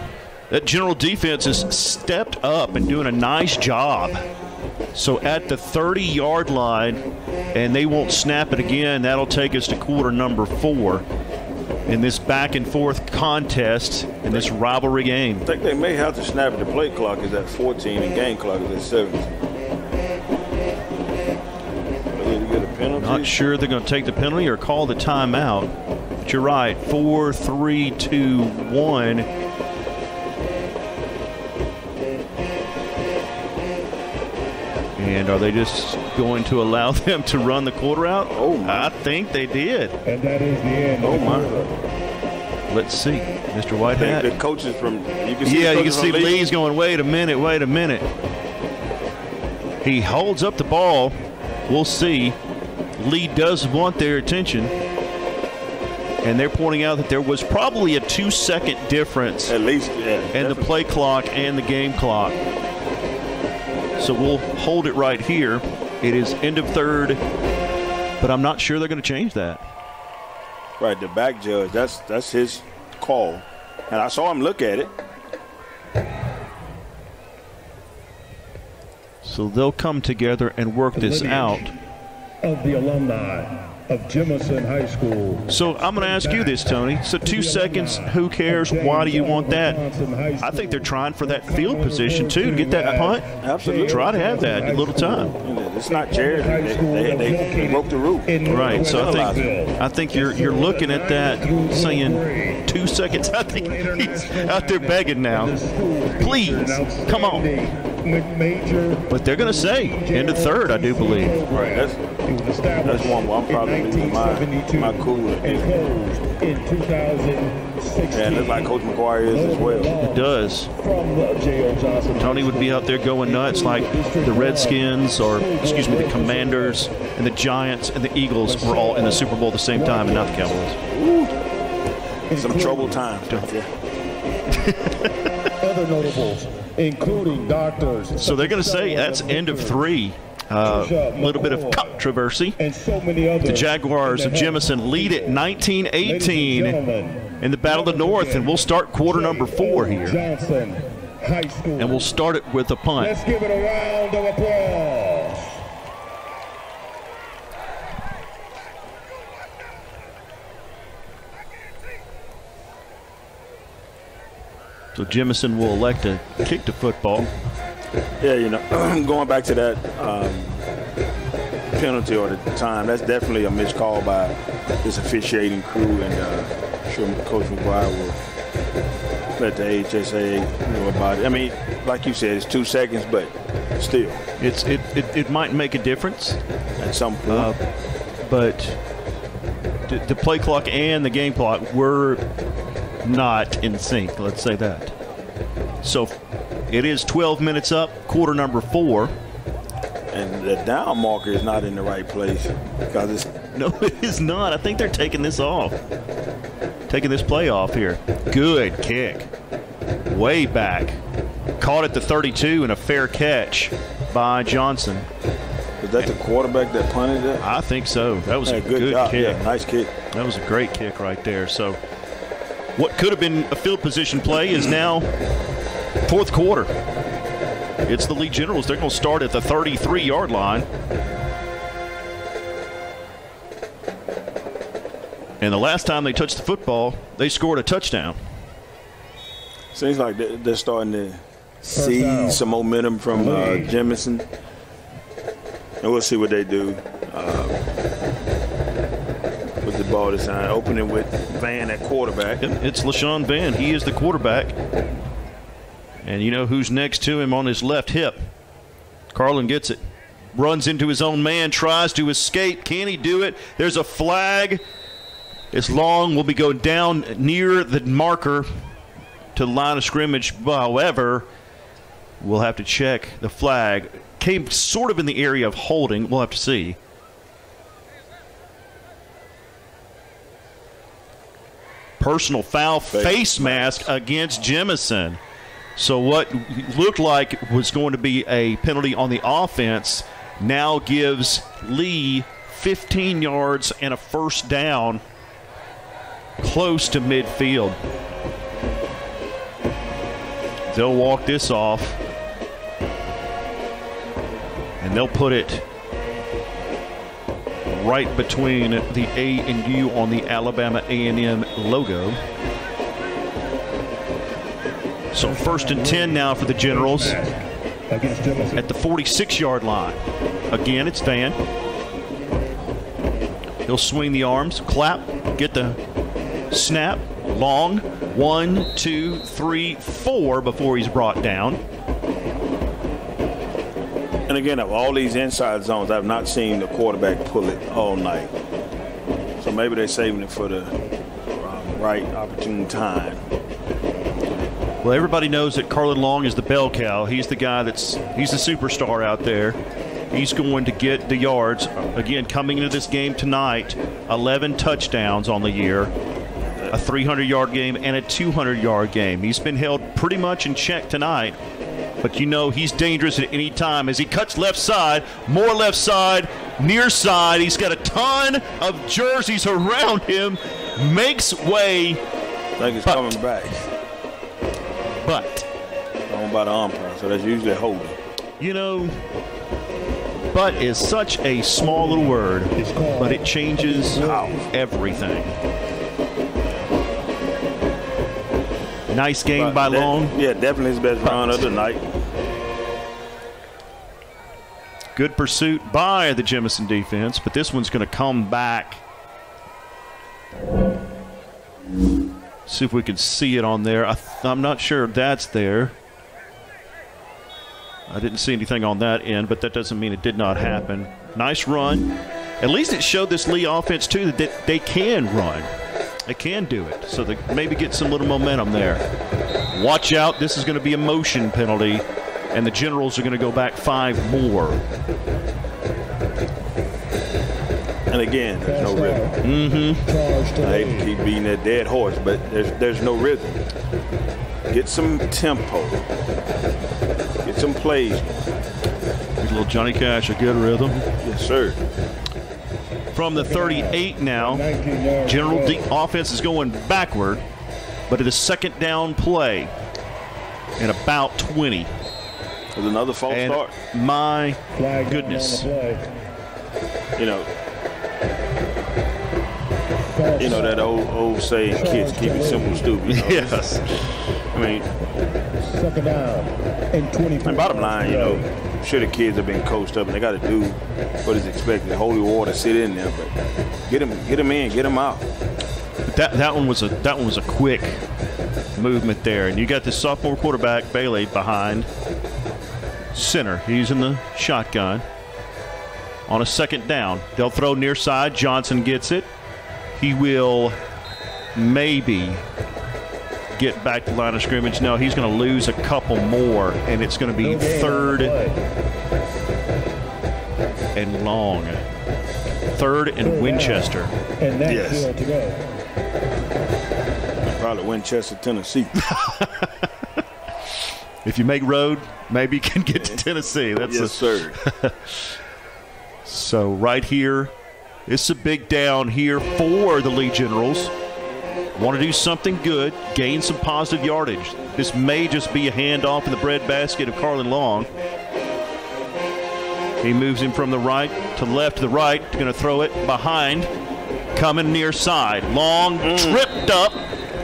That General defense has stepped up and doing a nice job. So at the 30-yard line, and they won't snap it again. That'll take us to quarter number 4 in this back-and-forth contest in this rivalry game. I think they may have to snap it. The play clock is at 14 and game clock is at 17. Not sure they're going to take the penalty or call the timeout. But you're right. 4, 3, 2, 1. And are they just going to allow them to run the quarter out? Oh, my. I think they did. And that is the end. Oh, my. Let's see. Mr. Whitehat. The coaches from, you can see, yeah, you can see Lee's going, wait a minute. He holds up the ball. We'll see. Lee does want their attention. And they're pointing out that there was probably a 2-second difference at least, in the play clock and the game clock. So we'll hold it right here. It is end of third, but I'm not sure they're going to change that. Right, the back judge, that's his call. And I saw him look at it. So they'll come together and work this out. Of the alumni of Jemison High School. So I'm going to ask you this, Tony. So 2 seconds, who cares? Why do you want that? I think they're trying for that field position, too, to get that punt. Absolutely. Try to have that a little time. It's not charity. They broke the rule. Right. So I think you're looking at that saying 2 seconds. I think he's out there begging now. Please, come on. But they're going to say end of third, I do believe. Right. That's one where I'm probably losing my cool. In 2016. Yeah, it looks like Coach McGuire is as well. It does. Tony would be out there going nuts like the Redskins, or excuse me, the Commanders and the Giants and the Eagles were all in the Super Bowl at the same time, and not the Cowboys. Ooh. Some troubled times. Other notables, including doctors. So they're going to say that's end of 3. A little bit of controversy. The Jaguars of Jemison lead it 19-18 in the Battle of the North, and we'll start quarter number 4 here. And we'll start it with a punt. Let's give it a round of applause. So Jemison will elect to kick the football. Yeah, going back to that penalty or the time, that's definitely a missed call by this officiating crew, and I'm sure Coach McGuire will let the HSA know about it. I mean, like you said, it's 2 seconds, but still. It might make a difference At some point. but the play clock and the game clock were not in sync, let's say that. So it is 12 minutes up, quarter number 4. And the down marker is not in the right place because it's No, it is not. I think they're taking this off. Taking this play off here. Good kick. Way back. Caught at the 32 and a fair catch by Johnson. Was that the quarterback that punted it? I think so. That was a good job. kick. Yeah, nice kick. That was a great kick right there. So what could have been a field position play is now fourth quarter. It's the Lee Generals. They're going to start at the 33-yard line. And the last time they touched the football, they scored a touchdown. Seems like they're starting to see some momentum from Jemison. And we'll see what they do with the ball this time. Opening with Van at quarterback. It's LaShawn Van. He is the quarterback. And you know who's next to him on his left hip. Carlin gets it. Runs into his own man. Tries to escape. Can he do it? There's a flag. It's long. Will be going down near the marker to the line of scrimmage. However, we'll have to check the flag. Came sort of in the area of holding. We'll have to see. Personal foul, face mask against Jemison. So what looked like was going to be a penalty on the offense now gives Lee 15 yards and a first down close to midfield. They'll walk this off, and they'll put it right between the A and U on the Alabama A&M logo. So first and 10 now for the Generals at the 46-yard line. Again, it's Van. He'll swing the arms, clap, get the snap, long, 1, 2, 3, 4 before he's brought down. And again, of all these inside zones, I've not seen the quarterback pull it all night. So maybe they're saving it for the right opportune time. Well, everybody knows that Carlin Long is the bell cow. He's the guy he's the superstar out there. He's going to get the yards. Again, coming into this game tonight, 11 touchdowns on the year, a 300-yard game and a 200-yard game. He's been held pretty much in check tonight, but you know he's dangerous at any time. As he cuts left side, more left side, near side. He's got a ton of jerseys around him, makes way. I think he's coming back. But Owned by the umpire, so that's usually holding. You know, but is such a small little word, but it changes everything. Nice game by Long. Yeah, definitely his best run of the night. Good pursuit by the Jemison defense, but this one's going to come back. See if we can see it on there. I'm not sure that's there. I didn't see anything on that end, but that doesn't mean it did not happen. Nice run. At least it showed this Lee offense, too, that they can run. They can do it. So they maybe get some little momentum there. Watch out. This is going to be a motion penalty, and the Generals are going to go back 5 more. And again, there's no rhythm. I hate to keep beating that dead horse, but there's no rhythm. Get some tempo. Get some plays. Get a little Johnny Cash, a good rhythm. Yes, sir. From the 38 now, General offense is going backward, but it is second down play and about 20. There's another false start. My goodness. You know that old saying, kids, keep it simple, stupid. Yes. I mean, second down and 20. And bottom line, sure the kids have been coached up and they got to do what is expected. Holy water, sit in there, but get them in, get them out. That one was a quick movement there, and you got the sophomore quarterback Bailey behind. center. He's in the shotgun. On a second down, they'll throw near side. Johnson gets it. He will maybe get back to the line of scrimmage. No, he's going to lose a couple more, and it's going to be third and long. Third and Winchester. And that's Yes. to go. Probably Winchester, Tennessee. If you make road, maybe you can get to Tennessee. That's Yes, sir. So right here, it's a big down here for the Lee Generals. Want to do something good, gain some positive yardage. This may just be a handoff in the breadbasket of Carlin Long. He moves him from the right to the left to the right. Going to throw it behind. Coming near side. Long tripped up.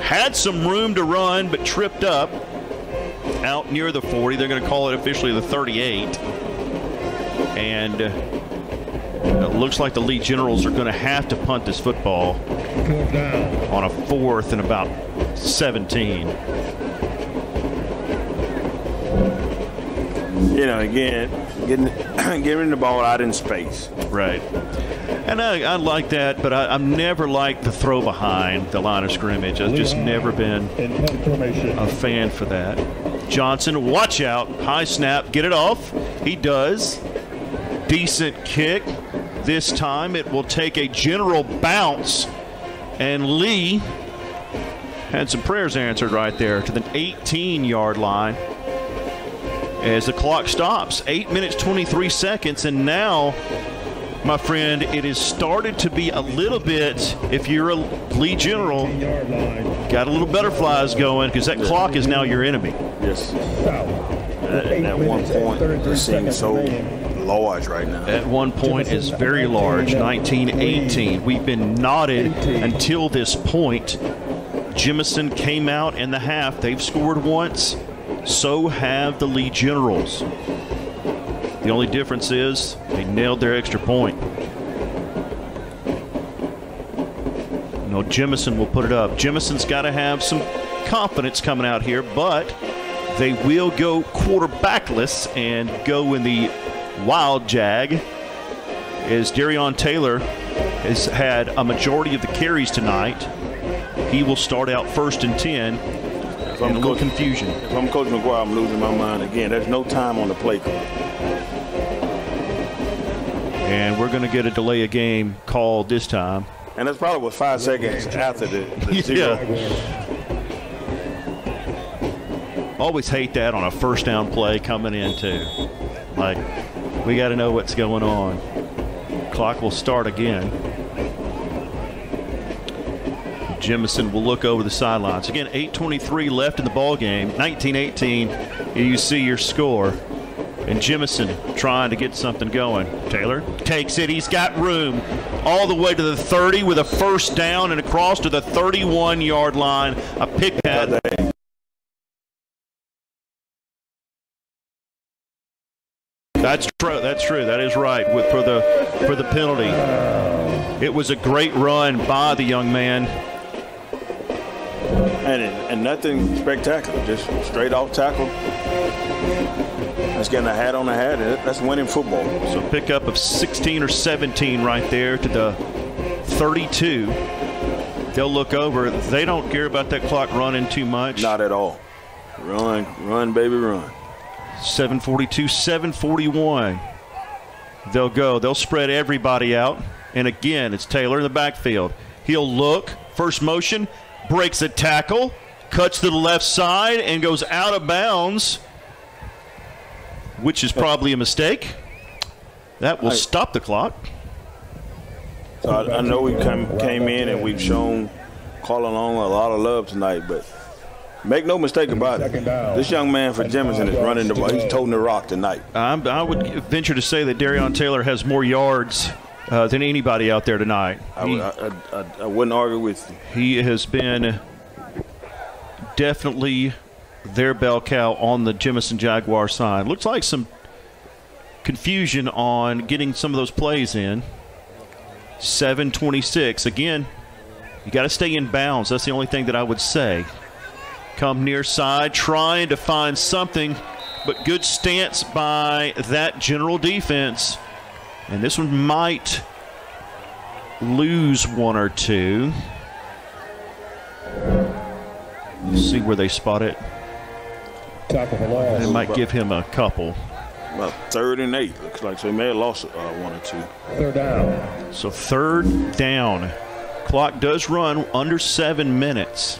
Had some room to run, but tripped up. Out near the 40. They're going to call it officially the 38. And it looks like the Lee Generals are going to have to punt this football on a 4th and about 17. You know, again, getting the ball out in space. Right. And I like that, but I've never liked the throw behind the line of scrimmage. I've just never been a fan for that. Johnson, watch out. High snap, get it off. He does. Decent kick. This time it will take a general bounce. And Lee had some prayers answered right there to the 18-yard line as the clock stops. 8 minutes, 23 seconds. And now, my friend, it has started to be a little bit, if you're a Lee General, got a little butterflies going because that clock is now your enemy. Yes. And at one point, it seems so large right now. At one point is very large, 19-18. We've been knotted until this point. Jemison came out in the half. They've scored once. So have the Lee Generals. The only difference is they nailed their extra point. No, Jemison will put it up. Jemison's got to have some confidence coming out here, but they will go quarterbackless and go in the wild jag as Darion Taylor has had a majority of the carries tonight. He will start out 1st and 10. And a little confusion. If I'm Coach McGuire, I'm losing my mind again. There's no time on the play clock. And we're going to get a delay of game called this time. And that's probably was 5 seconds after the zero. Always hate that on a first down play coming in too. Like, we got to know what's going on. Clock will start again. Jemison will look over the sidelines. Again, 8:23 left in the ball game. 19-18. You see your score. And Jemison trying to get something going. Taylor takes it. He's got room all the way to the 30 with a first down and across to the 31-yard line. A pick pad. That's true. That's true. That is right. For the penalty. It was a great run by the young man. And nothing spectacular, just straight off tackle. That's getting a hat on the hat. That's winning football. So pickup of 16 or 17 right there to the 32. They'll look over. They don't care about that clock running too much. Not at all. Run, baby, run. 7:42, 7:41. They'll go. They'll spread everybody out. And again, it's Taylor in the backfield. He'll look. First motion. Breaks a tackle, cuts to the left side, and goes out of bounds, which is probably a mistake. That will stop the clock. So I know we came in and we've shown Carlin Long a lot of love tonight, but make no mistake about it. This young man for Jemison is running the ball. He's toting the rock tonight. I would venture to say that Darion Taylor has more yards than anybody out there tonight. I wouldn't argue with you. He has been definitely their bell cow on the Jemison Jaguar side. Looks like some confusion on getting some of those plays in. 7:26. Again, you got to stay in bounds. That's the only thing that I would say. Come near side, trying to find something but good stance by that General defense. And this one might lose one or two. Let's see where they spot it. They might give him a couple. About 3rd and 8, looks like. So he may have lost one or two. 3rd down. So 3rd down. Clock does run under 7 minutes.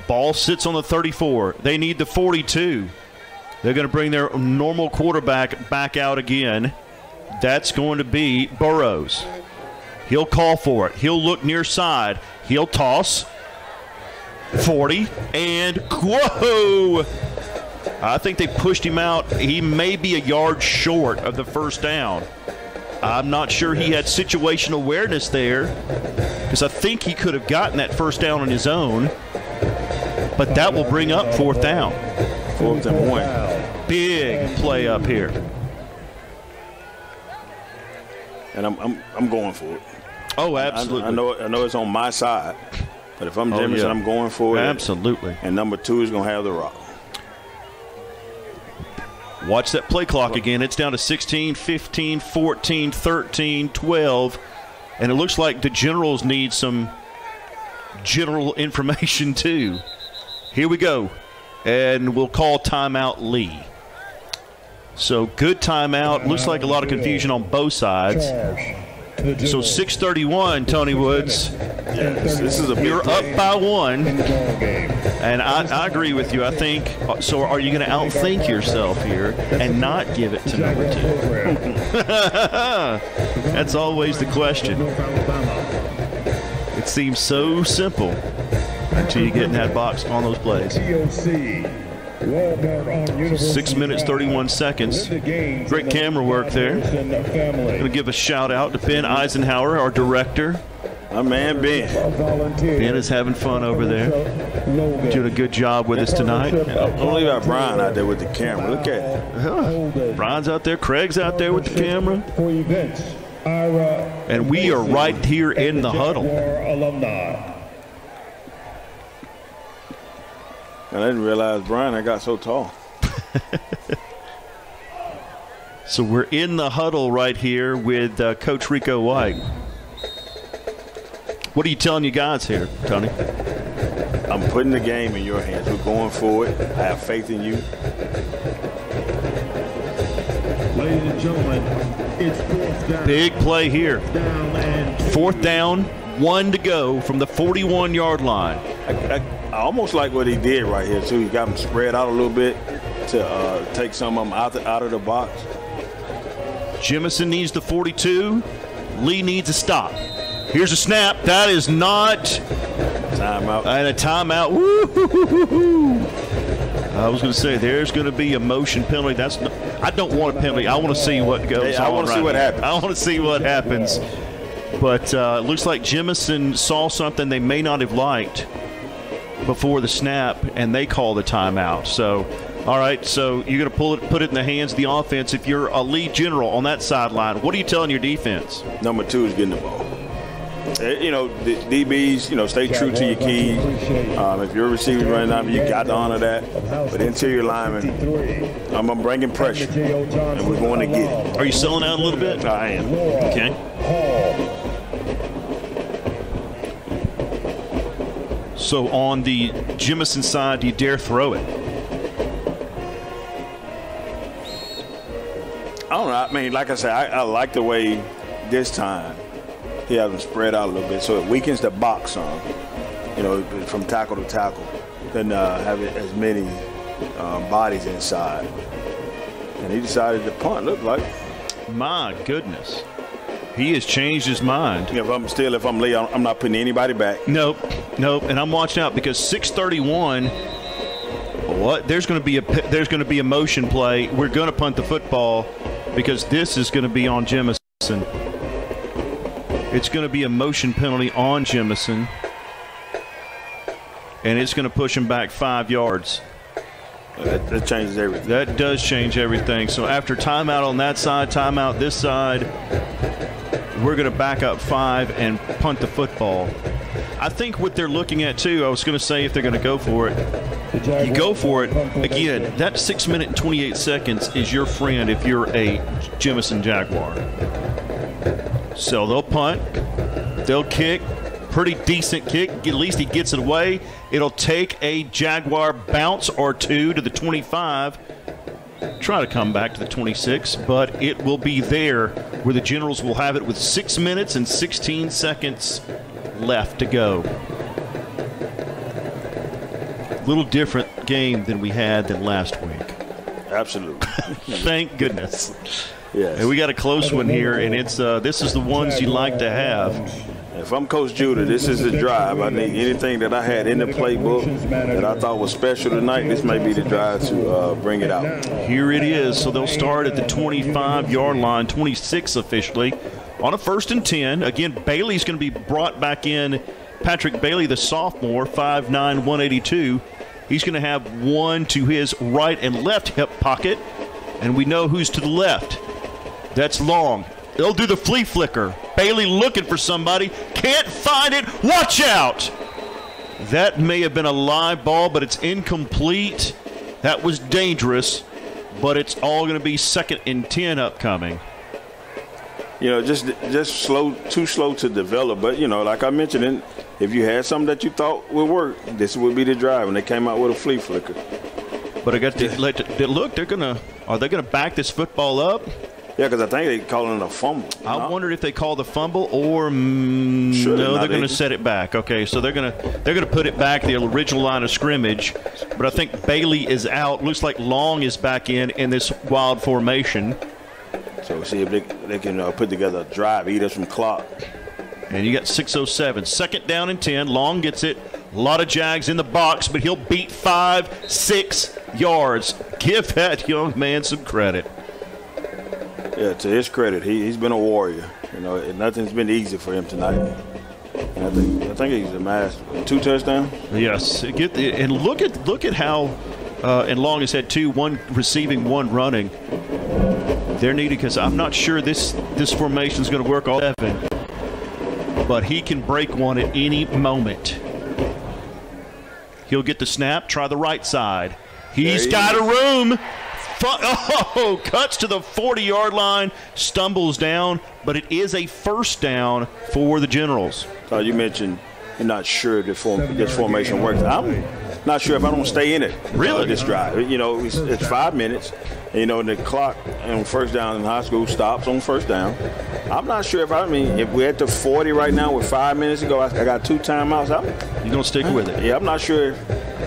Ball sits on the 34. They need the 42. They're going to bring their normal quarterback back out again. That's going to be Burrows. He'll call for it. He'll look near side. He'll toss. 40. And whoa! I think they pushed him out. He may be a yard short of the 1st down. I'm not sure he had situational awareness there, because I think he could have gotten that 1st down on his own. But that will bring up 4th down. 4th and 1. Big play up here. And I'm going for it. Oh, absolutely. I know it's on my side, but if I'm Jemison, I'm going for it. Absolutely. And number 2 is going to have the rock. Watch that play clock again. It's down to 16, 15, 14, 13, 12. And it looks like the Generals need some general information too. Here we go. And we'll call timeout Lee. So good timeout. Looks like a lot of confusion on both sides. So 6:31, Tony Woods. Yes, this is a big You're play. up by 1. And I agree with you. I think, so are you going to outthink yourself here and not give it to number 2? That's always the question. It seems so simple until you get in that box on those plays. 6 minutes, 31 seconds. Great camera work there. I'm going to give a shout out to Ben Eisenhower, our director. My man Ben. Ben is having fun over there. Doing a good job with us tonight. Don't leave out Brian out there with the camera. Look at it. Brian's out there. Craig's out there with the camera. And we are right here in the huddle. I didn't realize Brian, I got so tall. So we're in the huddle right here with Coach Rico White. What are you telling you guys here, Tony? I'm putting the game in your hands. We're going for it. I have faith in you. Ladies and gentlemen, it's 4th down. Big play here. 4th down, 1 to go from the 41-yard line. I almost like what he did right here, too. He got them spread out a little bit to take some of them out of the box. Jemison needs the 42. Lee needs a stop. Here's a snap. That is not. Timeout. And a timeout. Woo-hoo-hoo-hoo-hoo. I was going to say, there's going to be a motion penalty. That's not, I don't want a penalty. I want to see what goes on. I want to see what happens. I want to see what happens. But it looks like Jemison saw something they may not have liked before the snap, and they call the timeout. So, all right, so you're going to put it in the hands of the offense. If you're a lead general on that sideline, what are you telling your defense? Number 2 is getting the ball. You know, the DBs, stay true to your keys. If you're a receiver running out, you got to honor that. But interior lineman, I'm bringing pressure, and we're going to get it. Are you selling out a little bit? I am. Okay. So on the Jemison side, do you dare throw it? I don't know. I mean, like I said, I like the way this time he has them spread out a little bit, so it weakens the box some, from tackle to tackle, than have as many bodies inside. And he decided to punt, looked like. My goodness. He has changed his mind. If I'm Lee, I'm not putting anybody back. Nope. And I'm watching out because 6:31. What? There's going to be a motion play. We're going to punt the football because this is going to be on Jemison. It's going to be a motion penalty on Jemison, and it's going to push him back 5 yards. That changes everything. That does change everything. So after timeout on that side, timeout this side, we're going to back up 5 and punt the football. I think what they're looking at, too, I was going to say if they're going to go for it, you go for it. Again, that 6 minute and 28 seconds is your friend if you're a Jemison Jaguar. So they'll punt. They'll kick. Pretty decent kick. At least he gets it away. It'll take a Jaguar bounce or two to the 25. Try to come back to the 26, but it will be there where the Generals will have it with 6 minutes and 16 seconds left to go. Little different game than we had than last week. Absolutely. Thank goodness. Yes. And we got a close one here, and it's this is the ones you like to have. If I'm Coach Judah, this is the drive. I need anything that I had in the playbook that I thought was special tonight, this may be the drive to bring it out. Here it is. So they'll start at the 25-yard line, 26 officially, on a 1st and 10. Again, Bailey's going to be brought back in. Patrick Bailey, the sophomore, 5'9", 182. He's going to have one to his right and left hip pocket, and we know who's to the left. That's Long. They'll do the flea flicker. Bailey looking for somebody. Can't find it. Watch out. That may have been a live ball, but it's incomplete. That was dangerous, but it's all going to be 2nd and 10 upcoming. You know, just slow, too slow to develop. But, you know, like I mentioned, if you had something that you thought would work, this would be the drive. And they came out with a flea flicker. But I got to look. Are they gonna back this football up? Yeah, because I think they're calling it a fumble. I wondered if they call the fumble or Sure, no, they're going to set it back. Okay, so they're going to put it back the original line of scrimmage. But I think Bailey is out. Looks like Long is back in this wild formation. So see if they can put together a drive, eat us some clock. And you got 6:07. 2nd down and 10. Long gets it. A lot of Jags in the box, but he'll beat 5-6 yards. Give that young man some credit. Yeah, to his credit, he's been a warrior. You know, nothing's been easy for him tonight. And I think he's amassed 2 touchdowns. Yes, and look at how and Long has had 2, 1 receiving, 1 running. They're needed because I'm not sure this formation is going to work all 7, but he can break one at any moment. He'll get the snap. Try the right side. He's got a room. Oh, cuts to the 40-yard line, stumbles down, but it is a 1st down for the Generals. You mentioned you're not sure if this formation works. I'm not sure if I don't stay in it. Really? This drive. You know, it's 5 minutes. And, you know, the clock on 1st down in high school stops on 1st down. I'm not sure if we're at the 40 right now with 5 minutes to go, I got 2 timeouts. You're going to stick with it? Yeah, I'm not sure.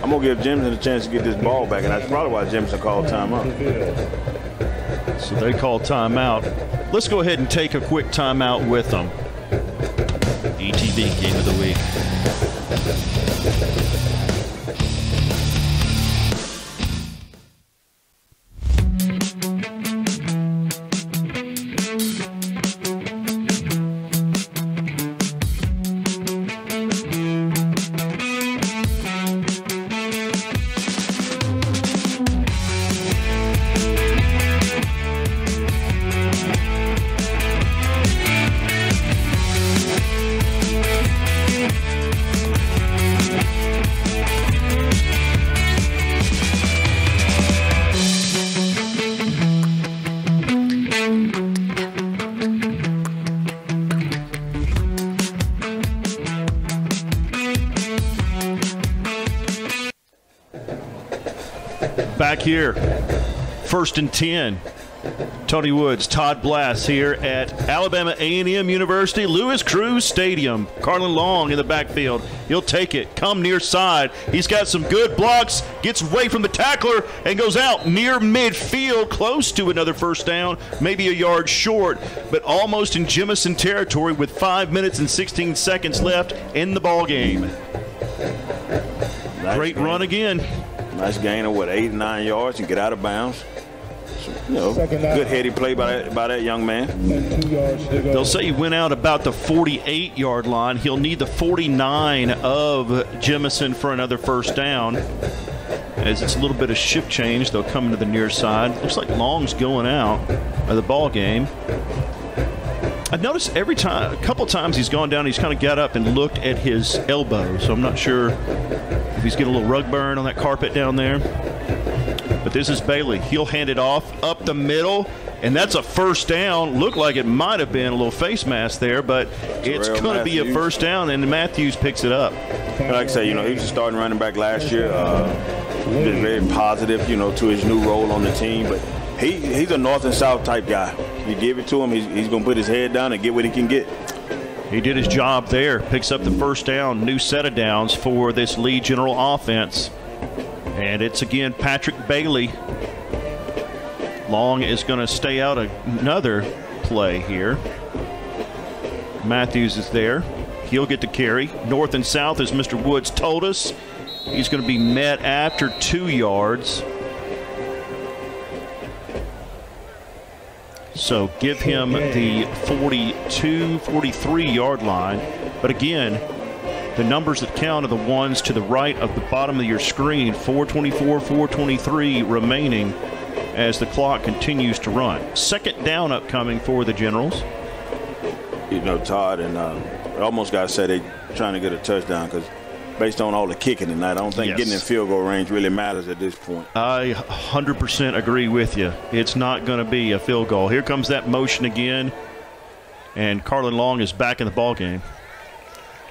I'm going to give Jemison a chance to get this ball back, and that's probably why Jemison called timeout. So they call timeout. Let's go ahead and take a quick timeout with them. ETV Game of the Week. Back here, 1st and 10. Tony Woods, Todd Blass here at Alabama A&M University, Lewis Cruz Stadium. Carlin Long in the backfield. He'll take it, come near side. He's got some good blocks, gets away from the tackler, and goes out near midfield, close to another 1st down, maybe a yard short, but almost in Jemison territory with 5 minutes and 16 seconds left in the ball game. Great run again. Nice gain of 8 or 9 yards and get out of bounds. So, you know, good heady play by that young man. They'll say he went out about the 48-yard line. He'll need the 49 of Jemison for another 1st down. As it's a little bit of shift change, they'll come to the near side. Looks like Long's going out of the ball game. I've noticed a couple times he's gone down, he's kind of got up and looked at his elbow. So I'm not sure if he's getting a little rug burn on that carpet down there. But this is Bailey. He'll hand it off up the middle, and that's a first down. Looked like it might have been a little face mask there, but it's going to be a first down, and Matthews picks it up. Like I say, he was a starting running back last year. Been very positive, to his new role on the team. But he's a north and south type guy. You give it to him, he's going to put his head down and get what he can get. He did his job there. Picks up the first down, new set of downs for this Lee General offense. And it's again Patrick Bailey. Long is going to stay out another play here. Matthews is there. He'll get the carry. North and south, as Mr. Woods told us. He's going to be met after 2 yards. So give him the 42, 43-yard line. But again, the numbers that count are the ones to the right of the bottom of your screen. 4:24, 4:23 remaining as the clock continues to run. Second down upcoming for the Generals. Todd, and I almost got to say they're trying to get a touchdown because based on all the kicking tonight, I don't think getting in field goal range really matters at this point. I 100% agree with you. It's not going to be a field goal. Here comes that motion again, and Carlin Long is back in the ball game.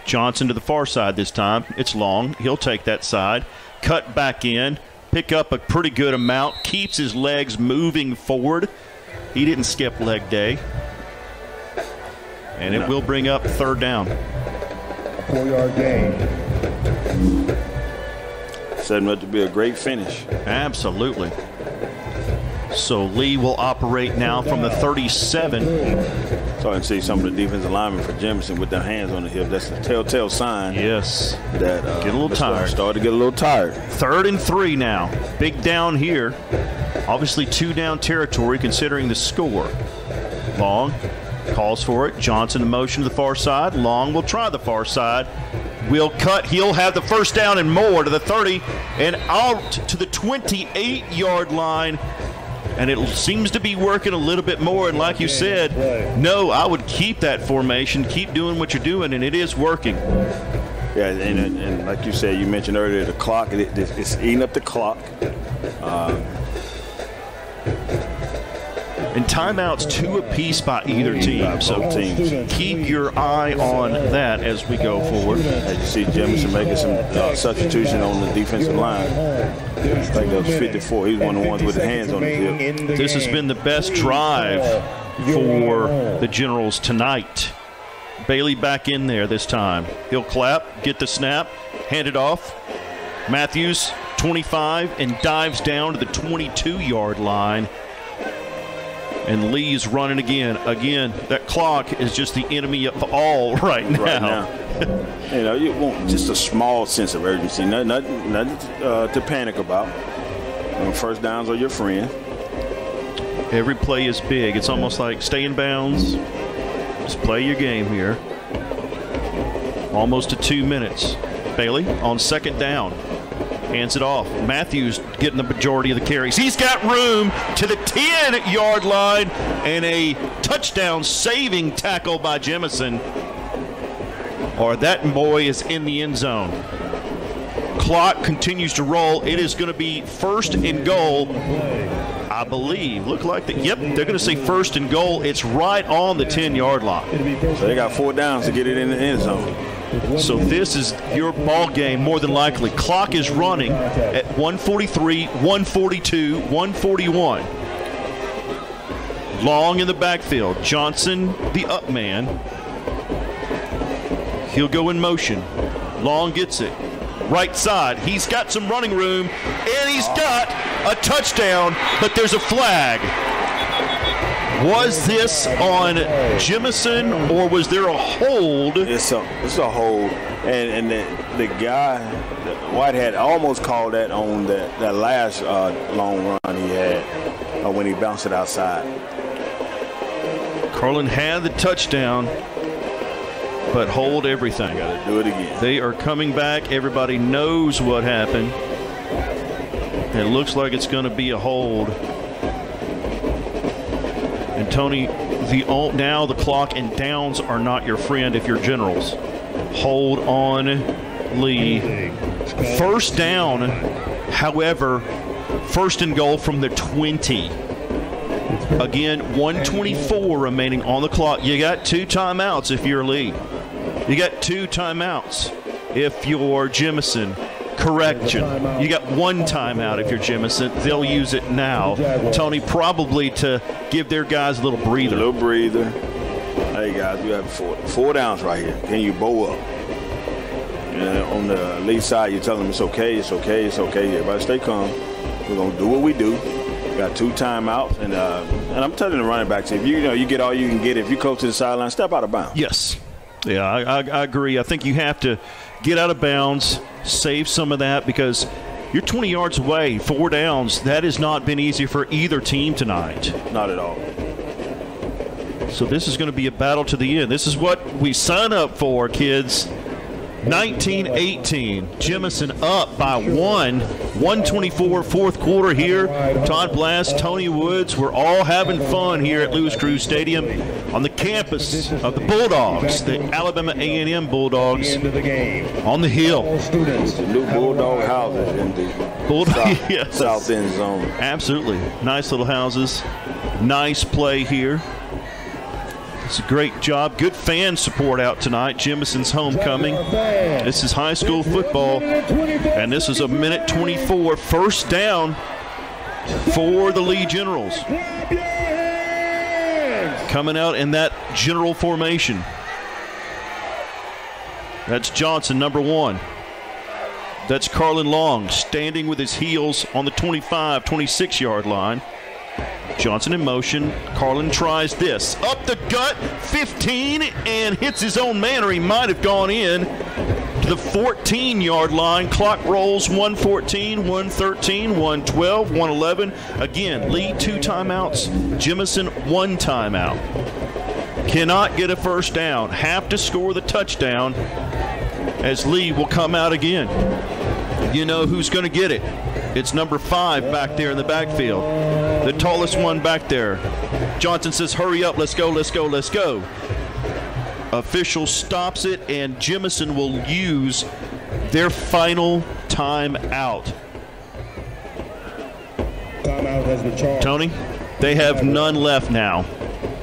Johnson to the far side this time. It's Long. He'll take that side. Cut back in. Pick up a pretty good amount. Keeps his legs moving forward. He didn't skip leg day. And it will bring up third down. 4-yard gain. Setting up to be a great finish. Absolutely. So Lee will operate now from the 37. So I can see some of the defensive linemen for Jemison with their hands on the hip. That's a telltale sign. Yes. That get a little tired. Start to get a little tired. 3rd and 3 now. Big down here. Obviously 2 down territory considering the score. Long calls for it. Johnson in motion to the far side. Long will try the far side. Will cut. He'll have the first down and more to the 30 and out to the 28-yard line. And it seems to be working a little bit more. And like you said, no, I would keep that formation, keep doing what you're doing, and it is working. Yeah, and like you said, you mentioned earlier, the clock, it's eating up the clock. And timeouts 2 apiece by either team. So keep your eye on that as we go forward. As you see Jemison making some substitution on the defensive line. I think that was 54. He's one of the ones with the hands on his hip. This has been the best drive for the Generals tonight. Bailey back in there this time. He'll clap, get the snap, hand it off. Matthews, 25, and dives down to the 22-yard line. And Lee's running again. Again, that clock is just the enemy of all right now. You want just a small sense of urgency, nothing to panic about. First downs are your friend. Every play is big. It's almost like stay in bounds. Just play your game here. Almost to 2 minutes. Bailey on second down. Hands it off. Matthews getting the majority of the carries. He's got room to the 10-yard line and a touchdown saving tackle by Jemison. Or that boy is in the end zone. Clock continues to roll. It is going to be first and goal, I believe. Look like that. Yep, they're going to say first and goal. It's right on the 10-yard line. So they got 4 downs to get it in the end zone. So this is your ball game more than likely. Clock is running at 1:43, 1:42, 1:41. Long in the backfield. Johnson, the up man. He'll go in motion. Long gets it. Right side. He's got some running room, and he's got a touchdown, but there's a flag. Was this on Jemison, or was there a hold? It's a hold, and the guy, Whitehead, almost called that on that last long run he had when he bounced it outside. Carlin had the touchdown, but hold everything. Got to do it again. They are coming back. Everybody knows what happened. It looks like it's going to be a hold. And Tony, now the clock and downs are not your friend if you're Generals. Hold on, Lee. First down, however, first and goal from the 20. Again, 1:24 remaining on the clock. You got 2 timeouts if you're Lee. You got 2 timeouts if you're Jemison. Correction. You got 1 timeout if you're Jemison. They'll use it now. Tony, probably to give their guys a little breather. A little breather. Hey, guys, we have 4 downs right here. Can you bow up? And on the lead side, you're telling them it's okay, it's okay, it's okay. Everybody stay calm. We're going to do what we do. We got 2 timeouts. And I'm telling the running backs, if you get all you can get, if you're close to the sideline, step out of bounds. Yes. Yeah, I agree. I think you have to get out of bounds, save some of that, because you're 20 yards away, 4 downs. That has not been easy for either team tonight. Not at all. So this is going to be a battle to the end. This is what we sign up for, kids. 19-18. Jemison up by 1. 1:24 fourth quarter here. Todd Blast, Tony Woods, we're all having fun here at Louis Cruz Stadium on the campus of the Bulldogs, the Alabama A&M Bulldogs on the hill. The new Bulldog houses in the south end zone. Absolutely. Nice little houses. Nice play here. It's a great job. Good fan support out tonight. Jemison's homecoming. This is high school football. And this is a minute 24 first down for the Lee Generals. Coming out in that general formation. That's Johnson, number 1. That's Carlin Long standing with his heels on the 25, 26-yard line. Johnson in motion. Carlin tries this. Up the gut, 15, and hits his own man, or he might have gone in to the 14-yard line. Clock rolls 1:14, 1:13, 1:12, 1:11. Again, Lee 2 timeouts. Jemison 1 timeout. Cannot get a first down. Have to score the touchdown as Lee will come out again. You know who's going to get it. It's number 5 back there in the backfield. The tallest one back there. Johnson says, hurry up, let's go, let's go, let's go. Official stops it, and Jemison will use their final timeout. Timeout has been charged. Tony, they have none left now.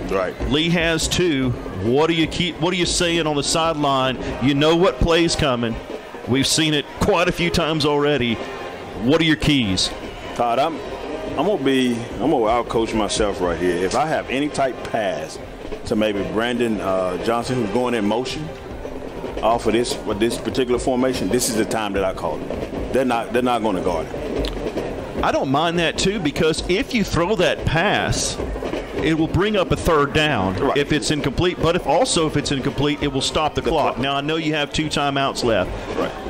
Right. Lee has 2. What are you saying on the sideline? You know what play's coming. We've seen it quite a few times already. What are your keys? Todd, I'm gonna out-coach myself right here. If I have any type pass to maybe Brandon Johnson, who's going in motion off of this particular formation, this is the time that I call it. They're not going to guard it. I don't mind that too, because if you throw that pass, it will bring up a third down if it's incomplete. But if it's incomplete, it will stop the clock. Now I know you have 2 timeouts left,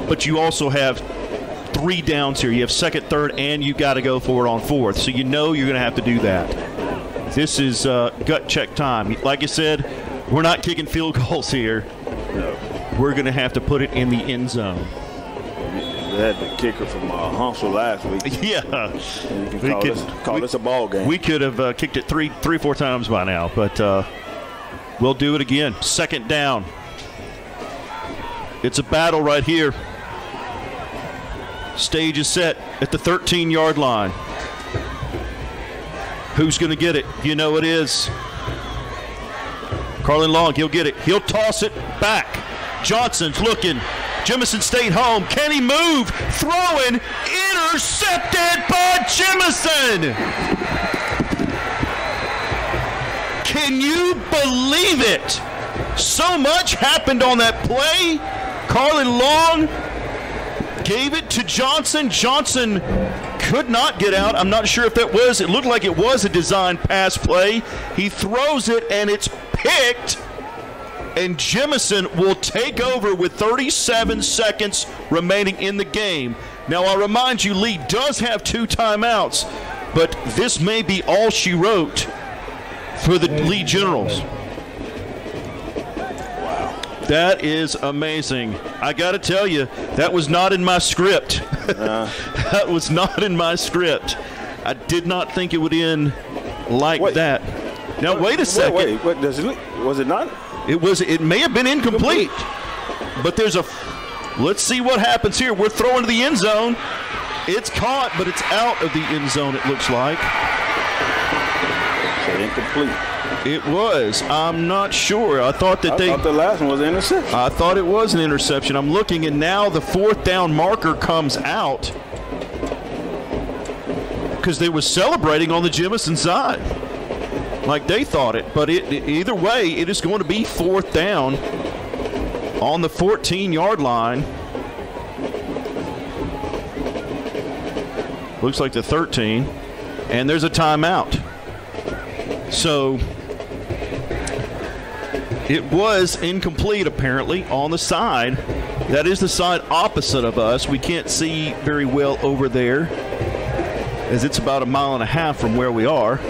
but you also have 3 downs here. You have second, third, and you got to go for it on 4th. So you know you're going to have to do that. This is gut check time. Like I said, we're not kicking field goals here. No. We're going to have to put it in the end zone. We had the kicker from Huntsville last week. Yeah. You can call this a ball game. We could have kicked it 3-4 times by now, but we'll do it again. Second down. It's a battle right here. Stage is set at the 13-yard line. Who's going to get it? You know it is. Carlin Long, he'll get it. He'll toss it back. Johnson's looking. Jemison stayed home. Can he move? Throwing. Intercepted by Jemison. Can you believe it? So much happened on that play. Carlin Long gave it to Johnson. Johnson could not get out. I'm not sure if that was. It looked like it was a design pass play. He throws it, and it's picked. And Jemison will take over with 37 seconds remaining in the game. Now, I'll remind you, Lee does have 2 timeouts, but this may be all she wrote for the Lee Generals. That is amazing. I got to tell you, that was not in my script. That was not in my script. I did not think it would end like that. Now, wait a second. Wait. Was it not? It may have been incomplete. But let's see what happens here. We're throwing to the end zone. It's caught, but it's out of the end zone, it looks like. So incomplete. It was. I'm not sure. I thought the last one was an interception. I thought it was an interception. I'm looking, and now the 4th down marker comes out because they were celebrating on the Jemison side like they thought it. But either way, it is going to be 4th down on the 14-yard line. Looks like the 13. And there's a timeout. So it was incomplete, apparently, on the side. That is the side opposite of us. We can't see very well over there, as it's about 1.5 miles from where we are.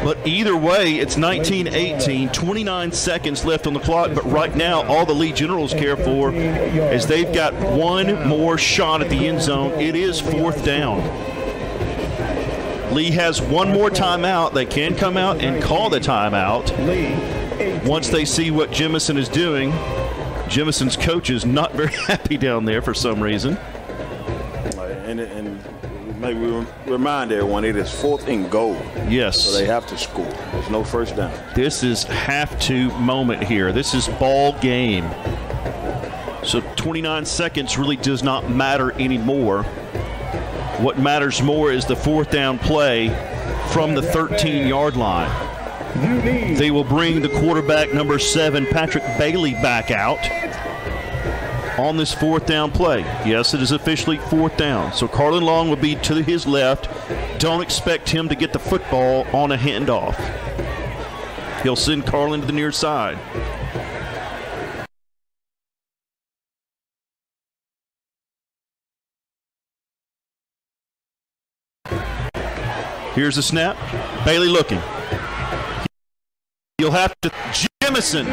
But either way, it's 19-18, 29 seconds left on the clock. But right now, all the Lee Generals care for is they've got one more shot at the end zone. It is 4th down. Lee has one more timeout. They can come out and call the timeout once they see what Jemison is doing. Jemison's coach is not very happy down there for some reason. And maybe remind everyone it is 4th and goal. Yes. So they have to score. There's no first down. This is have-to moment here. This is ball game. So 29 seconds really does not matter anymore. What matters more is the 4th down play from the 13-yard line. They will bring the quarterback, number 7, Patrick Bailey, back out on this 4th down play. Yes, it is officially 4th down. So Carlin Long will be to his left. Don't expect him to get the football on a handoff. He'll send Carlin to the near side. Here's the snap. Bailey looking. You'll have to. Jemison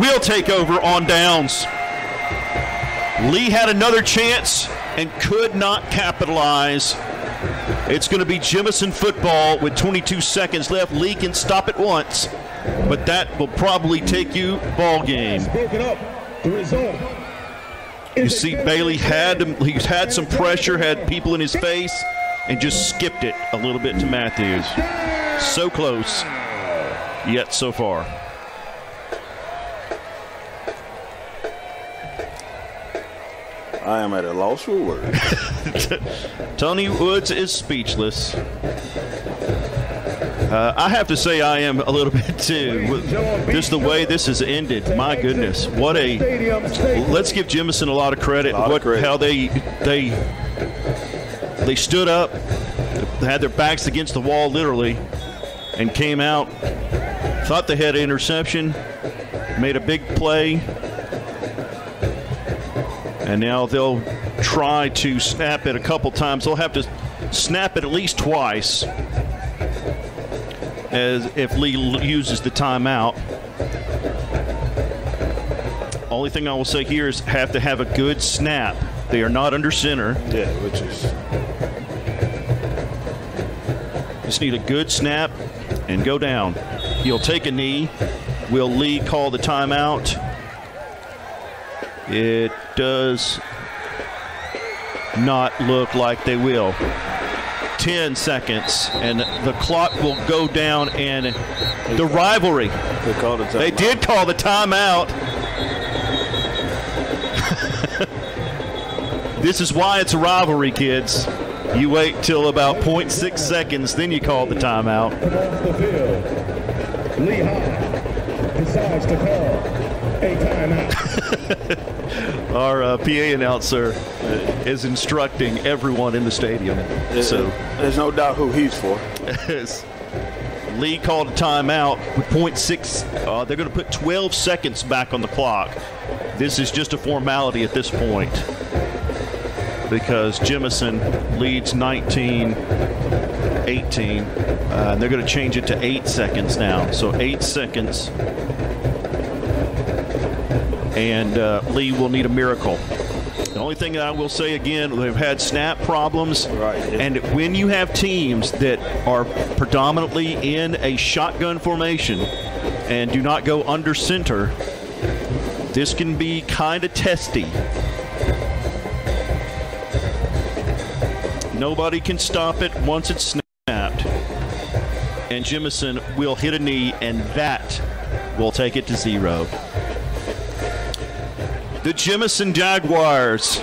will take over on downs. Lee had another chance and could not capitalize. It's going to be Jemison football with 22 seconds left. Lee can stop it once, but that will probably take you ball game. You see Bailey he's had some pressure, had people in his face, and just skipped it a little bit to Matthews. So close, yet so far. I am at a loss for words. Tony Woods is speechless. I have to say I am a little bit too. Just the way this has ended. My goodness. What a. Let's give Jemison a lot of credit. How they stood up, had their backs against the wall literally, and came out. Thought they had an interception, made a big play. And now they'll try to snap it a couple times. They'll have to snap it at least twice as if Lee uses the timeout. Only thing I will say here is have to have a good snap. They are not under center. Yeah, which is. Just need a good snap and go down. He'll take a knee. Will Lee call the timeout? It does not look like they will. 10 seconds, and the clock will go down, and the rivalry. They did call the timeout. This is why it's a rivalry, kids. You wait till about 0.6 seconds, then you call the timeout. Lehigh decides to call a timeout. Our PA announcer is instructing everyone in the stadium. So there's no doubt who he's for. Lee called a timeout with 0.6. They're going to put 12 seconds back on the clock. This is just a formality at this point because Jemison leads 19-18. They're going to change it to 8 seconds now. So 8 seconds. And Lee will need a miracle. The only only thing that I will say again, they've had snap problems. Right. And when you have teams that are predominantly in a shotgun formation and do not go under center, this can be kind of testy. Nobody can stop it once it's snapped. And Jemison will hit a knee, and that will take it to 0. The Jemison Jaguars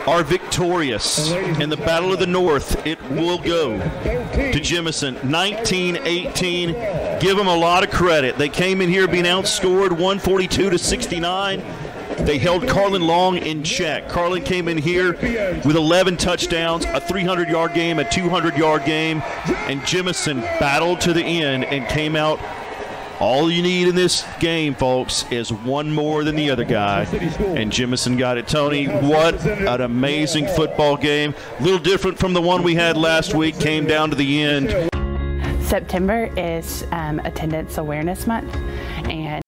are victorious in the Battle of the North. It will go to Jemison 19-18. Give them a lot of credit. They came in here being outscored 142-69. They held Carlin Long in check. Carlin came in here with 11 touchdowns, a 300-yard game, a 200-yard game, and Jemison battled to the end and came out. All you need in this game, folks, is one more than the other guy, and Jemison got it. Tony, what an amazing football game. A little different from the one we had last week, came down to the end. September is Attendance Awareness Month,